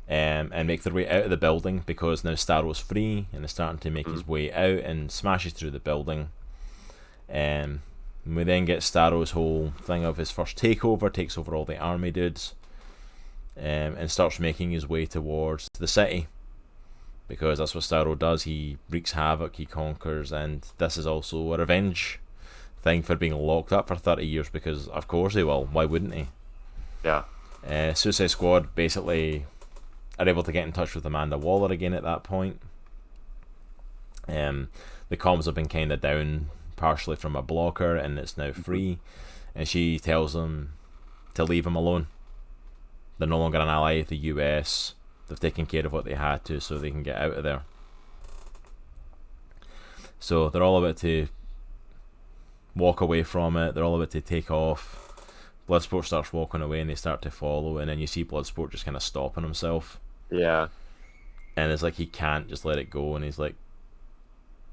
and make their way out of the building because now Starro's free and is starting to make his way out and smashes through the building. We then get Starro's whole thing of his first takeover, takes over all the army dudes, and starts making his way towards the city, because that's what Starro does. He wreaks havoc, he conquers, and this is also a revenge thing for being locked up for 30 years, because of course he will, why wouldn't he? Yeah. Suicide Squad basically are able to get in touch with Amanda Waller again at that point. The comms have been kind of down partially from a blocker, and it's now free, and she tells them to leave him alone. They're no longer an ally of the US. They've taken care of what they had to so they can get out of there. So they're all about to walk away from it. They're all about to take off. Bloodsport starts walking away and they start to follow, and then you see Bloodsport just kind of stopping himself. Yeah. And it's like he can't just let it go, and he's like,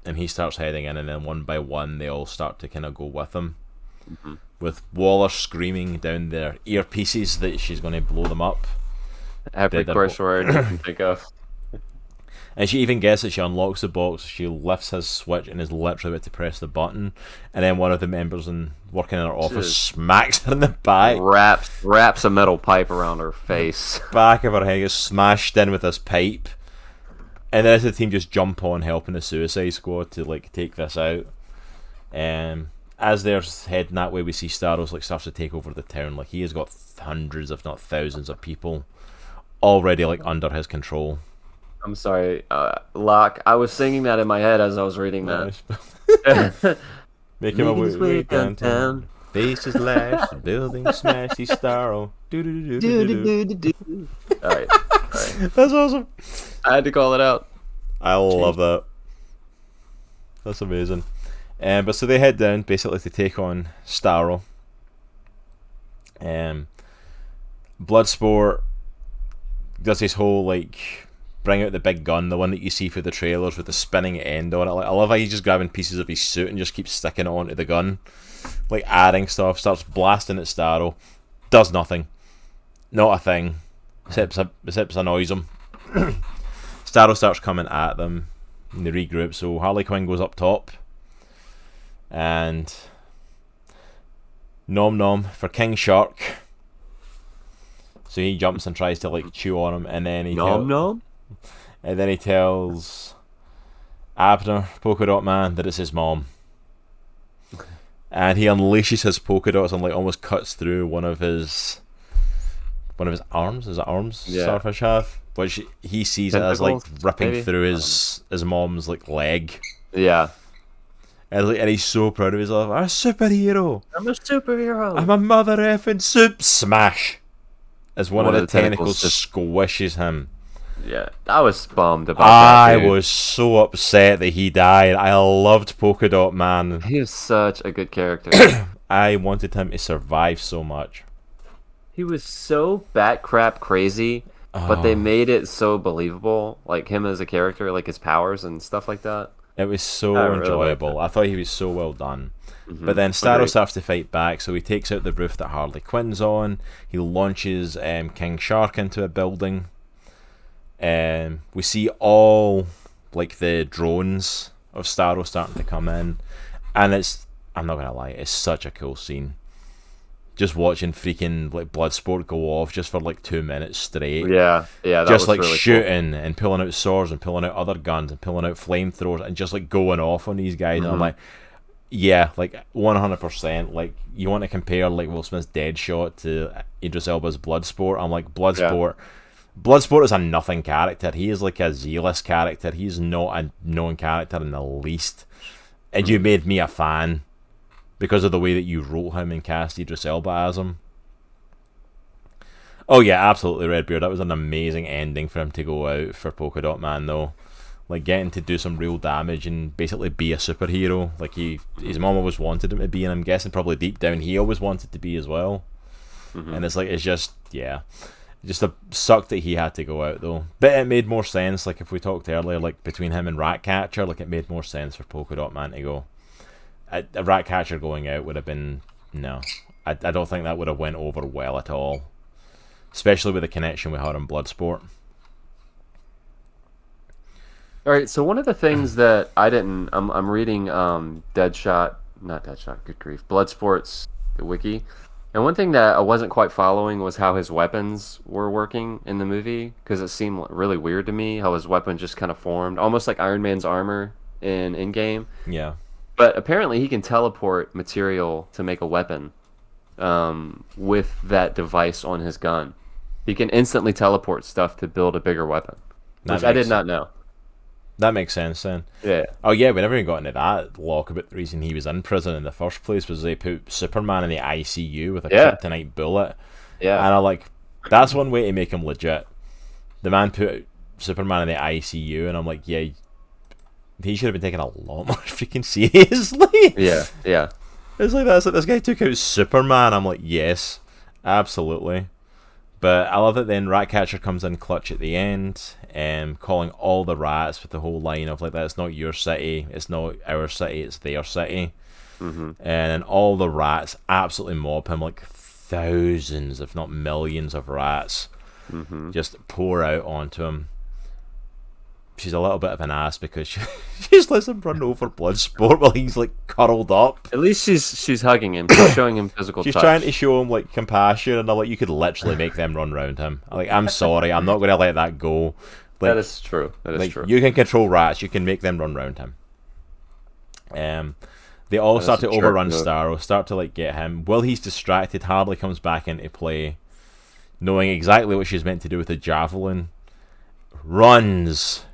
and he starts heading in, and then one by one they all start to kind of go with him, with Waller screaming down their earpieces that she's going to blow them up. Every curse word you can think of. And she even gets it, she unlocks the box, she lifts his switch and is literally about to press the button, and then one of the members working in her office smacks her in the back. Wraps a metal pipe around her face. Back of her head gets smashed in with this pipe. And then as the team just jump on helping the Suicide Squad to like take this out. As they're heading that way, we see Starros like starts to take over the town. Like, he has got hundreds, if not thousands, of people already like under his control. I'm sorry, Locke. I was singing that in my head as I was reading that. Make him a way downtown. Faces lashed, buildings smashed. He's Starro. Alright. That's awesome. I had to call it out. I love that. That's amazing. But so they head down basically to take on Starro. Bloodsport does his whole like bring out the big gun, the one that you see through the trailers with the spinning end on it. Like, I love how he's just grabbing pieces of his suit and just keeps sticking it onto the gun, like adding stuff. Starts blasting at Starro, does nothing, not a thing, except annoys him. Starro starts coming at them, and they regroup. So Harley Quinn goes up top, and nom nom for King Shark. So he jumps and tries to like chew on him, and then he tells Abner, Polka Dot Man, that it's his mom. And he unleashes his polka dots and like almost cuts through one of his arms. Is it arms? Yeah. Starfish have. which he sees it as like Tentacles, ripping maybe? through his mom's like leg, Yeah. and he's so proud of himself. I'm a superhero. I'm a superhero. I'm a mother effing soup smash. As one of the tentacles just squishes him. Yeah, I was bummed about I that, dude. was so upset that he died. I loved Polka Dot Man. He was such a good character. I wanted him to survive so much. He was so bat crap crazy, but they made it so believable, like him as a character, like his powers and stuff like that. It was so I really enjoyable. liked I thought he was so well done. Mm-hmm. But then Starro Agreed. starts to fight back, so he takes out the roof that Harley Quinn's on. He launches King Shark into a building. We see all like the drones of Starro starting to come in, and I'm not gonna lie, it's such a cool scene. Just watching freaking like Bloodsport go off just for like 2 minutes straight. Yeah, that Just was like really shooting and pulling out swords and pulling out other guns and pulling out flamethrowers and just like going off on these guys. And I'm like, yeah, like 100%. Like you want to compare like Will Smith's Deadshot to Idris Elba's Bloodsport? I'm like, Bloodsport. Yeah. Bloodsport is a nothing character. He is like a Z-list character. He's not a known character in the least. And you made me a fan because of the way that you wrote him and cast Idris Elba as him. Oh yeah, absolutely, Redbeard. That was an amazing ending for him to go out for Polka Dot Man, though. Like getting to do some real damage and basically be a superhero. Like his mom always wanted him to be, and I'm guessing probably deep down he always wanted to be as well. And it's just a sucked that he had to go out though. But it made more sense. Like if we talked earlier, like between him and Ratcatcher, like it made more sense for Polka Dot Man to go. A Ratcatcher going out would have been no. I don't think that would have went over well at all, especially with the connection we had in Bloodsport. All right, so one of the things that I didn't, I'm reading not Deadshot, good grief, Bloodsport's wiki, and one thing that I wasn't quite following was how his weapons were working in the movie, because it seemed really weird to me how his weapon just kind of formed, almost like Iron Man's armor in Endgame. Yeah. But apparently he can teleport material to make a weapon with that device on his gun. He can instantly teleport stuff to build a bigger weapon, which I did not know. That makes sense then. Yeah. Oh yeah, we never even got into that lock about the reason he was in prison in the first place was they put Superman in the ICU with a kryptonite bullet. Yeah. And I'm like, that's one way to make him legit. The man put Superman in the ICU, and I'm like, yeah, he should have been taken a lot more freaking seriously. Yeah. It's like that's like this guy took out Superman. I'm like, yes, absolutely. But I love that then Ratcatcher comes in clutch at the end, calling all the rats with the whole line of like, that's not your city, it's not our city, it's their city. And then all the rats absolutely mob him, like thousands, if not millions of rats, just pour out onto him. She's a little bit of an ass because she's lets him run over Bloodsport while he's like curled up. At least she's hugging him, she's showing him physical She's touch. trying to show him like compassion, and I'm like, you could literally make them run round him. I'm sorry, I'm not going to let that go. Like, that is true. That is true. You can control rats, you can make them run round him. They all start to overrun Starro, start to like get him. While he's distracted, Harley comes back into play, knowing exactly what she's meant to do with the javelin, runs,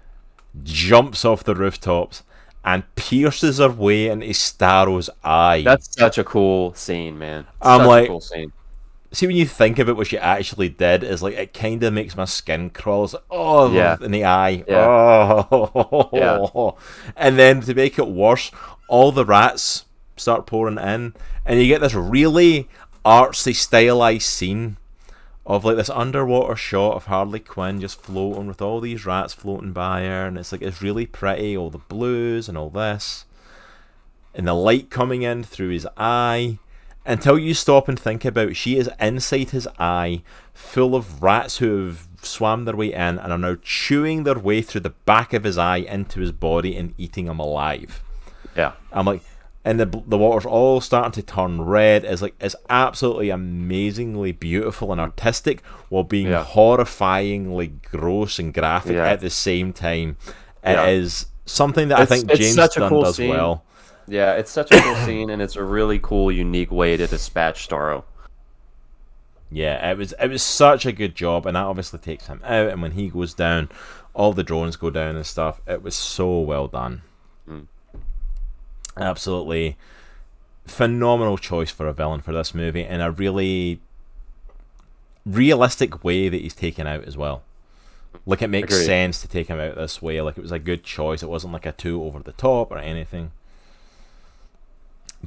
jumps off the rooftops, and pierces her way into Starro's eye. That's such a cool scene, man. I'm such like, a cool scene. See, when you think about what she actually did, is like it kind of makes my skin crawl. It's like, oh, yeah. In the eye. Yeah. Oh. Yeah. And then to make it worse, all the rats start pouring in, and you get this really artsy, stylized scene of like this underwater shot of Harley Quinn just floating with all these rats floating by her, and it's like it's really pretty, all the blues and all this, and the light coming in through his eye, until you stop and think about she is inside his eye, full of rats who have swam their way in and are now chewing their way through the back of his eye into his body and eating him alive. Yeah. I'm like, and the water's all starting to turn red. It's absolutely amazingly beautiful and artistic while being horrifyingly gross and graphic at the same time. It is something that I think James Gunn cool does scene. well. Yeah, it's such a cool scene, and it's a really cool, unique way to dispatch Starro. Yeah, it was such a good job, and that obviously takes him out. And when he goes down, all the drones go down and stuff. It was so well done. Mm. Absolutely phenomenal choice for a villain for this movie, and a really realistic way that he's taken out as well. Like, it makes sense to take him out this way. Like, it was a good choice. It wasn't like a too over the top or anything.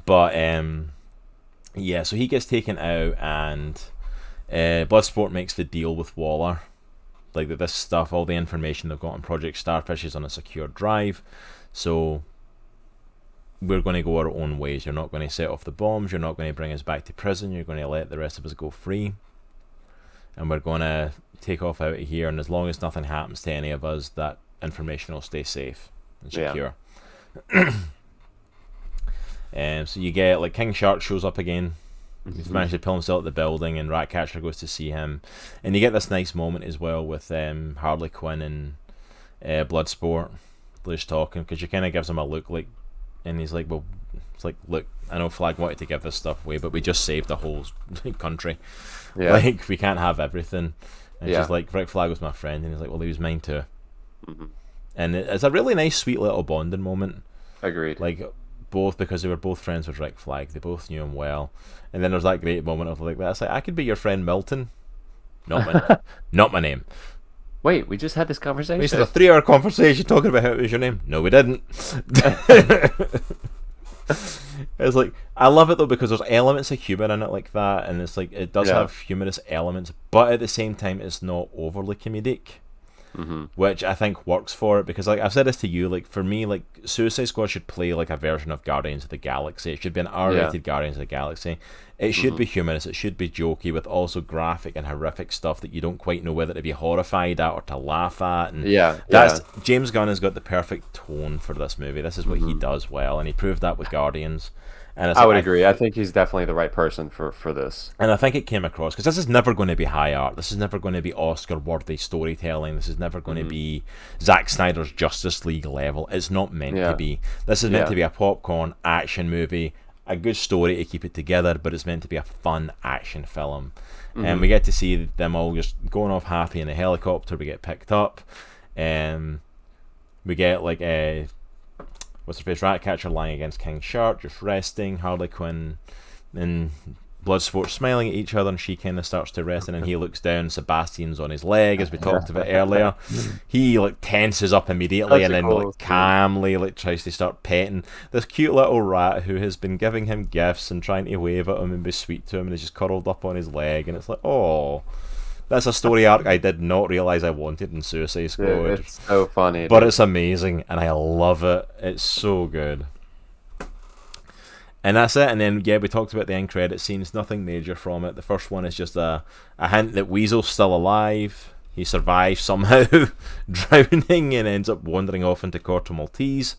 But yeah, so he gets taken out, and Bloodsport makes the deal with Waller, like that this stuff, all the information they've got on Project Starfish is on a secure drive, so we're going to go our own ways. You're not going to set off the bombs, you're not going to bring us back to prison, you're going to let the rest of us go free, and we're going to take off out of here, and as long as nothing happens to any of us, that information will stay safe and secure. So you get, like, King Shark shows up again. He's managed to pull himself out of the building, and Ratcatcher goes to see him, and you get this nice moment as well with Harley Quinn and Bloodsport. They're just talking, because she kind of gives him a look, like, and he's like, well, it's like, look, I know Flag wanted to give this stuff away, but we just saved the whole country. Yeah. Like, we can't have everything. And she's like, Rick Flag was my friend, and he's like, well, he was mine too. And it's a really nice, sweet little bonding moment. Agreed. Like, both, because they were both friends with Rick Flag, they both knew him well. And then there's that great moment of like that. It's like, I could be your friend Milton. Not my name. Wait, we just had this conversation. We just had a 3-hour conversation talking about how it was your name. No, we didn't. It's like, I love it though, because there's elements of humor in it like that, and it's like, it does have humorous elements, but at the same time it's not overly comedic. Which I think works for it, because, like, I've said this to you, like, for me, like, Suicide Squad should play like a version of Guardians of the Galaxy. It should be an R-rated Guardians of the Galaxy. It should be humorous, it should be jokey, with also graphic and horrific stuff that you don't quite know whether to be horrified at or to laugh at. And James Gunn has got the perfect tone for this movie. This is what he does well, and he proved that with Guardians. And I would agree. I think he's definitely the right person for this. And I think it came across, because this is never going to be high art. This is never going to be Oscar-worthy storytelling. This is never going to be Zack Snyder's Justice League level. It's not meant to be. This is meant to be a popcorn action movie, a good story to keep it together, but it's meant to be a fun action film. And we get to see them all just going off happy in a helicopter. We get picked up. We get, like, what's her face, Ratcatcher lying against King Shark, just resting. Harley Quinn and Bloodsport smiling at each other, and she kind of starts to rest, and then he looks down, Sebastian's on his leg, as we talked about earlier. He, like, tenses up immediately, and then like calmly, like, tries to start petting this cute little rat who has been giving him gifts and trying to wave at him and be sweet to him, and is just curled up on his leg, and it's like, oh, that's a story arc I did not realise I wanted in Suicide Squad. Dude, it's so funny. But it's amazing, and I love it. It's so good. And that's it. And then, we talked about the end credit scenes. Nothing major from it. The first one is just a hint that Weasel's still alive. He survives somehow drowning and ends up wandering off into Corto Maltese.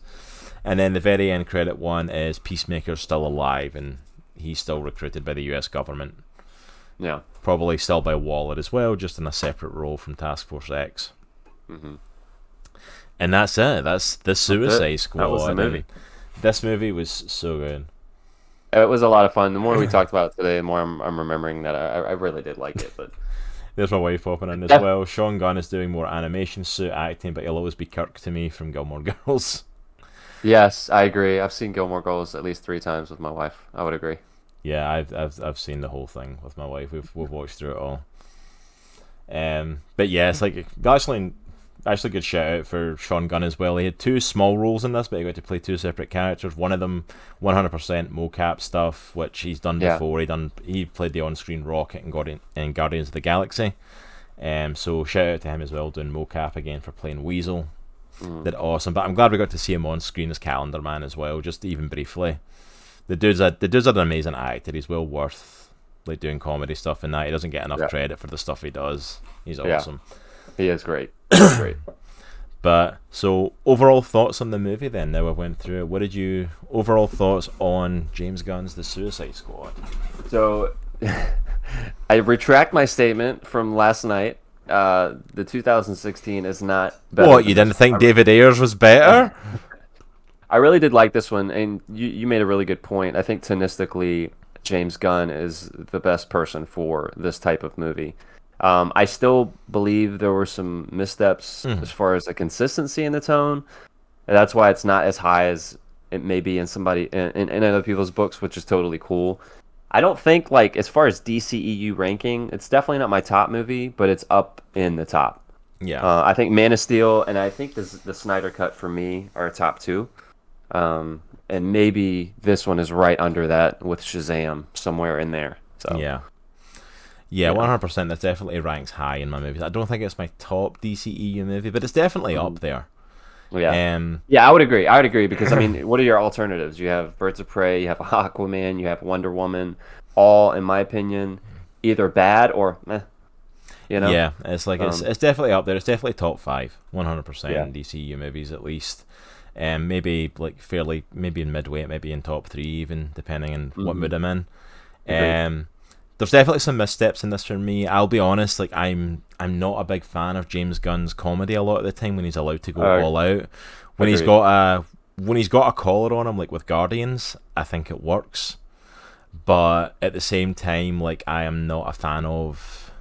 And then the very end credit one is Peacemaker's still alive, and he's still recruited by the US government. Yeah. Probably still by Waller as well, just in a separate role from Task Force X. And that's it. That's the Suicide Squad. That was the movie. This movie was so good. It was a lot of fun. The more we talked about it today, the more I'm remembering that I really did like it. But there's my wife popping in as well. Sean Gunn is doing more animation suit acting, but he'll always be Kirk to me from Gilmore Girls. Yes, I agree. I've seen Gilmore Girls at least 3 times with my wife. I would agree. Yeah, I've seen the whole thing with my wife. We've watched through it all. But yeah, it's like actually good shout out for Sean Gunn as well. He had 2 small roles in this, but he got to play 2 separate characters. One of them 100% mocap stuff, which he's done before. He played the on-screen Rocket in Guardians of the Galaxy. So shout out to him as well, doing mocap again for playing Weasel. Did awesome. But I'm glad we got to see him on screen as Calendar Man as well, just even briefly. The dude's an amazing actor. He's well worth, like, doing comedy stuff and that. He doesn't get enough credit for the stuff he does. He's awesome. He is great. He's great. But so overall thoughts on the movie then. Now I went through it. What did you overall thoughts on James Gunn's The Suicide Squad? So I retract my statement from last night. The 2016 is not better. What, you didn't think David Ayers was better? I really did like this one, and you made a really good point. I think tonistically, James Gunn is the best person for this type of movie. I still believe there were some missteps as far as the consistency in the tone. And that's why it's not as high as it may be in in other people's books, which is totally cool. I don't think, like, as far as DCEU ranking, it's definitely not my top movie, but it's up in the top. Yeah. I think Man of Steel and I think the Snyder Cut for me are top two. And maybe this one is right under that with Shazam somewhere in there. So Yeah, 100%. That definitely ranks high in my movies. I don't think it's my top DCEU movie, but it's definitely up there. Yeah. Yeah, I would agree because I mean, what are your alternatives? You have Birds of Prey, you have Aquaman, you have Wonder Woman, all in my opinion either bad or meh. You know? Yeah, it's like it's definitely up there. It's definitely top 5, 100% DCU movies at least. Maybe like maybe in midweight, maybe in top 3 even, depending on what mood I'm in. There's definitely some missteps in this for me. I'll be honest, like I'm not a big fan of James Gunn's comedy a lot of the time when he's allowed to go all out. When he's got a collar on him, like with Guardians, I think it works. But at the same time, like I am not a fan of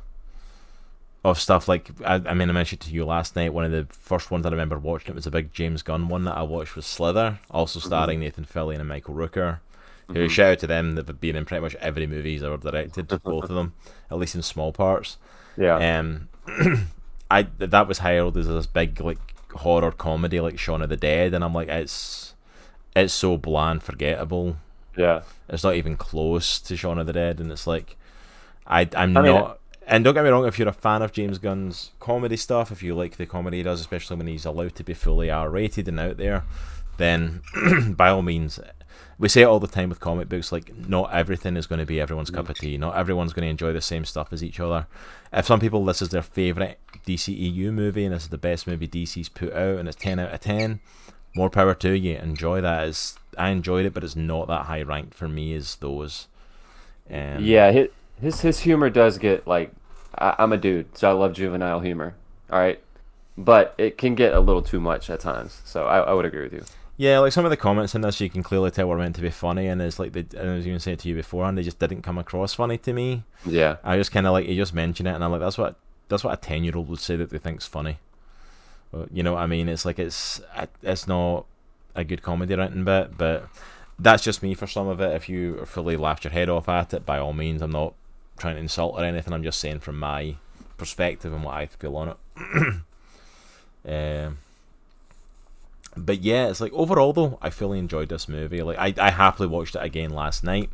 stuff like I mentioned to you last night. One of the first ones I remember watching, it was a big James Gunn one that I watched, was Slither, also starring Nathan Fillion and Michael Rooker. Shout out to them, they've been in pretty much every movie he's ever directed, both of them, at least in small parts. Yeah. That was hailed as this big like horror comedy like Shaun of the Dead, and I'm like, it's so bland, forgettable. Yeah. It's not even close to Shaun of the Dead, and it's like I'm not. And don't get me wrong, if you're a fan of James Gunn's comedy stuff, if you like the comedy he does, especially when he's allowed to be fully R-rated and out there, then by all means. We say it all the time with comic books, like not everything is going to be everyone's cup of tea. Not everyone's going to enjoy the same stuff as each other. If some people, this is their favourite DCEU movie and this is the best movie DC's put out and it's 10 out of 10, more power to you. Enjoy that. I enjoyed it, but it's not that high ranked for me as those. Yeah, his humor does get, like, I'm a dude, so I love juvenile humor, all right? But it can get a little too much at times, so I would agree with you. Yeah, like some of the comments in this, you can clearly tell were meant to be funny, and it's like and I was even saying to you beforehand, they just didn't come across funny to me. Yeah, I just kind of like you just mention it, and I'm like, that's what a 10-year-old would say that they think's funny. You know what I mean? It's like it's not a good comedy written bit, but that's just me for some of it. If you fully laughed your head off at it, by all means, I'm not trying to insult or anything. I'm just saying from my perspective and what I feel on it. But yeah, it's like overall though, I fully enjoyed this movie. Like I happily watched it again last night.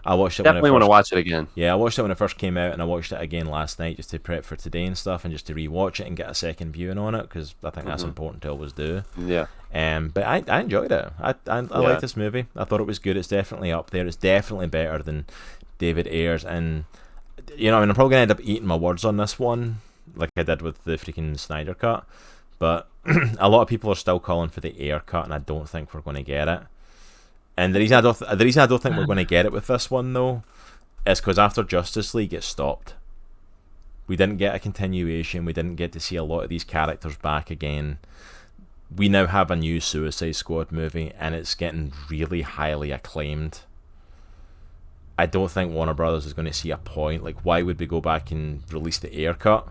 I watched it. Definitely want to watch it again. Yeah, I watched it when it first came out, and I watched it again last night just to prep for today and stuff, and just to rewatch it and get a second viewing on it because I think that's important to always do. Yeah. But I enjoyed it. I liked this movie. I thought it was good. It's definitely up there. It's definitely better than David Ayer's, and you know, I mean, I'm probably gonna end up eating my words on this one, like I did with the freaking Snyder Cut. But a lot of people are still calling for the Ayer cut, and I don't think we're going to get it. And the reason I don't think we're going to get it with this one though, is because after Justice League it stopped. We didn't get a continuation. We didn't get to see a lot of these characters back again. We now have a new Suicide Squad movie, and it's getting really highly acclaimed. I don't think Warner Brothers is going to see a point. Like, why would we go back and release the Ayer cut?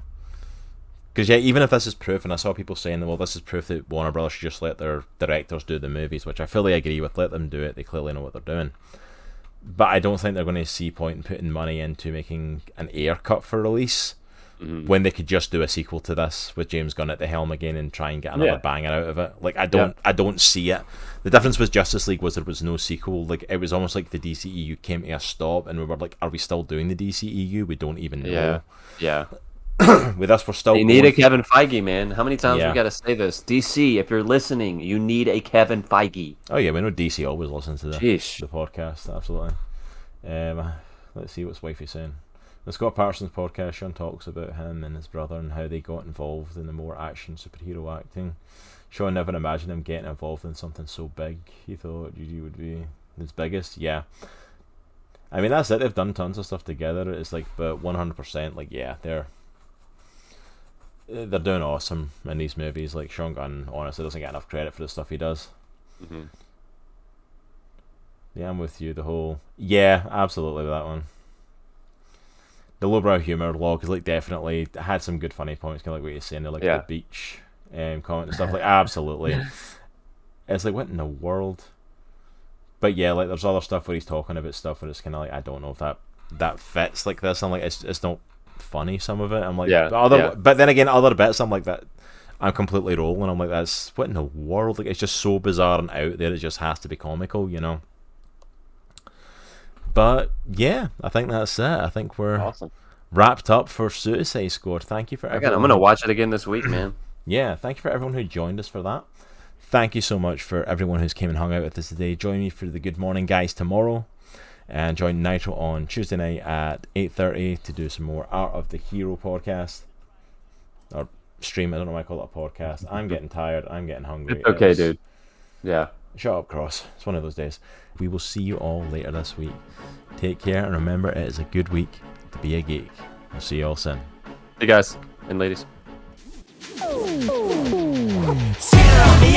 Because yeah, even if this is proof, and I saw people saying, well, this is proof that Warner Brothers should just let their directors do the movies, which I fully agree with. Let them do it. They clearly know what they're doing. But I don't think they're going to see point in putting money into making an Ayer cut for release when they could just do a sequel to this with James Gunn at the helm again and try and get another banger out of it. Like I don't see it. The difference with Justice League was there was no sequel. Like it was almost like the DCEU came to a stop, and we were like, are we still doing the DCEU? We don't even know. Yeah. With us, we're still. You need a Kevin Feige, man. How many times we got to say this? DC, if you're listening, you need a Kevin Feige. Oh yeah, we know DC always listens to the podcast. Absolutely. Let's see what's wifey saying. The Scott Parsons podcast, Sean talks about him and his brother and how they got involved in the more action superhero acting. Sean never imagined him getting involved in something so big. He thought UG would be his biggest. Yeah. I mean, that's it. They've done tons of stuff together. It's like, but 100%, like, yeah, they're doing awesome in these movies. Like Sean Gunn honestly doesn't get enough credit for the stuff he does. Yeah, I'm with you. The whole absolutely with that one. The lowbrow humor log is like definitely had some good funny points, kind of like what you're saying, like the beach comment and stuff. Like absolutely, it's like what in the world. But yeah, like there's other stuff where he's talking about stuff where it's kind of like I don't know if that fits like this. I'm like it's not funny. Some of it, I'm like but then again, other bits I'm like that. I'm completely rolling. I'm like that's what in the world. Like it's just so bizarre and out there. It just has to be comical, you know. But yeah, I think that's it. I think we're wrapped up for Suicide Squad. Thank you for everyone. I'm gonna watch it again this week, man. Yeah, thank you for everyone who joined us for that. Thank you so much for everyone who's came and hung out with us today. Join me for the Good Morning Guys tomorrow, and join Nitro on Tuesday night at 8:30 to do some more Art of the Hero podcast or stream. I don't know why I call it a podcast. I'm getting tired. I'm getting hungry. It's okay, dude. Yeah. Shut up, Cross. It's one of those days. We will see you all later this week. Take care, and remember, it is a good week to be a geek. I'll see you all soon. Hey, guys and ladies. Cierra mi